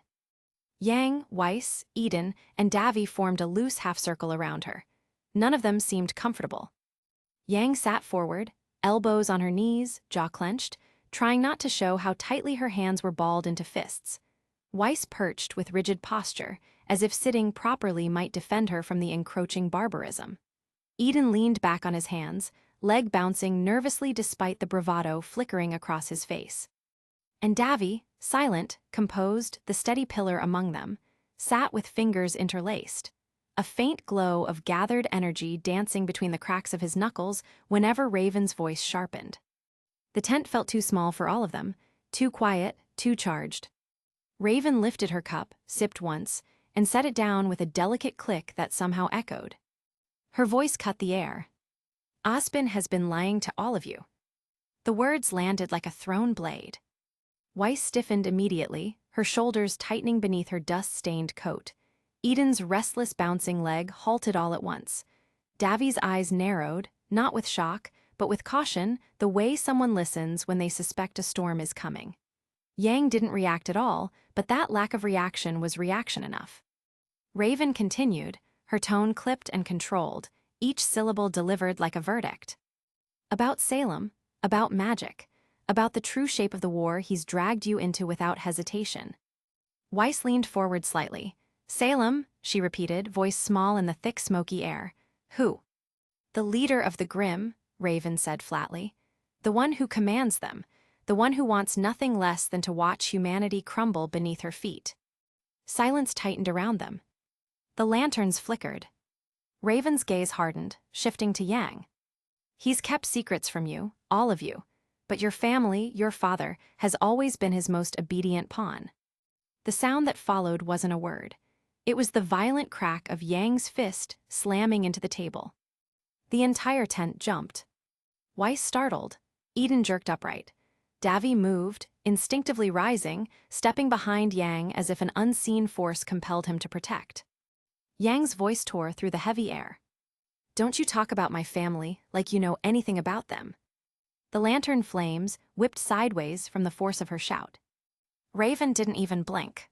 Yang, Weiss, Eden, and Davi formed a loose half-circle around her. None of them seemed comfortable. Yang sat forward, elbows on her knees, jaw clenched, trying not to show how tightly her hands were balled into fists. Weiss perched with rigid posture, as if sitting properly might defend her from the encroaching barbarism. Eden leaned back on his hands, leg bouncing nervously despite the bravado flickering across his face. And Davi, silent, composed, the steady pillar among them, sat with fingers interlaced, a faint glow of gathered energy dancing between the cracks of his knuckles whenever Raven's voice sharpened. The tent felt too small for all of them, too quiet, too charged. Raven lifted her cup, sipped once, and set it down with a delicate click that somehow echoed. Her voice cut the air. "Osbin has been lying to all of you." The words landed like a thrown blade. Weiss stiffened immediately, her shoulders tightening beneath her dust-stained coat. Eden's restless bouncing leg halted all at once. Davi's eyes narrowed, not with shock, but with caution, the way someone listens when they suspect a storm is coming. Yang didn't react at all, but that lack of reaction was reaction enough. Raven continued, her tone clipped and controlled, each syllable delivered like a verdict. "About Salem, about magic, about the true shape of the war he's dragged you into without hesitation." Weiss leaned forward slightly. "Salem," she repeated, voice small in the thick smoky air. "Who?" "The leader of the Grimm," Raven said flatly. "The one who commands them, the one who wants nothing less than to watch humanity crumble beneath her feet." Silence tightened around them. The lanterns flickered. Raven's gaze hardened, shifting to Yang. "He's kept secrets from you, all of you, but your family, your father, has always been his most obedient pawn." The sound that followed wasn't a word. It was the violent crack of Yang's fist slamming into the table. The entire tent jumped. Weiss startled. Eden jerked upright. Davi moved, instinctively rising, stepping behind Yang as if an unseen force compelled him to protect. Yang's voice tore through the heavy air. "Don't you talk about my family like you know anything about them." The lantern flames whipped sideways from the force of her shout. Raven didn't even blink.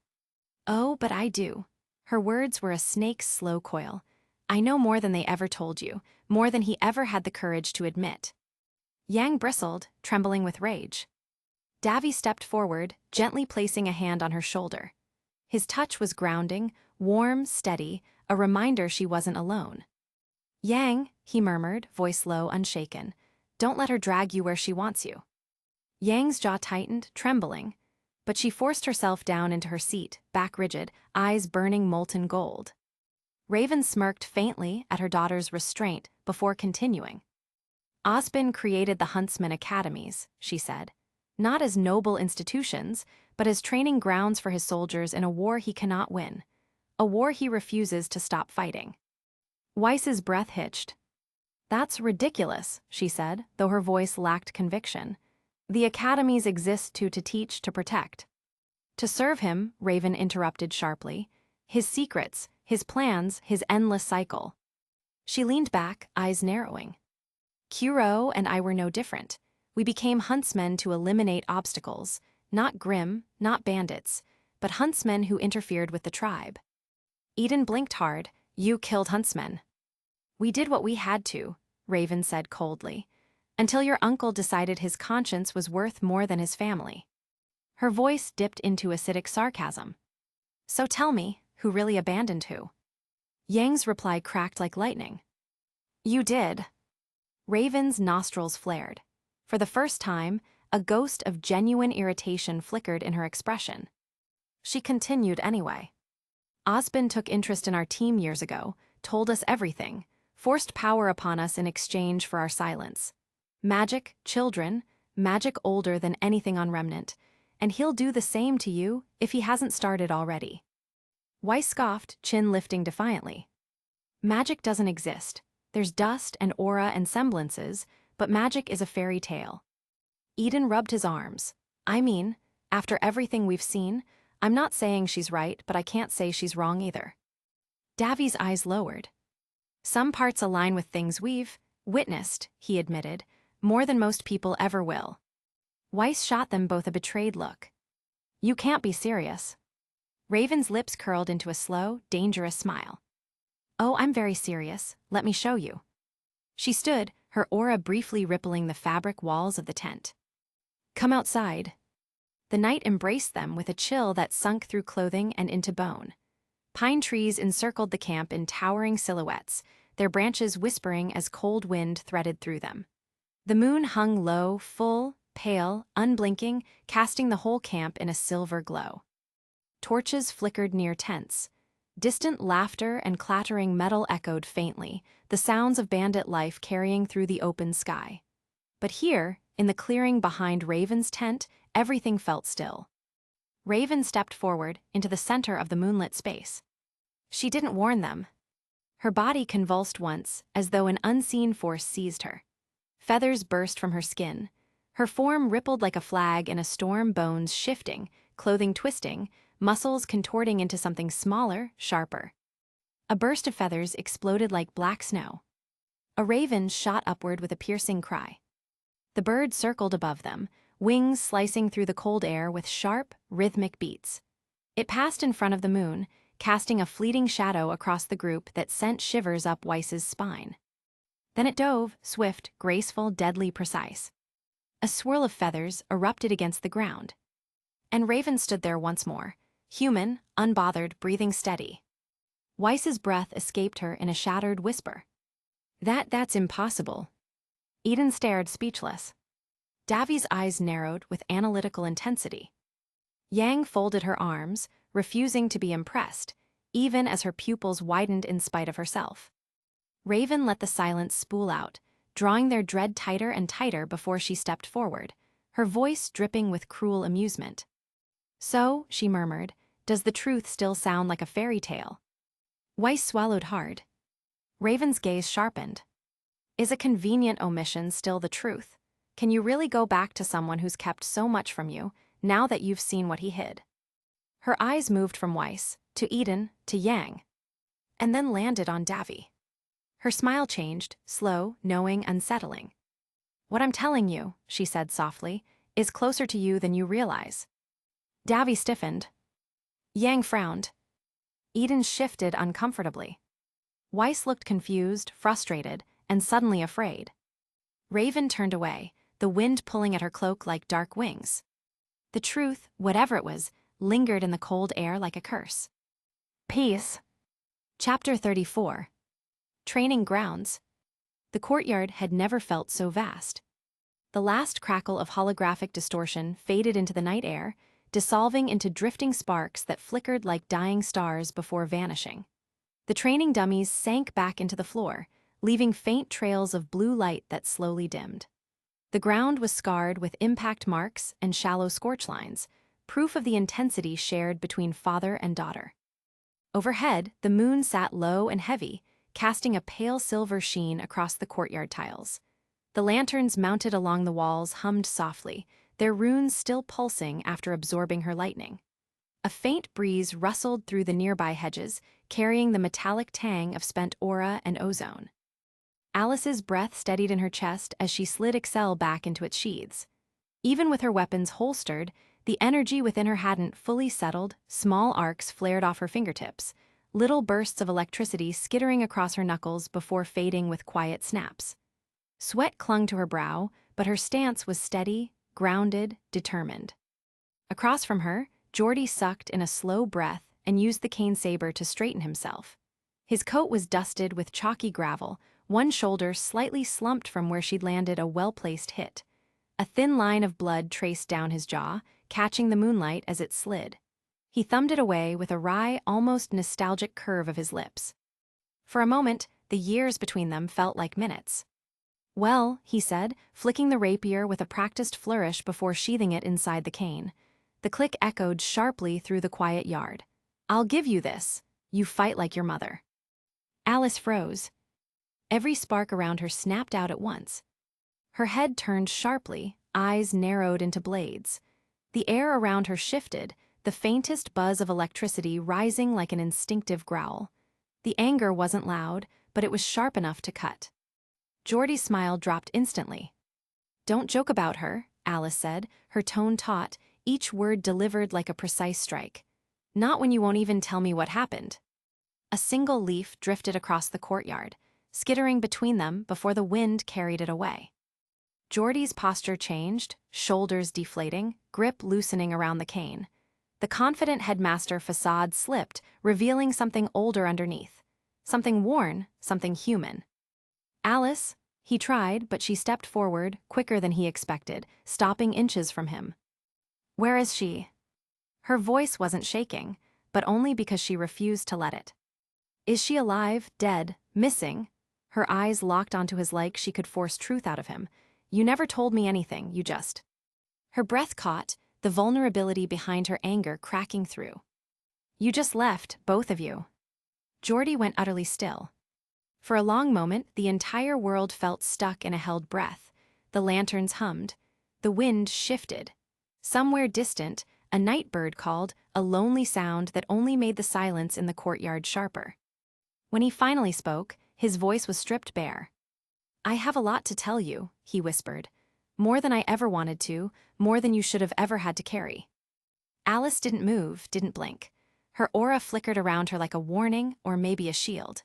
"Oh, but I do." Her words were a snake's slow coil. "I know more than they ever told you, more than he ever had the courage to admit." Yang bristled, trembling with rage. Davi stepped forward, gently placing a hand on her shoulder. His touch was grounding, warm, steady, a reminder she wasn't alone. "Yang," he murmured, voice low, unshaken. "Don't let her drag you where she wants you." Yang's jaw tightened, trembling, but she forced herself down into her seat, back rigid, eyes burning molten gold. Raven smirked faintly at her daughter's restraint before continuing. "Osbin created the Huntsman Academies," she said, "not as noble institutions, but as training grounds for his soldiers in a war he cannot win, a war he refuses to stop fighting." Weiss's breath hitched. "That's ridiculous," she said, though her voice lacked conviction. "The academies exist to teach, to protect." "To serve him," Raven interrupted sharply. "His secrets, his plans, his endless cycle." She leaned back, eyes narrowing. "Kuro and I were no different. We became huntsmen to eliminate obstacles, not Grimm, not bandits, but huntsmen who interfered with the tribe." Eden blinked hard. "You killed huntsmen." "We did what we had to," Raven said coldly, "until your uncle decided his conscience was worth more than his family." Her voice dipped into acidic sarcasm. "So tell me, who really abandoned who?" Yang's reply cracked like lightning. "You did." Raven's nostrils flared. For the first time, a ghost of genuine irritation flickered in her expression. She continued anyway. "Osbin took interest in our team years ago, told us everything, forced power upon us in exchange for our silence. Magic, children, magic older than anything on Remnant, and he'll do the same to you if he hasn't started already." Weiss scoffed, chin lifting defiantly. "Magic doesn't exist. There's dust and aura and semblances, but magic is a fairy tale." Eden rubbed his arms. "I mean, after everything we've seen, I'm not saying she's right, but I can't say she's wrong either." Davi's eyes lowered. "Some parts align with things we've witnessed," he admitted, "more than most people ever will." Weiss shot them both a betrayed look. "You can't be serious." Raven's lips curled into a slow, dangerous smile. "Oh, I'm very serious. Let me show you." She stood, her aura briefly rippling the fabric walls of the tent. "Come outside." The night embraced them with a chill that sunk through clothing and into bone. Pine trees encircled the camp in towering silhouettes, their branches whispering as cold wind threaded through them. The moon hung low, full, pale, unblinking, casting the whole camp in a silver glow. Torches flickered near tents. Distant laughter and clattering metal echoed faintly, the sounds of bandit life carrying through the open sky. But here, in the clearing behind Raven's tent, everything felt still. Raven stepped forward into the center of the moonlit space. She didn't warn them. Her body convulsed once, as though an unseen force seized her. Feathers burst from her skin. Her form rippled like a flag in a storm, bones shifting, clothing twisting, muscles contorting into something smaller, sharper. A burst of feathers exploded like black snow. A raven shot upward with a piercing cry. The bird circled above them, wings slicing through the cold air with sharp, rhythmic beats. It passed in front of the moon, casting a fleeting shadow across the group that sent shivers up Weiss's spine. Then it dove, swift, graceful, deadly precise. A swirl of feathers erupted against the ground. And Raven stood there once more, human, unbothered, breathing steady. Weiss's breath escaped her in a shattered whisper. That's impossible." Eden stared, speechless. Davi's eyes narrowed with analytical intensity. Yang folded her arms, refusing to be impressed, even as her pupils widened in spite of herself. Raven let the silence spool out, drawing their dread tighter and tighter before she stepped forward, her voice dripping with cruel amusement. "So," she murmured, "does the truth still sound like a fairy tale?" Weiss swallowed hard. Raven's gaze sharpened. "Is a convenient omission still the truth? Can you really go back to someone who's kept so much from you, now that you've seen what he hid?" Her eyes moved from Weiss, to Eden, to Yang, and then landed on Davi. Her smile changed, slow, knowing, unsettling. "What I'm telling you," she said softly, "is closer to you than you realize." Davi stiffened. Yang frowned. Eden shifted uncomfortably. Weiss looked confused, frustrated, and suddenly afraid. Raven turned away, the wind pulling at her cloak like dark wings. The truth, whatever it was, lingered in the cold air like a curse. Peace. Chapter 34. Training Grounds. The courtyard had never felt so vast. The last crackle of holographic distortion faded into the night air, dissolving into drifting sparks that flickered like dying stars before vanishing. The training dummies sank back into the floor, leaving faint trails of blue light that slowly dimmed. The ground was scarred with impact marks and shallow scorch lines, proof of the intensity shared between father and daughter. Overhead, the moon sat low and heavy, casting a pale silver sheen across the courtyard tiles. The lanterns mounted along the walls hummed softly, their runes still pulsing after absorbing her lightning. A faint breeze rustled through the nearby hedges, carrying the metallic tang of spent aura and ozone. Alice's breath steadied in her chest as she slid Excel back into its sheaths. Even with her weapons holstered, the energy within her hadn't fully settled. Small arcs flared off her fingertips, little bursts of electricity skittering across her knuckles before fading with quiet snaps. Sweat clung to her brow, but her stance was steady, grounded, determined. Across from her, Geordie sucked in a slow breath and used the cane saber to straighten himself. His coat was dusted with chalky gravel, one shoulder slightly slumped from where she'd landed a well-placed hit. A thin line of blood traced down his jaw, catching the moonlight as it slid. He thumbed it away with a wry, almost nostalgic curve of his lips. For a moment, the years between them felt like minutes. "Well," he said, flicking the rapier with a practiced flourish before sheathing it inside the cane. The click echoed sharply through the quiet yard. "I'll give you this. You fight like your mother." Alice froze. Every spark around her snapped out at once. Her head turned sharply, eyes narrowed into blades. The air around her shifted, the faintest buzz of electricity rising like an instinctive growl. The anger wasn't loud, but it was sharp enough to cut. Geordie's smile dropped instantly. "Don't joke about her," Alice said, her tone taut, each word delivered like a precise strike. "Not when you won't even tell me what happened." A single leaf drifted across the courtyard, skittering between them before the wind carried it away. Geordie's posture changed, shoulders deflating, grip loosening around the cane. The confident headmaster facade slipped, revealing something older underneath. Something worn, something human. "Alice," he tried, but she stepped forward, quicker than he expected, stopping inches from him. "Where is she?" Her voice wasn't shaking, but only because she refused to let it. "Is she alive, dead, missing?" Her eyes locked onto his like she could force truth out of him. "You never told me anything, you just..." Her breath caught, the vulnerability behind her anger cracking through. "You just left, both of you." Geordie went utterly still. For a long moment, the entire world felt stuck in a held breath. The lanterns hummed. The wind shifted. Somewhere distant, a night bird called, a lonely sound that only made the silence in the courtyard sharper. When he finally spoke, his voice was stripped bare. "I have a lot to tell you," he whispered. "More than I ever wanted to, more than you should have ever had to carry." Alice didn't move, didn't blink. Her aura flickered around her like a warning or maybe a shield.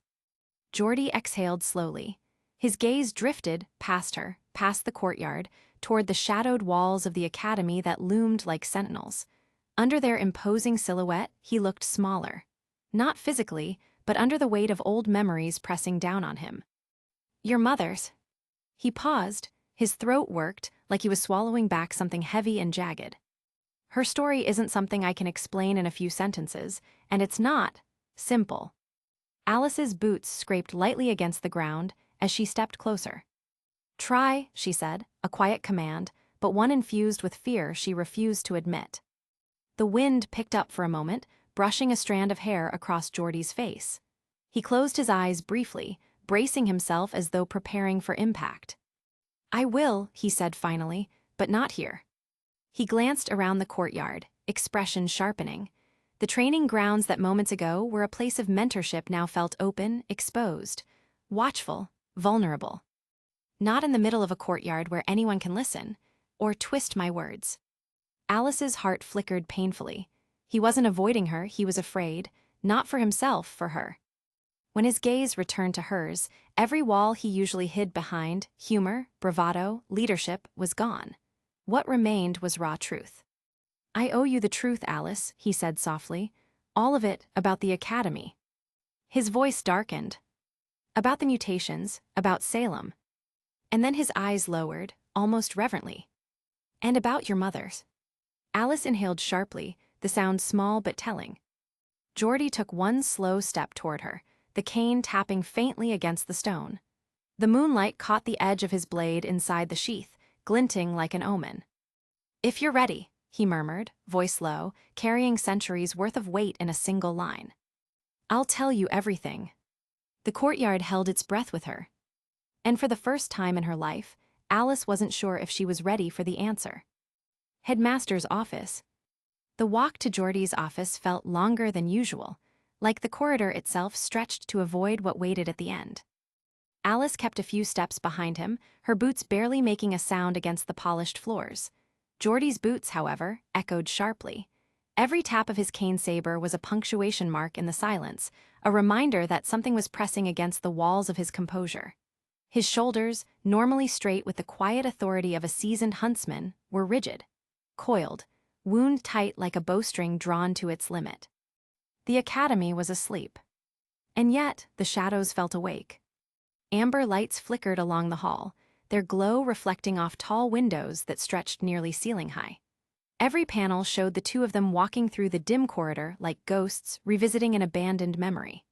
Geordie exhaled slowly. His gaze drifted past her, past the courtyard, toward the shadowed walls of the academy that loomed like sentinels. Under their imposing silhouette, he looked smaller. Not physically, but under the weight of old memories pressing down on him. "Your mother's." He paused, his throat worked like he was swallowing back something heavy and jagged. "Her story isn't something I can explain in a few sentences, and it's not simple." Alice's boots scraped lightly against the ground as she stepped closer. "Try," she said, a quiet command, but one infused with fear she refused to admit. The wind picked up for a moment, brushing a strand of hair across Geordie's face. He closed his eyes briefly, bracing himself as though preparing for impact. "I will," he said finally, "but not here." He glanced around the courtyard, expression sharpening. The training grounds that moments ago were a place of mentorship now felt open, exposed, watchful, vulnerable. Not in the middle of a courtyard where anyone can listen, or twist my words. Alice's heart flickered painfully. He wasn't avoiding her, he was afraid, not for himself, for her. When his gaze returned to hers, every wall he usually hid behind, humor, bravado, leadership, was gone. What remained was raw truth. "I owe you the truth, Alice," he said softly. "All of it about the academy." His voice darkened. "About the mutations, about Salem." And then his eyes lowered, almost reverently. "And about your mother's." Alice inhaled sharply, the sound small but telling. Geordie took one slow step toward her, the cane tapping faintly against the stone. The moonlight caught the edge of his blade inside the sheath, glinting like an omen. "If you're ready," he murmured, voice low, carrying centuries' worth of weight in a single line. "I'll tell you everything." The courtyard held its breath with her. And for the first time in her life, Alice wasn't sure if she was ready for the answer. Headmaster's office. The walk to Geordie's office felt longer than usual, like the corridor itself stretched to avoid what waited at the end. Alice kept a few steps behind him, her boots barely making a sound against the polished floors. Geordie's boots, however, echoed sharply. Every tap of his cane saber was a punctuation mark in the silence, a reminder that something was pressing against the walls of his composure. His shoulders, normally straight with the quiet authority of a seasoned huntsman, were rigid, coiled, wound tight like a bowstring drawn to its limit. The academy was asleep. And yet, the shadows felt awake. Amber lights flickered along the hall, their glow reflecting off tall windows that stretched nearly ceiling-high. Every panel showed the two of them walking through the dim corridor like ghosts revisiting an abandoned memory.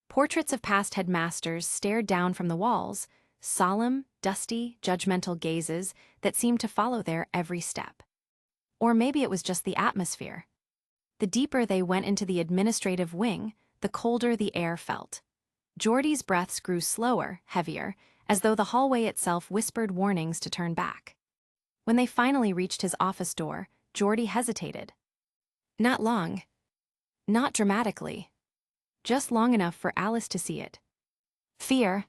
Portraits of past headmasters stared down from the walls, solemn, dusty, judgmental gazes that seemed to follow their every step. Or maybe it was just the atmosphere. The deeper they went into the administrative wing, the colder the air felt. Geordie's breaths grew slower, heavier, as though the hallway itself whispered warnings to turn back. When they finally reached his office door, Geordie hesitated. Not long. Not dramatically. Just long enough for Alice to see it. Fear.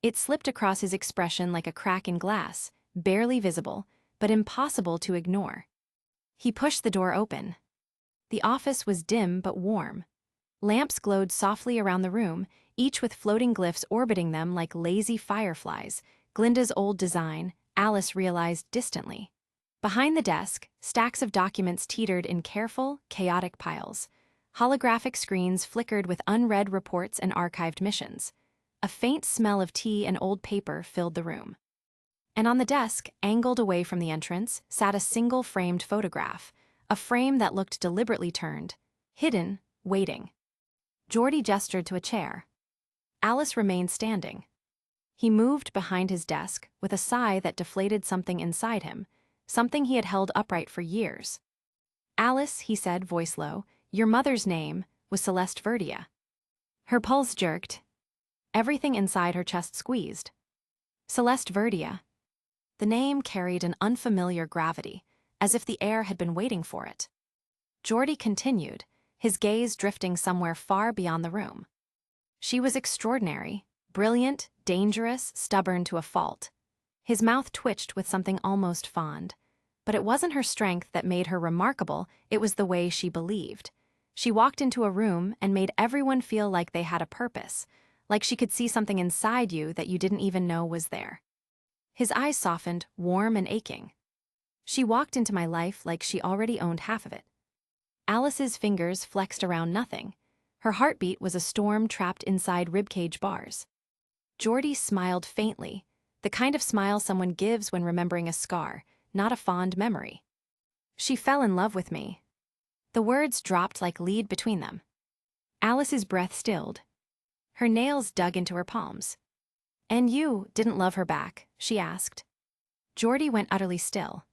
It slipped across his expression like a crack in glass, barely visible, but impossible to ignore. He pushed the door open. The office was dim but warm. Lamps glowed softly around the room, each with floating glyphs orbiting them like lazy fireflies, Glinda's old design, Alice realized distantly. Behind the desk, stacks of documents teetered in careful, chaotic piles. Holographic screens flickered with unread reports and archived missions. A faint smell of tea and old paper filled the room. And on the desk, angled away from the entrance, sat a single framed photograph, a frame that looked deliberately turned, hidden, waiting. Geordie gestured to a chair. Alice remained standing. He moved behind his desk with a sigh that deflated something inside him, something he had held upright for years. "Alice," he said, voice low, "your mother's name was Celeste Verdia." Her pulse jerked. Everything inside her chest squeezed. Celeste Verdia. The name carried an unfamiliar gravity, as if the air had been waiting for it. Geordie continued, his gaze drifting somewhere far beyond the room. She was extraordinary, brilliant, dangerous, stubborn to a fault. His mouth twitched with something almost fond. But it wasn't her strength that made her remarkable, it was the way she believed. She walked into a room and made everyone feel like they had a purpose, like she could see something inside you that you didn't even know was there. His eyes softened, warm and aching. She walked into my life like she already owned half of it. Alice's fingers flexed around nothing. Her heartbeat was a storm trapped inside ribcage bars. Geordie smiled faintly, the kind of smile someone gives when remembering a scar, not a fond memory. "She fell in love with me." The words dropped like lead between them. Alice's breath stilled. Her nails dug into her palms. "And you didn't love her back?" she asked. Geordie went utterly still.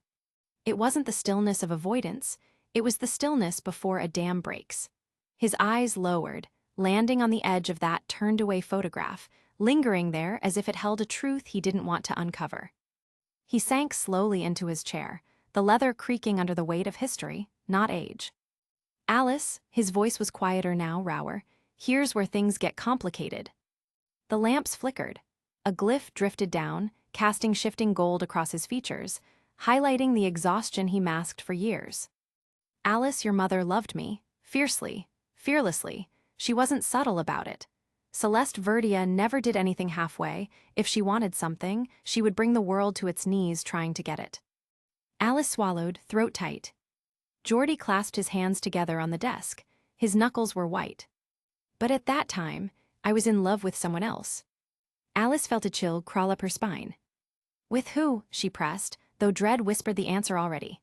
It wasn't the stillness of avoidance, it was the stillness before a dam breaks. His eyes lowered, landing on the edge of that turned-away photograph, lingering there as if it held a truth he didn't want to uncover. He sank slowly into his chair, the leather creaking under the weight of history, not age. "Alice," his voice was quieter now, rower, "here's where things get complicated." The lamps flickered. A glyph drifted down, casting shifting gold across his features, highlighting the exhaustion he masked for years. "Alice, your mother loved me, fiercely, fearlessly. She wasn't subtle about it. Celeste Verdia never did anything halfway. If she wanted something, she would bring the world to its knees trying to get it." Alice swallowed, throat tight. Geordie clasped his hands together on the desk. His knuckles were white. But at that time, I was in love with someone else. Alice felt a chill crawl up her spine. With who? She pressed, though dread whispered the answer already.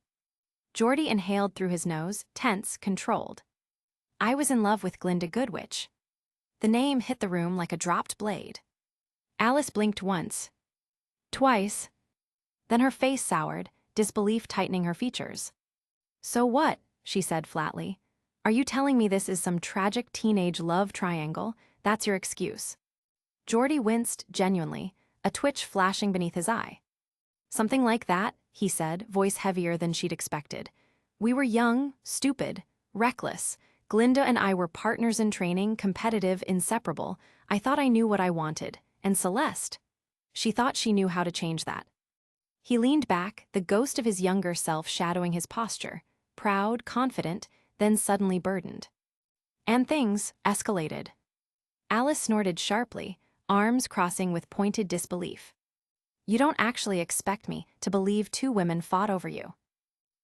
Geordie inhaled through his nose, tense, controlled. I was in love with Glinda Goodwitch. The name hit the room like a dropped blade. Alice blinked once. Twice. Then her face soured, disbelief tightening her features. So what? She said flatly. Are you telling me this is some tragic teenage love triangle? That's your excuse. Geordie winced genuinely, a twitch flashing beneath his eye. Something like that, he said, voice heavier than she'd expected. We were young, stupid, reckless. Glinda and I were partners in training, competitive, inseparable. I thought I knew what I wanted. And Celeste? She thought she knew how to change that. He leaned back, the ghost of his younger self shadowing his posture, proud, confident, then suddenly burdened. And things escalated. Alice snorted sharply, arms crossing with pointed disbelief. You don't actually expect me to believe two women fought over you.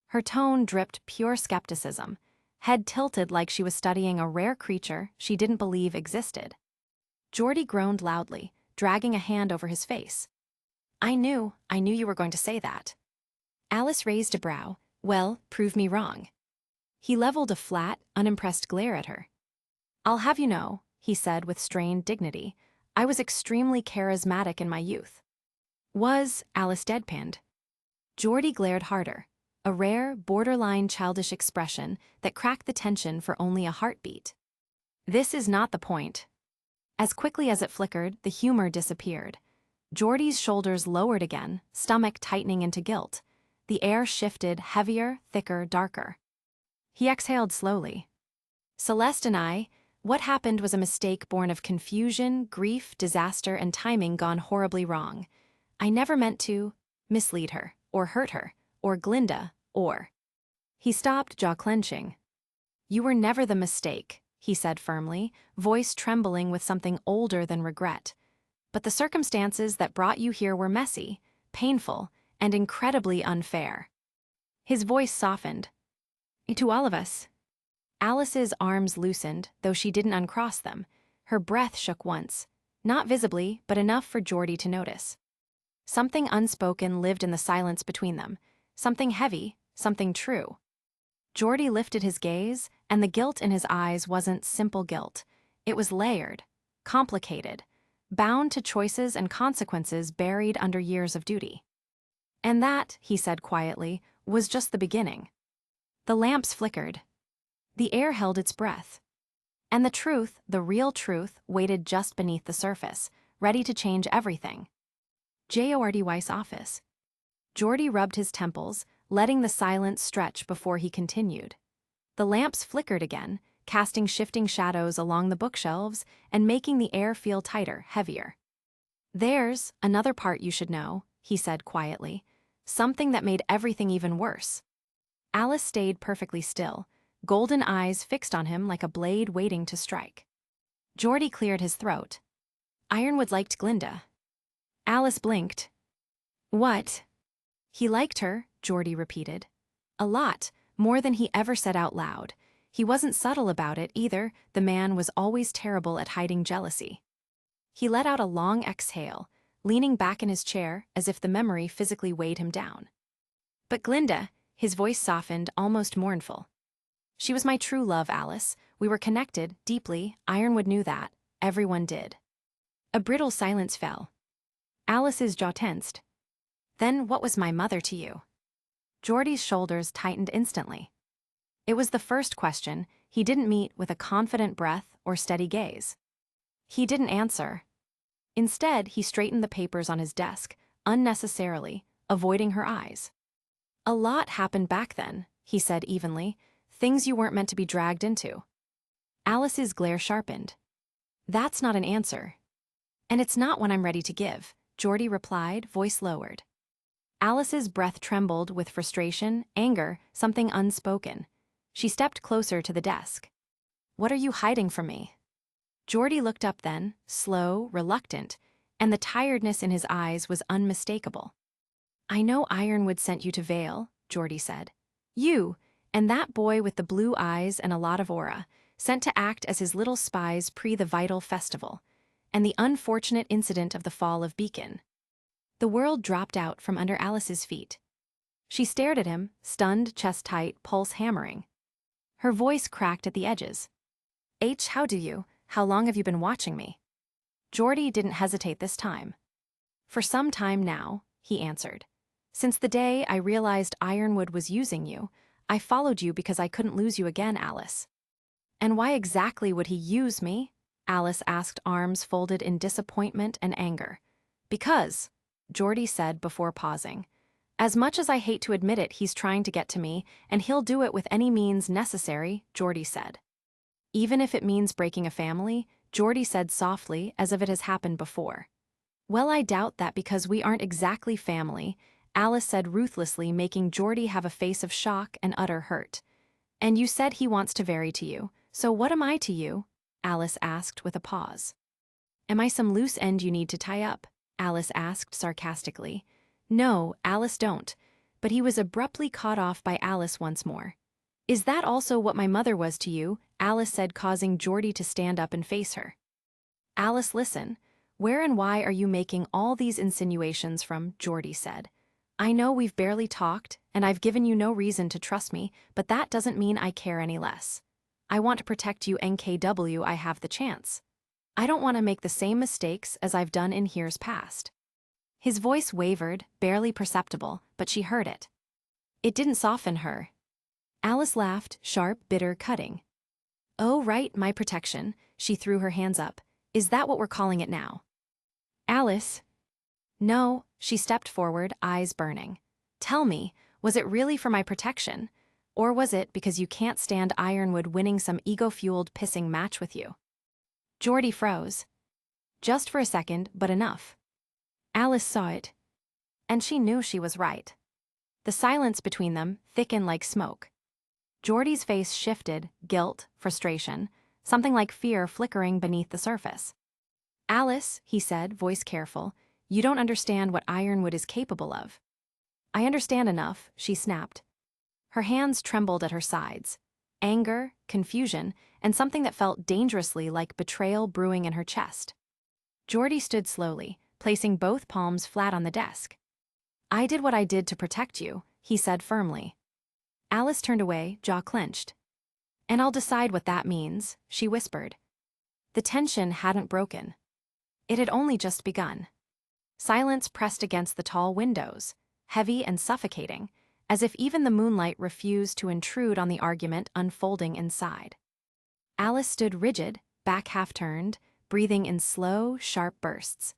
Her tone dripped pure skepticism, head tilted like she was studying a rare creature she didn't believe existed. Geordie groaned loudly, dragging a hand over his face. I knew you were going to say that. Alice raised a brow. Well, prove me wrong. He leveled a flat, unimpressed glare at her. I'll have you know, he said with strained dignity, I was extremely charismatic in my youth. Was, Alice deadpanned. Geordie glared harder, a rare, borderline childish expression that cracked the tension for only a heartbeat. This is not the point. As quickly as it flickered, the humor disappeared. Geordie's shoulders lowered again, stomach tightening into guilt. The air shifted, heavier, thicker, darker. He exhaled slowly. Celeste and I, what happened was a mistake born of confusion, grief, disaster, and timing gone horribly wrong. I never meant to mislead her, or hurt her, or Glinda, or... He stopped, jaw clenching. You were never the mistake, he said firmly, voice trembling with something older than regret. But the circumstances that brought you here were messy, painful, and incredibly unfair. His voice softened. To all of us. Alice's arms loosened, though she didn't uncross them. Her breath shook once, not visibly, but enough for Geordie to notice. Something unspoken lived in the silence between them, something heavy, something true. Geordie lifted his gaze, and the guilt in his eyes wasn't simple guilt. It was layered, complicated, bound to choices and consequences buried under years of duty. And that, he said quietly, was just the beginning. The lamps flickered. The air held its breath. And the truth, the real truth, waited just beneath the surface, ready to change everything. JORDY's office. Geordie rubbed his temples, letting the silence stretch before he continued. The lamps flickered again, casting shifting shadows along the bookshelves and making the air feel tighter, heavier. There's another part you should know, he said quietly, something that made everything even worse. Alice stayed perfectly still, golden eyes fixed on him like a blade waiting to strike. Geordie cleared his throat. Ironwood liked Glinda. Alice blinked. What? He liked her, Geordie repeated. A lot, more than he ever said out loud. He wasn't subtle about it either, the man was always terrible at hiding jealousy. He let out a long exhale, leaning back in his chair as if the memory physically weighed him down. But Glinda, his voice softened, almost mournful. She was my true love, Alice. We were connected, deeply, Ironwood knew that. Everyone did. A brittle silence fell. Alice's jaw tensed. Then what was my mother to you? Geordie's shoulders tightened instantly. It was the first question he didn't meet with a confident breath or steady gaze. He didn't answer. Instead, he straightened the papers on his desk, unnecessarily, avoiding her eyes. A lot happened back then, he said evenly, things you weren't meant to be dragged into. Alice's glare sharpened. That's not an answer. And it's not one I'm ready to give, Geordie replied, voice lowered. Alice's breath trembled with frustration, anger, something unspoken. She stepped closer to the desk. What are you hiding from me? Geordie looked up then, slow, reluctant, and the tiredness in his eyes was unmistakable. I know Ironwood sent you to Vale, Geordie said. You, And that boy with the blue eyes and a lot of aura, sent to act as his little spies pre the Vytal Festival, and the unfortunate incident of the fall of Beacon. The world dropped out from under Alice's feet. She stared at him, stunned, chest tight, pulse hammering. Her voice cracked at the edges. How do you? How long have you been watching me? Geordie didn't hesitate this time. For some time now, he answered. Since the day I realized Ironwood was using you, I followed you because I couldn't lose you again, Alice. And why exactly would he use me? Alice asked, arms folded in disappointment and anger. Because, Geordie said before pausing, as much as I hate to admit it, he's trying to get to me, and he'll do it with any means necessary, Geordie said. Even if it means breaking a family, Geordie said softly, as if it has happened before. Well, I doubt that because we aren't exactly family, Alice said ruthlessly, making Geordie have a face of shock and utter hurt. And you said he wants to vary to you, so what am I to you? Alice asked with a pause. Am I some loose end you need to tie up? Alice asked sarcastically. No, Alice, don't. But he was abruptly caught off by Alice once more. Is that also what my mother was to you? Alice said, causing Geordie to stand up and face her. Alice, listen. Where and why are you making all these insinuations from? Geordie said. I know we've barely talked, and I've given you no reason to trust me, but that doesn't mean I care any less. I want to protect you NKW. I have the chance. I don't want to make the same mistakes as I've done in years past. His voice wavered, barely perceptible, but she heard it. It didn't soften her. Alice laughed, sharp, bitter, cutting. Oh, right, my protection. She threw her hands up. Is that what we're calling it now? Alice. No, she stepped forward, eyes burning. Tell me, was it really for my protection? Or was it because you can't stand Ironwood winning some ego-fueled pissing match with you? Geordie froze. Just for a second, but enough. Alice saw it. And she knew she was right. The silence between them thickened like smoke. Geordie's face shifted, guilt, frustration, something like fear flickering beneath the surface. Alice, he said, voice careful, you don't understand what Ironwood is capable of. I understand enough, she snapped. Her hands trembled at her sides. Anger, confusion, and something that felt dangerously like betrayal brewing in her chest. Geordie stood slowly, placing both palms flat on the desk. I did what I did to protect you, he said firmly. Alice turned away, jaw clenched. And I'll decide what that means, she whispered. The tension hadn't broken. It had only just begun. Silence pressed against the tall windows, heavy and suffocating, as if even the moonlight refused to intrude on the argument unfolding inside. Alice stood rigid, back half-turned, breathing in slow, sharp bursts.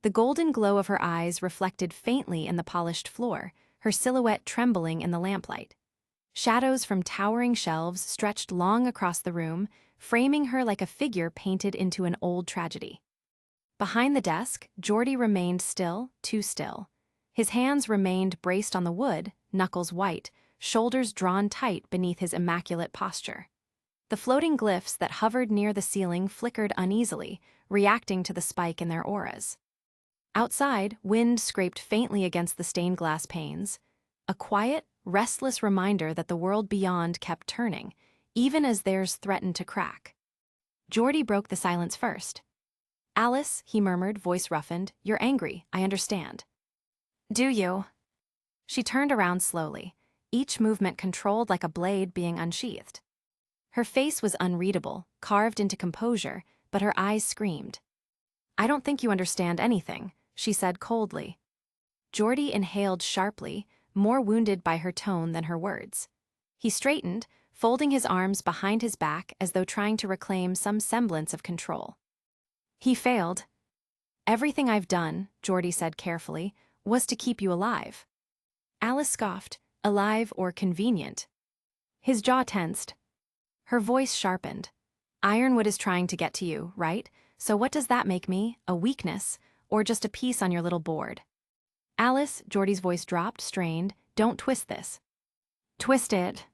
The golden glow of her eyes reflected faintly in the polished floor, her silhouette trembling in the lamplight. Shadows from towering shelves stretched long across the room, framing her like a figure painted into an old tragedy. Behind the desk, Geordie remained still, too still. His hands remained braced on the wood, knuckles white, shoulders drawn tight beneath his immaculate posture. The floating glyphs that hovered near the ceiling flickered uneasily, reacting to the spike in their auras. Outside, wind scraped faintly against the stained glass panes, a quiet, restless reminder that the world beyond kept turning, even as theirs threatened to crack. Geordie broke the silence first. Alice, he murmured, voice roughened, you're angry, I understand. Do you? She turned around slowly, each movement controlled like a blade being unsheathed. Her face was unreadable, carved into composure, but her eyes screamed. I don't think you understand anything, she said coldly. Geordie inhaled sharply, more wounded by her tone than her words. He straightened, folding his arms behind his back as though trying to reclaim some semblance of control. He failed. Everything I've done, Geordie said carefully, was to keep you alive. Alice scoffed, alive or convenient. His jaw tensed. Her voice sharpened. Ironwood is trying to get to you, right? So what does that make me, a weakness, or just a piece on your little board? Alice, Geordie's voice dropped, strained, don't twist this. Twist it.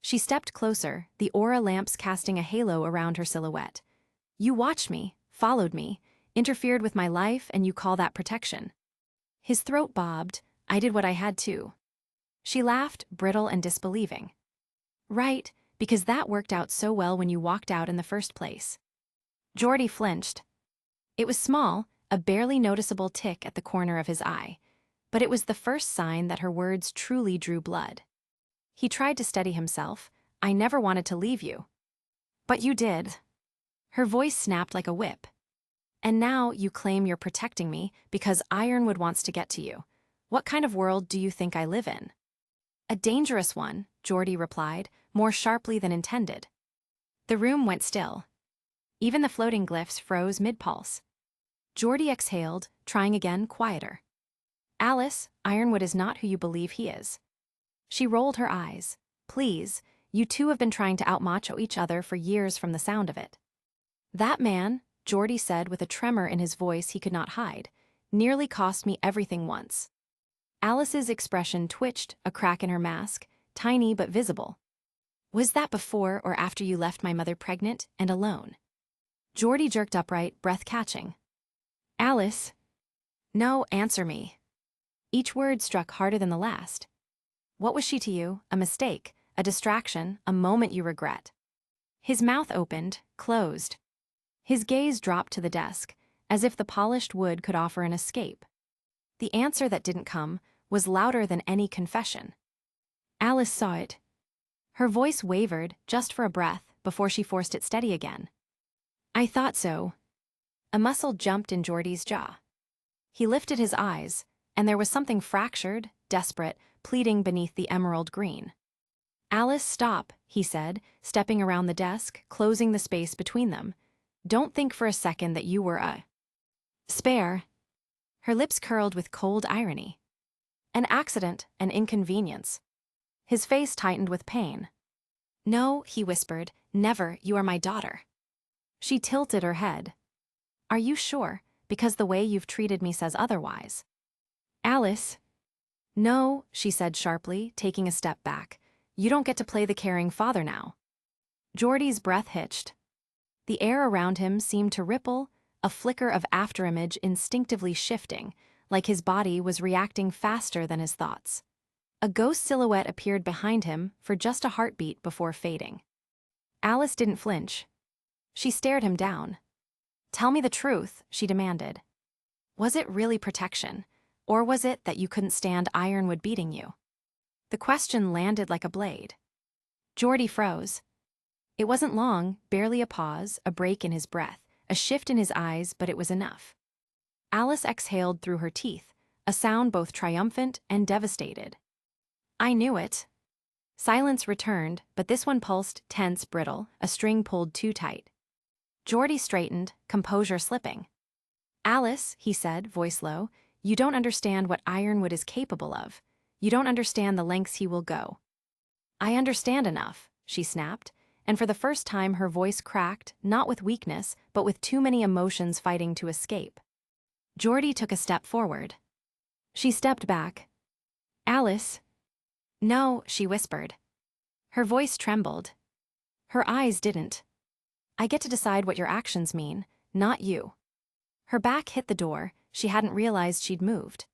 She stepped closer, the aura lamps casting a halo around her silhouette. You watched me, followed me, interfered with my life, and you call that protection. His throat bobbed. I did what I had to. She laughed, brittle and disbelieving. Right, because that worked out so well when you walked out in the first place. Geordie flinched. It was small, a barely noticeable tick at the corner of his eye, but it was the first sign that her words truly drew blood. He tried to steady himself. I never wanted to leave you. But you did. Her voice snapped like a whip. And now you claim you're protecting me because Ironwood wants to get to you. What kind of world do you think I live in? A dangerous one, Geordie replied, more sharply than intended. The room went still. Even the floating glyphs froze mid-pulse. Geordie exhaled, trying again, quieter. Alice, Ironwood is not who you believe he is. She rolled her eyes. Please, you two have been trying to outmacho each other for years from the sound of it. That man, Geordie said with a tremor in his voice he could not hide, nearly cost me everything once. Alice's expression twitched, a crack in her mask, tiny but visible. Was that before or after you left my mother pregnant and alone? Geordie jerked upright, breath catching. Alice. No, answer me. Each word struck harder than the last. What was she to you? A mistake, a distraction, a moment you regret? His mouth opened, closed. His gaze dropped to the desk, as if the polished wood could offer an escape. The answer that didn't come was louder than any confession. Alice saw it. Her voice wavered just for a breath before she forced it steady again. I thought so. A muscle jumped in Geordie's jaw. He lifted his eyes, and there was something fractured, desperate, pleading beneath the emerald green. Alice, stop, he said, stepping around the desk, closing the space between them. Don't think for a second that you were a spare. Her lips curled with cold irony. An accident, an inconvenience. His face tightened with pain. No, he whispered, never, you are my daughter. She tilted her head. Are you sure? Because the way you've treated me says otherwise. Alice. No, she said sharply, taking a step back. You don't get to play the caring father now. Geordie's breath hitched. The air around him seemed to ripple, a flicker of afterimage instinctively shifting, like his body was reacting faster than his thoughts. A ghost silhouette appeared behind him for just a heartbeat before fading. Alice didn't flinch. She stared him down. Tell me the truth, she demanded. Was it really protection, or was it that you couldn't stand Ironwood beating you? The question landed like a blade. Geordie froze. It wasn't long, barely a pause, a break in his breath, a shift in his eyes, but it was enough. Alice exhaled through her teeth, a sound both triumphant and devastated. I knew it. Silence returned, but this one pulsed, tense, brittle, a string pulled too tight. Geordie straightened, composure slipping. Alice, he said, voice low, you don't understand what Ironwood is capable of. You don't understand the lengths he will go. I understand enough, she snapped, and for the first time her voice cracked, not with weakness, but with too many emotions fighting to escape. Geordie took a step forward. She stepped back. Alice. No, she whispered. Her voice trembled. Her eyes didn't. I get to decide what your actions mean, not you. Her back hit the door, she hadn't realized she'd moved.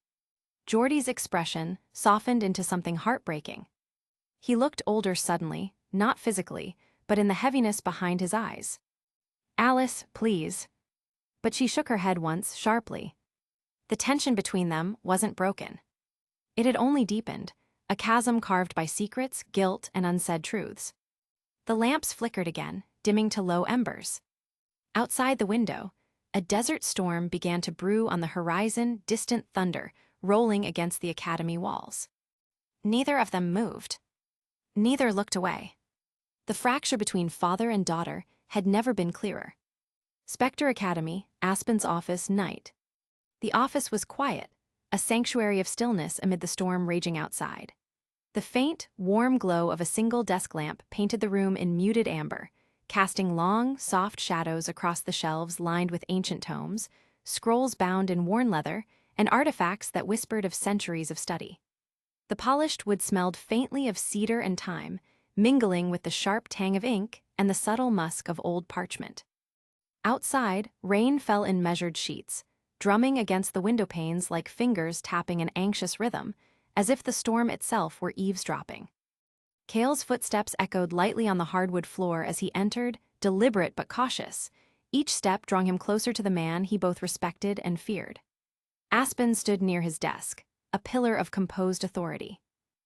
Geordie's expression softened into something heartbreaking. He looked older suddenly, not physically, but in the heaviness behind his eyes. Alice, please. But she shook her head once, sharply. The tension between them wasn't broken. It had only deepened, a chasm carved by secrets, guilt, and unsaid truths. The lamps flickered again, dimming to low embers. Outside the window, a desert storm began to brew on the horizon, distant thunder, rolling against the academy walls. Neither of them moved. Neither looked away. The fracture between father and daughter had never been clearer. Spectre Academy, Aspen's office, night. The office was quiet, a sanctuary of stillness amid the storm raging outside. The faint, warm glow of a single desk lamp painted the room in muted amber, casting long, soft shadows across the shelves lined with ancient tomes, scrolls bound in worn leather, and artifacts that whispered of centuries of study. The polished wood smelled faintly of cedar and thyme, mingling with the sharp tang of ink and the subtle musk of old parchment. Outside, rain fell in measured sheets, drumming against the window panes like fingers tapping an anxious rhythm, as if the storm itself were eavesdropping. Kale's footsteps echoed lightly on the hardwood floor as he entered, deliberate but cautious, each step drawing him closer to the man he both respected and feared. Aspen stood near his desk, a pillar of composed authority.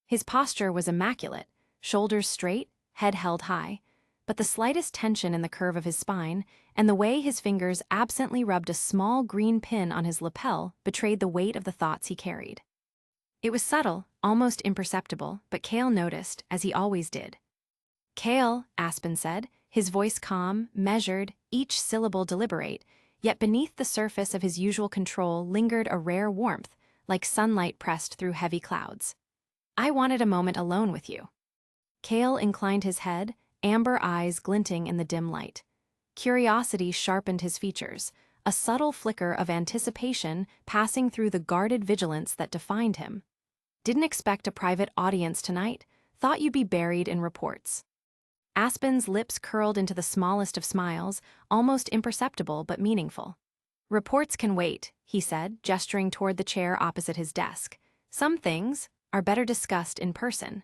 His posture was immaculate, shoulders straight, head held high, but the slightest tension in the curve of his spine and the way his fingers absently rubbed a small green pin on his lapel betrayed the weight of the thoughts he carried. It was subtle, almost imperceptible, but Kale noticed, as he always did. "Kale," Aspen said, his voice calm, measured, each syllable deliberate, yet beneath the surface of his usual control lingered a rare warmth, like sunlight pressed through heavy clouds. "I wanted a moment alone with you." Kale inclined his head, amber eyes glinting in the dim light. Curiosity sharpened his features, a subtle flicker of anticipation passing through the guarded vigilance that defined him. "Didn't expect a private audience tonight. Thought you'd be buried in reports." Aspen's lips curled into the smallest of smiles, almost imperceptible but meaningful. "Reports can wait," he said, gesturing toward the chair opposite his desk. "Some things are better discussed in person."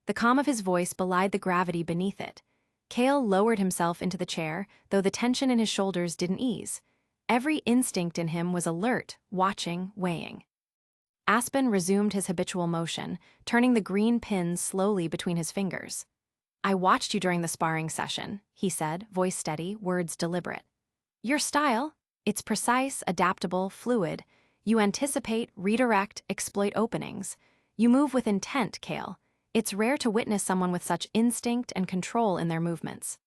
The calm of his voice belied the gravity beneath it. Kale lowered himself into the chair, though the tension in his shoulders didn't ease. Every instinct in him was alert, watching, weighing. Aspen resumed his habitual motion, turning the green pin slowly between his fingers. "I watched you during the sparring session," he said, voice steady, words deliberate. "Your style? It's precise, adaptable, fluid. You anticipate, redirect, exploit openings. You move with intent, Kale. It's rare to witness someone with such instinct and control in their movements."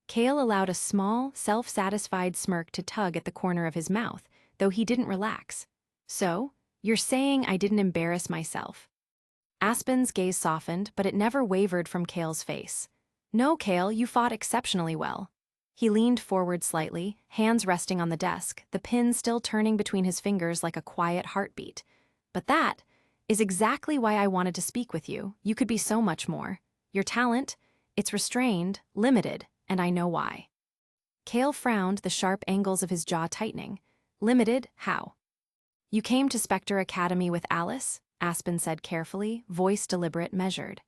Kale allowed a small, self-satisfied smirk to tug at the corner of his mouth, though he didn't relax. "So, you're saying I didn't embarrass myself?" Aspen's gaze softened, but it never wavered from Kale's face. "No, Kale, you fought exceptionally well." He leaned forward slightly, hands resting on the desk, the pin still turning between his fingers like a quiet heartbeat. "But that is exactly why I wanted to speak with you. You could be so much more. Your talent, it's restrained, limited, and I know why." Kale frowned, the sharp angles of his jaw tightening. "Limited? How?" "You came to Spectre Academy with Alice," Aspen said carefully, voice deliberate, measured.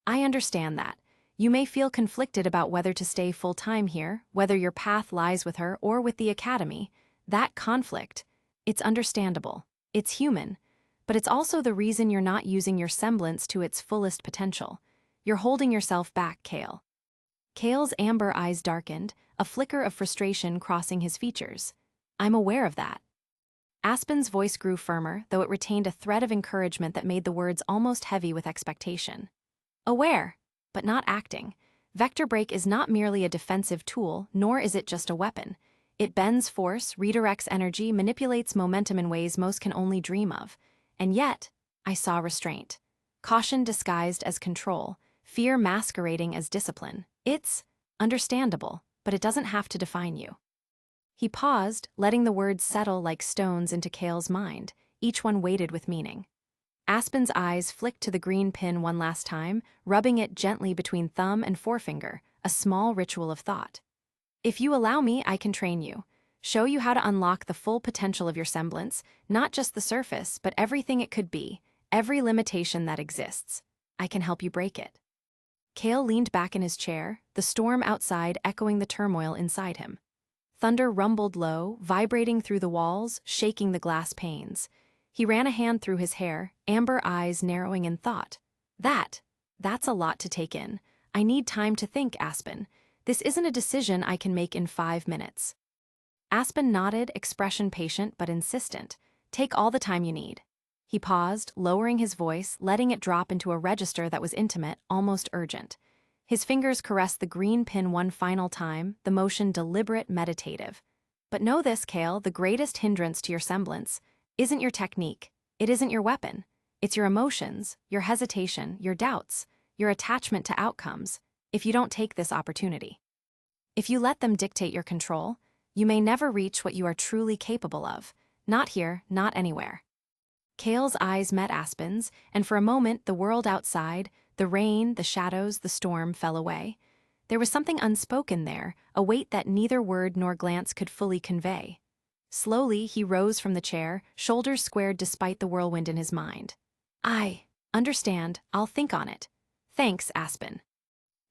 "I understand that. You may feel conflicted about whether to stay full-time here, whether your path lies with her or with the Academy. That conflict, it's understandable. It's human. But it's also the reason you're not using your semblance to its fullest potential. You're holding yourself back, Kale." Kale's amber eyes darkened, a flicker of frustration crossing his features. "I'm aware of that." Aspen's voice grew firmer, though it retained a thread of encouragement that made the words almost heavy with expectation. "Aware, but not acting. Vector Break is not merely a defensive tool, nor is it just a weapon. It bends force, redirects energy, manipulates momentum in ways most can only dream of. And yet, I saw restraint. Caution disguised as control, fear masquerading as discipline. It's understandable, but it doesn't have to define you." He paused, letting the words settle like stones into Kale's mind, each one weighted with meaning. Aspen's eyes flicked to the green pin one last time, rubbing it gently between thumb and forefinger, a small ritual of thought. "If you allow me, I can train you. Show you how to unlock the full potential of your semblance, not just the surface, but everything it could be, every limitation that exists. I can help you break it." Kale leaned back in his chair, the storm outside echoing the turmoil inside him. Thunder rumbled low, vibrating through the walls, shaking the glass panes. He ran a hand through his hair, amber eyes narrowing in thought. That's a lot to take in. I need time to think, Aspen. This isn't a decision I can make in 5 minutes." Aspen nodded, expression patient but insistent. "Take all the time you need." He paused, lowering his voice, letting it drop into a register that was intimate, almost urgent. His fingers caressed the green pin one final time, the motion deliberate, meditative. "But know this, Kale, the greatest hindrance to your semblance isn't your technique. It isn't your weapon. It's your emotions, your hesitation, your doubts, your attachment to outcomes, if you don't take this opportunity. If you let them dictate your control, you may never reach what you are truly capable of. Not here, not anywhere." Kale's eyes met Aspen's, and for a moment the world outside, the rain, the shadows, the storm fell away. There was something unspoken there, a weight that neither word nor glance could fully convey. Slowly, he rose from the chair, shoulders squared despite the whirlwind in his mind. "I understand. I'll think on it. Thanks, Aspen.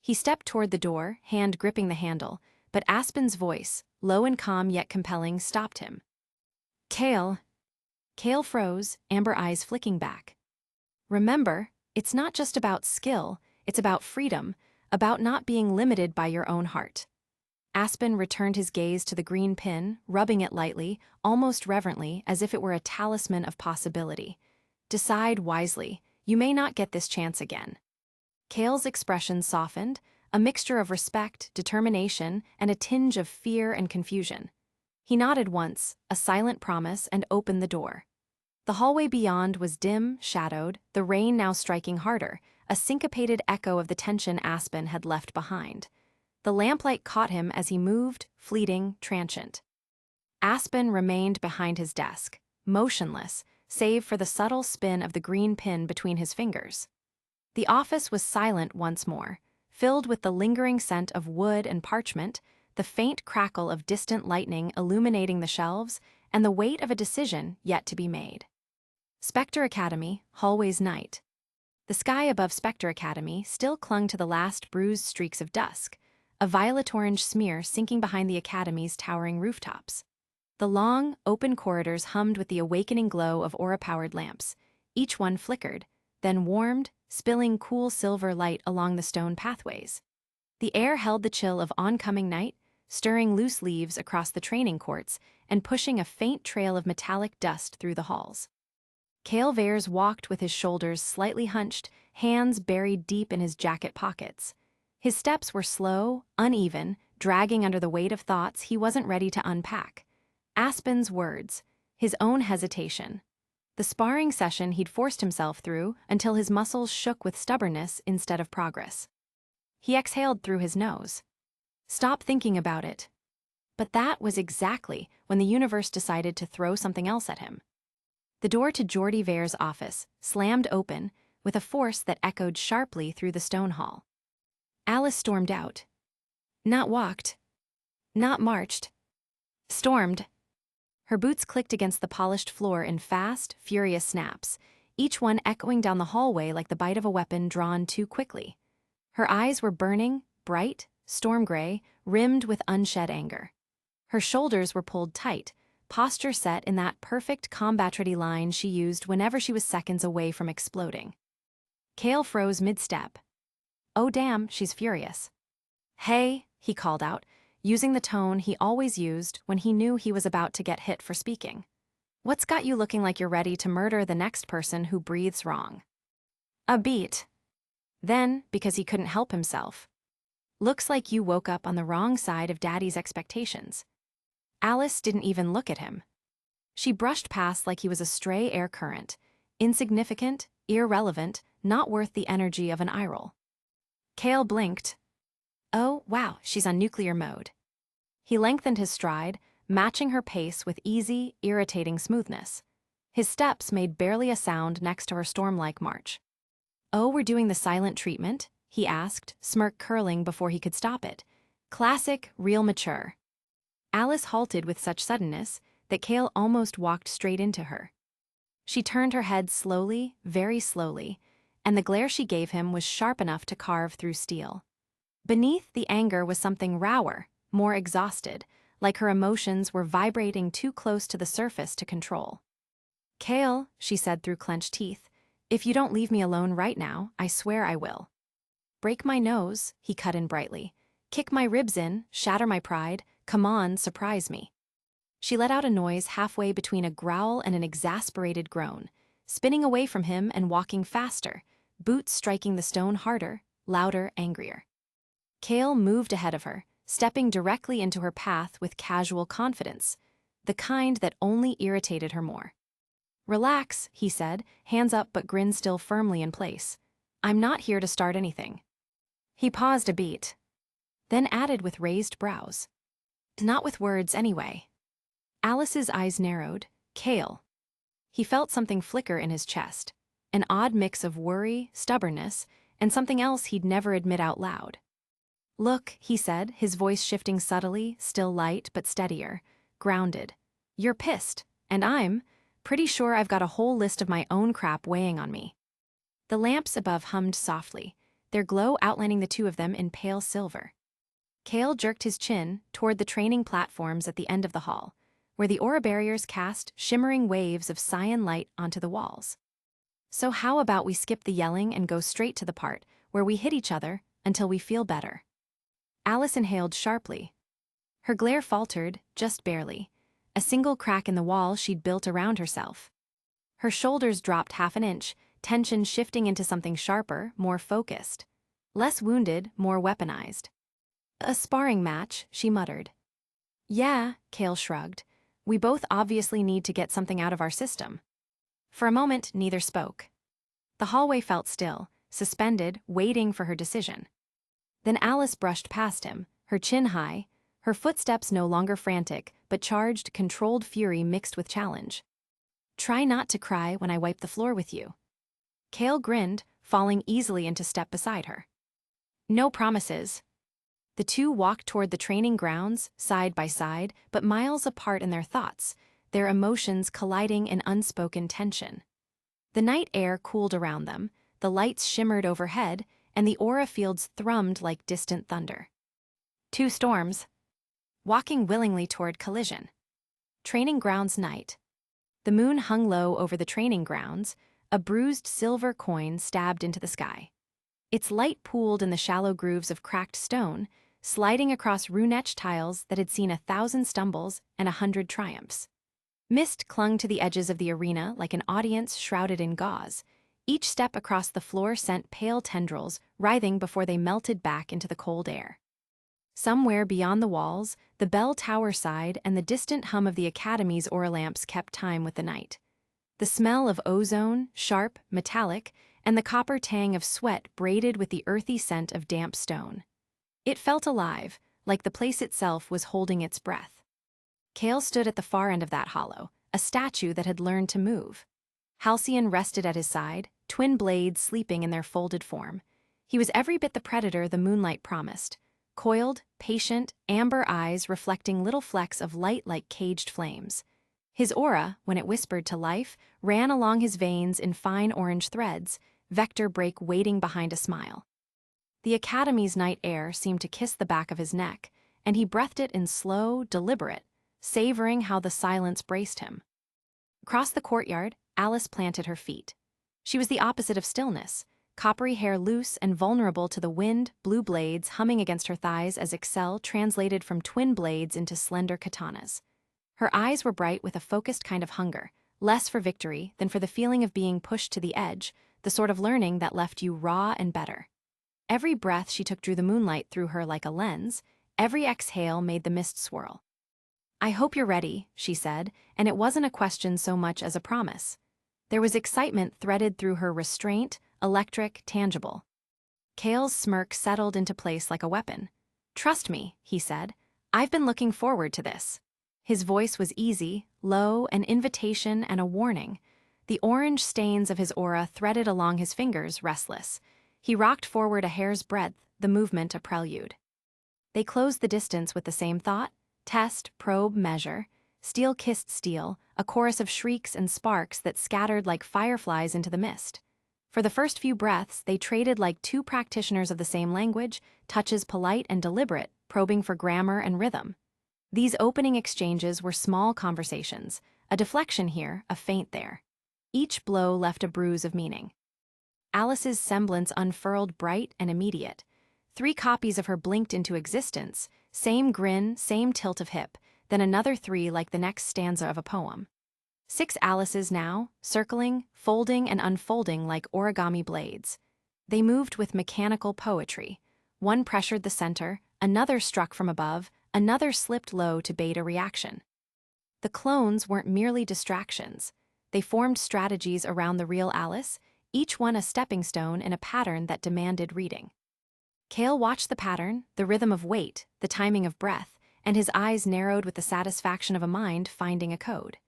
He stepped toward the door, hand gripping the handle, but Aspen's voice, low and calm yet compelling, stopped him. Kale. Kale froze, amber eyes flicking back. Remember, it's not just about skill, it's about freedom, about not being limited by your own heart. Aspen returned his gaze to the green pin, rubbing it lightly, almost reverently, as if it were a talisman of possibility. Decide wisely, you may not get this chance again. Kale's expression softened, a mixture of respect, determination, and a tinge of fear and confusion. He nodded once, a silent promise, and opened the door. The hallway beyond was dim, shadowed, the rain now striking harder, a syncopated echo of the tension Aspen had left behind. The lamplight caught him as he moved, fleeting, transient. Aspen remained behind his desk, motionless, save for the subtle spin of the green pin between his fingers. The office was silent once more, filled with the lingering scent of wood and parchment, the faint crackle of distant lightning illuminating the shelves, and the weight of a decision yet to be made. Spectre Academy, hallway's night. The sky above Spectre Academy still clung to the last bruised streaks of dusk, a violet-orange smear sinking behind the academy's towering rooftops. The long, open corridors hummed with the awakening glow of aura-powered lamps. Each one flickered, then warmed, spilling cool silver light along the stone pathways. The air held the chill of oncoming night, stirring loose leaves across the training courts and pushing a faint trail of metallic dust through the halls. Kale Vayres walked with his shoulders slightly hunched, hands buried deep in his jacket pockets. His steps were slow, uneven, dragging under the weight of thoughts he wasn't ready to unpack. Aspen's words, his own hesitation. The sparring session he'd forced himself through until his muscles shook with stubbornness instead of progress. He exhaled through his nose. Stop thinking about it. But that was exactly when the universe decided to throw something else at him. The door to Jordy Vayres' office slammed open with a force that echoed sharply through the stone hall. Alice stormed out. Not walked. Not marched. Stormed. Her boots clicked against the polished floor in fast, furious snaps, each one echoing down the hallway like the bite of a weapon drawn too quickly. Her eyes were burning, bright, storm gray, rimmed with unshed anger. Her shoulders were pulled tight, posture set in that perfect combat-ready line she used whenever she was seconds away from exploding. Kale froze mid-step. Oh damn, she's furious. Hey, he called out, using the tone he always used when he knew he was about to get hit for speaking. What's got you looking like you're ready to murder the next person who breathes wrong? A beat. Then, because he couldn't help himself. Looks like you woke up on the wrong side of Daddy's expectations. Alice didn't even look at him. She brushed past like he was a stray air current, insignificant, irrelevant, not worth the energy of an eye roll. Kale blinked. Oh, wow, she's on nuclear mode. He lengthened his stride, matching her pace with easy, irritating smoothness. His steps made barely a sound next to her storm-like march. Oh, we're doing the silent treatment? He asked, smirk curling before he could stop it. Classic, real mature. Alice halted with such suddenness that Kale almost walked straight into her. She turned her head slowly, very slowly, and the glare she gave him was sharp enough to carve through steel. Beneath the anger was something rawer, more exhausted, like her emotions were vibrating too close to the surface to control. Kale, she said through clenched teeth, if you don't leave me alone right now, I swear I will. Break my nose, he cut in brightly. Kick my ribs in, shatter my pride, come on, surprise me. She let out a noise halfway between a growl and an exasperated groan, spinning away from him and walking faster, boots striking the stone harder, louder, angrier. Kale moved ahead of her, stepping directly into her path with casual confidence, the kind that only irritated her more. Relax, he said, hands up but grin still firmly in place. I'm not here to start anything. He paused a beat, then added with raised brows. Not with words anyway. Alice's eyes narrowed. Kale. He felt something flicker in his chest, an odd mix of worry, stubbornness, and something else he'd never admit out loud. Look, he said, his voice shifting subtly, still light but steadier, grounded. You're pissed, and I'm pretty sure I've got a whole list of my own crap weighing on me. The lamps above hummed softly, their glow outlining the two of them in pale silver. Kale jerked his chin toward the training platforms at the end of the hall, where the aura barriers cast shimmering waves of cyan light onto the walls. So how about we skip the yelling and go straight to the part where we hit each other until we feel better? Alice inhaled sharply. Her glare faltered, just barely, a single crack in the wall she'd built around herself. Her shoulders dropped half an inch, tension shifting into something sharper, more focused. Less wounded, more weaponized. A sparring match, she muttered. Yeah, Kale shrugged. We both obviously need to get something out of our system. For a moment, neither spoke. The hallway felt still, suspended, waiting for her decision. Then Alice brushed past him, her chin high, her footsteps no longer frantic, but charged, controlled fury mixed with challenge. Try not to cry when I wipe the floor with you. Kale grinned, falling easily into step beside her. No promises. The two walked toward the training grounds, side by side, but miles apart in their thoughts, their emotions colliding in unspoken tension. The night air cooled around them, the lights shimmered overhead, and the aura fields thrummed like distant thunder. Two storms. Walking willingly toward collision. Training grounds night. The moon hung low over the training grounds, a bruised silver coin stabbed into the sky. Its light pooled in the shallow grooves of cracked stone, sliding across rune-etched tiles that had seen 1,000 stumbles and 100 triumphs. Mist clung to the edges of the arena like an audience shrouded in gauze. Each step across the floor sent pale tendrils, writhing before they melted back into the cold air. Somewhere beyond the walls, the bell tower sighed and the distant hum of the Academy's aura lamps kept time with the night. The smell of ozone, sharp, metallic, and the copper tang of sweat braided with the earthy scent of damp stone. It felt alive, like the place itself was holding its breath. Kale stood at the far end of that hollow, a statue that had learned to move. Halcyon rested at his side, twin blades sleeping in their folded form. He was every bit the predator the moonlight promised, coiled, patient, amber eyes reflecting little flecks of light like caged flames. His aura, when it whispered to life, ran along his veins in fine orange threads, vector break waiting behind a smile. The Academy's night air seemed to kiss the back of his neck, and he breathed it in slow, deliberate, savoring how the silence braced him. Across the courtyard, Alice planted her feet. She was the opposite of stillness, coppery hair loose and vulnerable to the wind, blue blades humming against her thighs as Excel translated from twin blades into slender katanas. Her eyes were bright with a focused kind of hunger, less for victory than for the feeling of being pushed to the edge, the sort of learning that left you raw and better. Every breath she took drew the moonlight through her like a lens, every exhale made the mist swirl. I hope you're ready, she said, and it wasn't a question so much as a promise. There was excitement threaded through her restraint, electric, tangible. Kale's smirk settled into place like a weapon. Trust me, he said. I've been looking forward to this. His voice was easy, low, an invitation and a warning. The orange stains of his aura threaded along his fingers, restless. He rocked forward a hair's breadth, the movement a prelude. They closed the distance with the same thought. Test, probe, measure. Steel kissed steel, a chorus of shrieks and sparks that scattered like fireflies into the mist. For the first few breaths, they traded like two practitioners of the same language, touches polite and deliberate, probing for grammar and rhythm. These opening exchanges were small conversations, a deflection here, a feint there. Each blow left a bruise of meaning. Alice's semblance unfurled bright and immediate. 3 copies of her blinked into existence, same grin, same tilt of hip, then another 3 like the next stanza of a poem. 6 Alices now, circling, folding and unfolding like origami blades. They moved with mechanical poetry. One pressured the center, another struck from above, another slipped low to bait a reaction. The clones weren't merely distractions. They formed strategies around the real Alice, each one a stepping stone in a pattern that demanded reading. Kale watched the pattern, the rhythm of weight, the timing of breath, and his eyes narrowed with the satisfaction of a mind finding a code.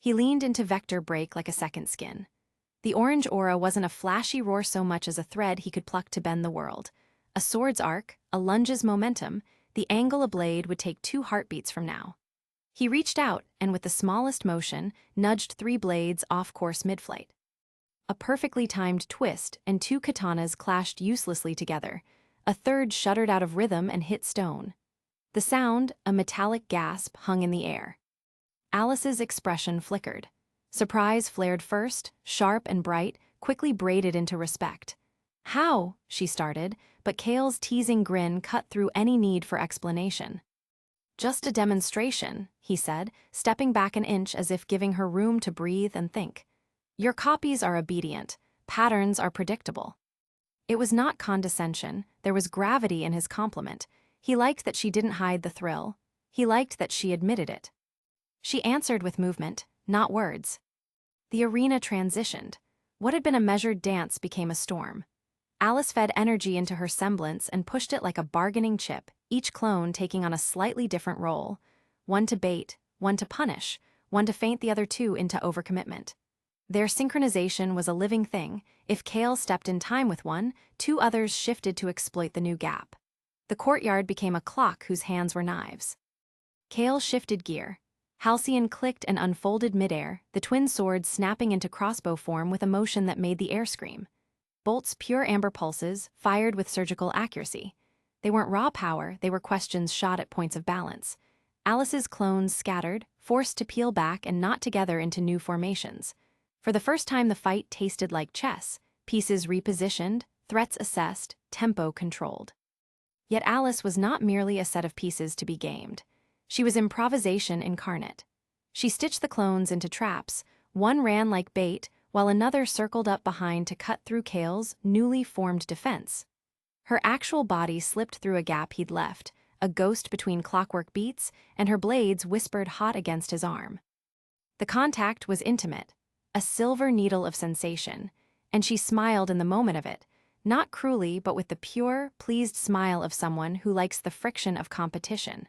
He leaned into vector break like a second skin. The orange aura wasn't a flashy roar so much as a thread he could pluck to bend the world. A sword's arc, a lunge's momentum, the angle a blade would take 2 heartbeats from now. He reached out and with the smallest motion, nudged 3 blades off course mid-flight. a perfectly timed twist, and two katanas clashed uselessly together. A third shuddered out of rhythm and hit stone. The sound, a metallic gasp, hung in the air. Alice's expression flickered. Surprise flared first, sharp and bright, quickly braided into respect. "How?" she started, but Kale's teasing grin cut through any need for explanation. "Just a demonstration," he said, stepping back an inch as if giving her room to breathe and think. "Your copies are obedient. Patterns are predictable." It was not condescension, there was gravity in his compliment. He liked that she didn't hide the thrill. He liked that she admitted it. She answered with movement, not words. The arena transitioned. What had been a measured dance became a storm. Alice fed energy into her semblance and pushed it like a bargaining chip, each clone taking on a slightly different role. One to bait, one to punish, one to feint the other two into overcommitment. Their synchronization was a living thing. If Kale stepped in time with one, two others shifted to exploit the new gap. The courtyard became a clock whose hands were knives. Kale shifted gear. Halcyon clicked and unfolded midair, the twin swords snapping into crossbow form with a motion that made the air scream. Bolts pure amber pulses, fired with surgical accuracy. They weren't raw power, they were questions shot at points of balance. Alice's clones scattered, forced to peel back and knot together into new formations. For the first time the fight tasted like chess, pieces repositioned, threats assessed, tempo controlled. Yet Alice was not merely a set of pieces to be gamed. She was improvisation incarnate. She stitched the clones into traps. One ran like bait, while another circled up behind to cut through Kale's newly formed defense. Her actual body slipped through a gap he'd left, a ghost between clockwork beats, and her blades whispered hot against his arm. The contact was intimate, a silver needle of sensation, and she smiled in the moment of it, not cruelly but with the pure, pleased smile of someone who likes the friction of competition.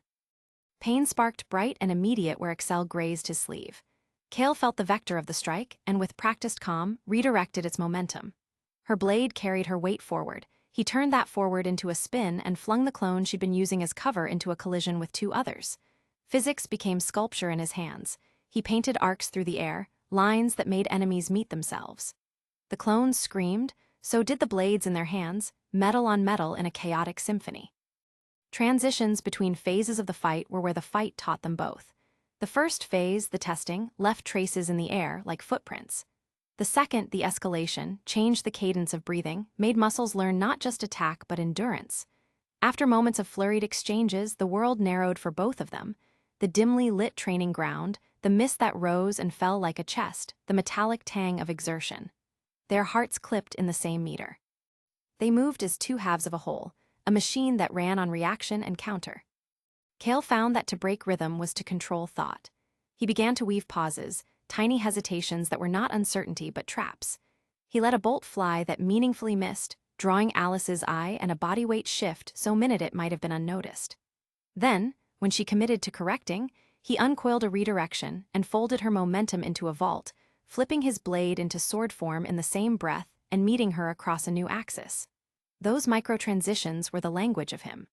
Pain sparked bright and immediate where Excel grazed his sleeve. Kale felt the vector of the strike and, with practiced calm, redirected its momentum. Her blade carried her weight forward. He turned that forward into a spin and flung the clone she'd been using as cover into a collision with two others. Physics became sculpture in his hands. He painted arcs through the air, lines that made enemies meet themselves. The clones screamed, so did the blades in their hands, metal on metal in a chaotic symphony. Transitions between phases of the fight were where the fight taught them both. The first phase, the testing, left traces in the air like footprints. The second, the escalation, changed the cadence of breathing, made muscles learn not just attack but endurance. After moments of flurried exchanges, the world narrowed for both of them. The dimly lit training ground, the mist that rose and fell like a chest, the metallic tang of exertion. Their hearts clipped in the same meter. They moved as two halves of a whole, a machine that ran on reaction and counter. Kale found that to break rhythm was to control thought. He began to weave pauses, tiny hesitations that were not uncertainty but traps. He let a bolt fly that meaningfully missed, drawing Alice's eye and a bodyweight shift so minute it might have been unnoticed. Then, when she committed to correcting, he uncoiled a redirection and folded her momentum into a vault, flipping his blade into sword form in the same breath and meeting her across a new axis. Those micro-transitions were the language of him.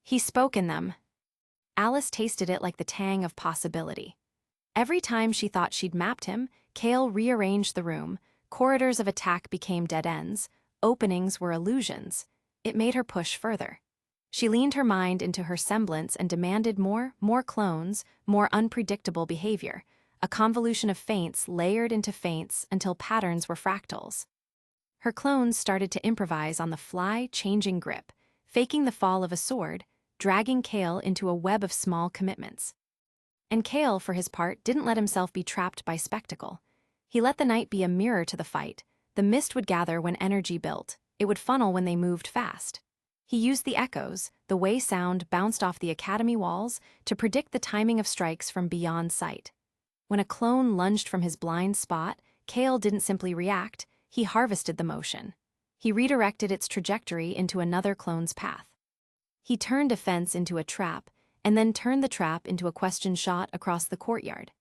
He spoke in them. Alice tasted it like the tang of possibility. Every time she thought she'd mapped him, Kale rearranged the room. Corridors of attack became dead ends. Openings were illusions. It made her push further. She leaned her mind into her semblance and demanded more clones, more unpredictable behavior, a convolution of feints layered into feints until patterns were fractals. Her clones started to improvise on the fly, changing grip, faking the fall of a sword, dragging Kale into a web of small commitments. And Kale, for his part, didn't let himself be trapped by spectacle. He let the night be a mirror to the fight. The mist would gather when energy built. It would funnel when they moved fast. He used the echoes, the way sound bounced off the academy walls, to predict the timing of strikes from beyond sight. When a clone lunged from his blind spot, Kale didn't simply react, he harvested the motion. He redirected its trajectory into another clone's path. He turned a fence into a trap, and then turned the trap into a question shot across the courtyard.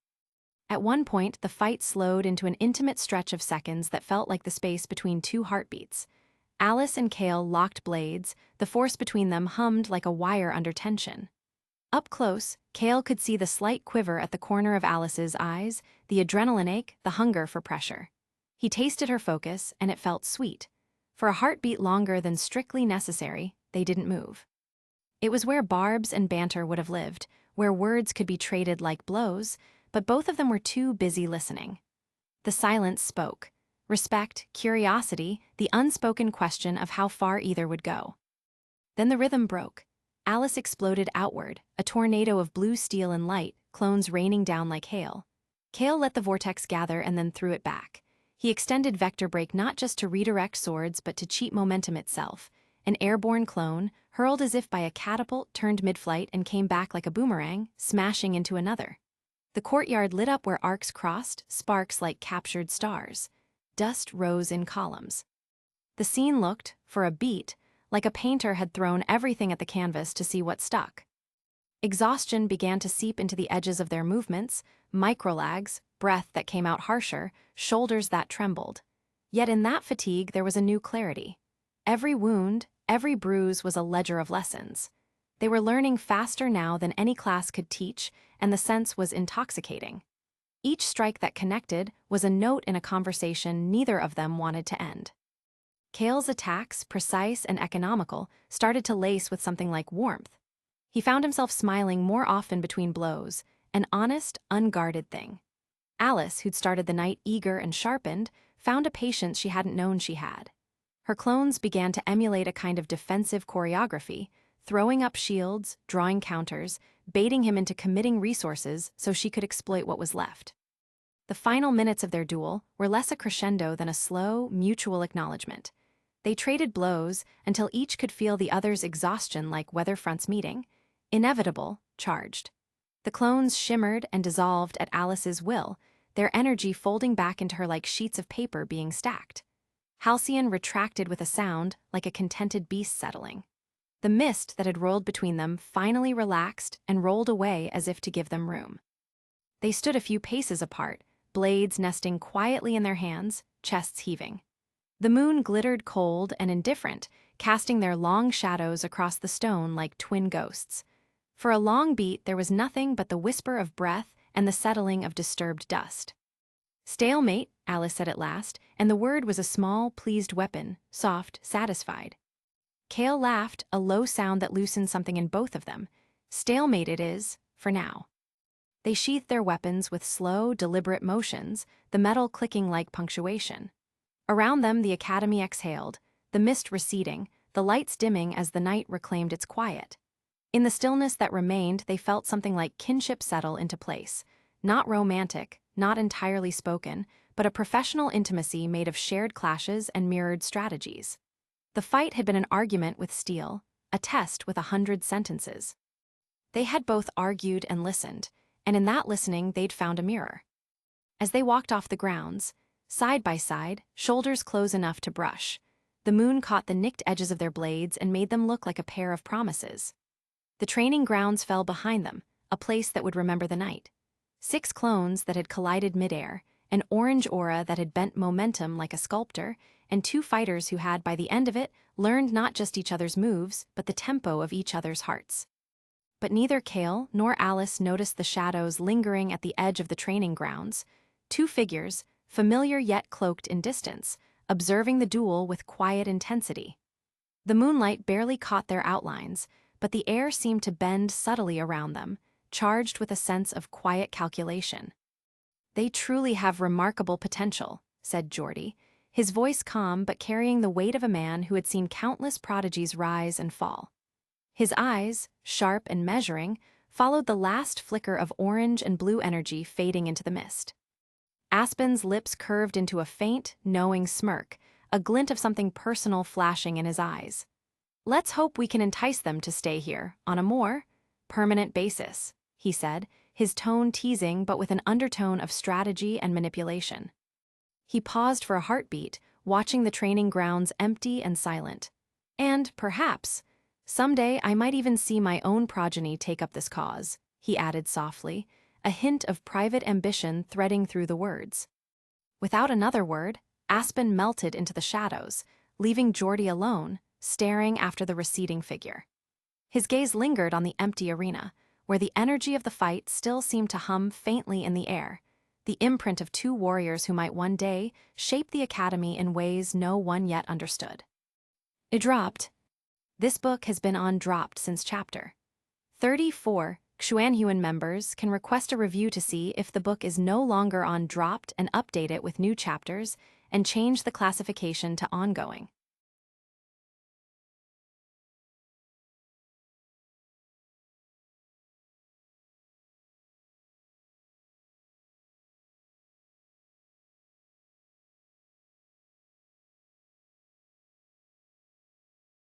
At one point, the fight slowed into an intimate stretch of seconds that felt like the space between two heartbeats. Alice and Kale locked blades, the force between them hummed like a wire under tension. Up close, Kale could see the slight quiver at the corner of Alice's eyes, the adrenaline ache, the hunger for pressure. He tasted her focus, and it felt sweet. For a heartbeat longer than strictly necessary, they didn't move. It was where barbs and banter would have lived, where words could be traded like blows, but both of them were too busy listening. The silence spoke. Respect, curiosity, the unspoken question of how far either would go. Then the rhythm broke. Alice exploded outward, a tornado of blue steel and light, clones raining down like hail. Cale let the vortex gather and then threw it back. He extended vector break not just to redirect swords but to cheat momentum itself. An airborne clone, hurled as if by a catapult, turned mid-flight and came back like a boomerang, smashing into another. The courtyard lit up where arcs crossed, sparks like captured stars. Dust rose in columns. The scene looked, for a beat, like a painter had thrown everything at the canvas to see what stuck. Exhaustion began to seep into the edges of their movements, microlags, breath that came out harsher, shoulders that trembled. Yet in that fatigue there was a new clarity. Every wound, every bruise was a ledger of lessons. They were learning faster now than any class could teach, and the sense was intoxicating. Each strike that connected was a note in a conversation neither of them wanted to end. Cale's attacks, precise and economical, started to lace with something like warmth. He found himself smiling more often between blows, an honest, unguarded thing. Alice, who'd started the night eager and sharpened, found a patience she hadn't known she had. Her clones began to emulate a kind of defensive choreography, throwing up shields, drawing counters, baiting him into committing resources so she could exploit what was left. The final minutes of their duel were less a crescendo than a slow, mutual acknowledgement. They traded blows until each could feel the other's exhaustion like weather fronts meeting. Inevitable, charged. The clones shimmered and dissolved at Alice's will, their energy folding back into her like sheets of paper being stacked. Halcyon retracted with a sound like a contented beast settling. The mist that had rolled between them finally relaxed and rolled away as if to give them room. They stood a few paces apart, blades nesting quietly in their hands, chests heaving. The moon glittered cold and indifferent, casting their long shadows across the stone like twin ghosts. For a long beat there was nothing but the whisper of breath and the settling of disturbed dust. "Stalemate," Alice said at last, and the word was a small, pleased weapon, soft, satisfied. Cale laughed, a low sound that loosened something in both of them. "Stalemate it is, for now." They sheathed their weapons with slow, deliberate motions, the metal clicking like punctuation. Around them the academy exhaled, the mist receding, the lights dimming as the night reclaimed its quiet. In the stillness that remained, they felt something like kinship settle into place. Not romantic, not entirely spoken, but a professional intimacy made of shared clashes and mirrored strategies. The fight had been an argument with steel, a test with 100 sentences. They had both argued and listened, and in that listening they'd found a mirror. As they walked off the grounds, side by side, shoulders close enough to brush, the moon caught the nicked edges of their blades and made them look like a pair of promises. The training grounds fell behind them, a place that would remember the night. 6 clones that had collided midair, an orange aura that had bent momentum like a sculptor, and 2 fighters who had, by the end of it, learned not just each other's moves, but the tempo of each other's hearts. But neither Cale nor Alice noticed the shadows lingering at the edge of the training grounds. 2 figures, familiar yet cloaked in distance, observing the duel with quiet intensity. The moonlight barely caught their outlines, but the air seemed to bend subtly around them, charged with a sense of quiet calculation. "They truly have remarkable potential," said Geordie, his voice calm but carrying the weight of a man who had seen countless prodigies rise and fall. His eyes, sharp and measuring, followed the last flicker of orange and blue energy fading into the mist. Aspen's lips curved into a faint, knowing smirk, a glint of something personal flashing in his eyes. "Let's hope we can entice them to stay here, on a more permanent basis," he said, his tone teasing but with an undertone of strategy and manipulation. He paused for a heartbeat, watching the training grounds empty and silent. "And, perhaps, someday I might even see my own progeny take up this cause," he added softly, a hint of private ambition threading through the words. Without another word, Aspen melted into the shadows, leaving Geordie alone, staring after the receding figure. His gaze lingered on the empty arena, where the energy of the fight still seemed to hum faintly in the air. the imprint of two warriors who might one day shape the Academy in ways no one yet understood. It dropped. This book has been on Dropped since chapter 34. Xuanhuan members can request a review to see if the book is no longer on Dropped and update it with new chapters and change the classification to ongoing.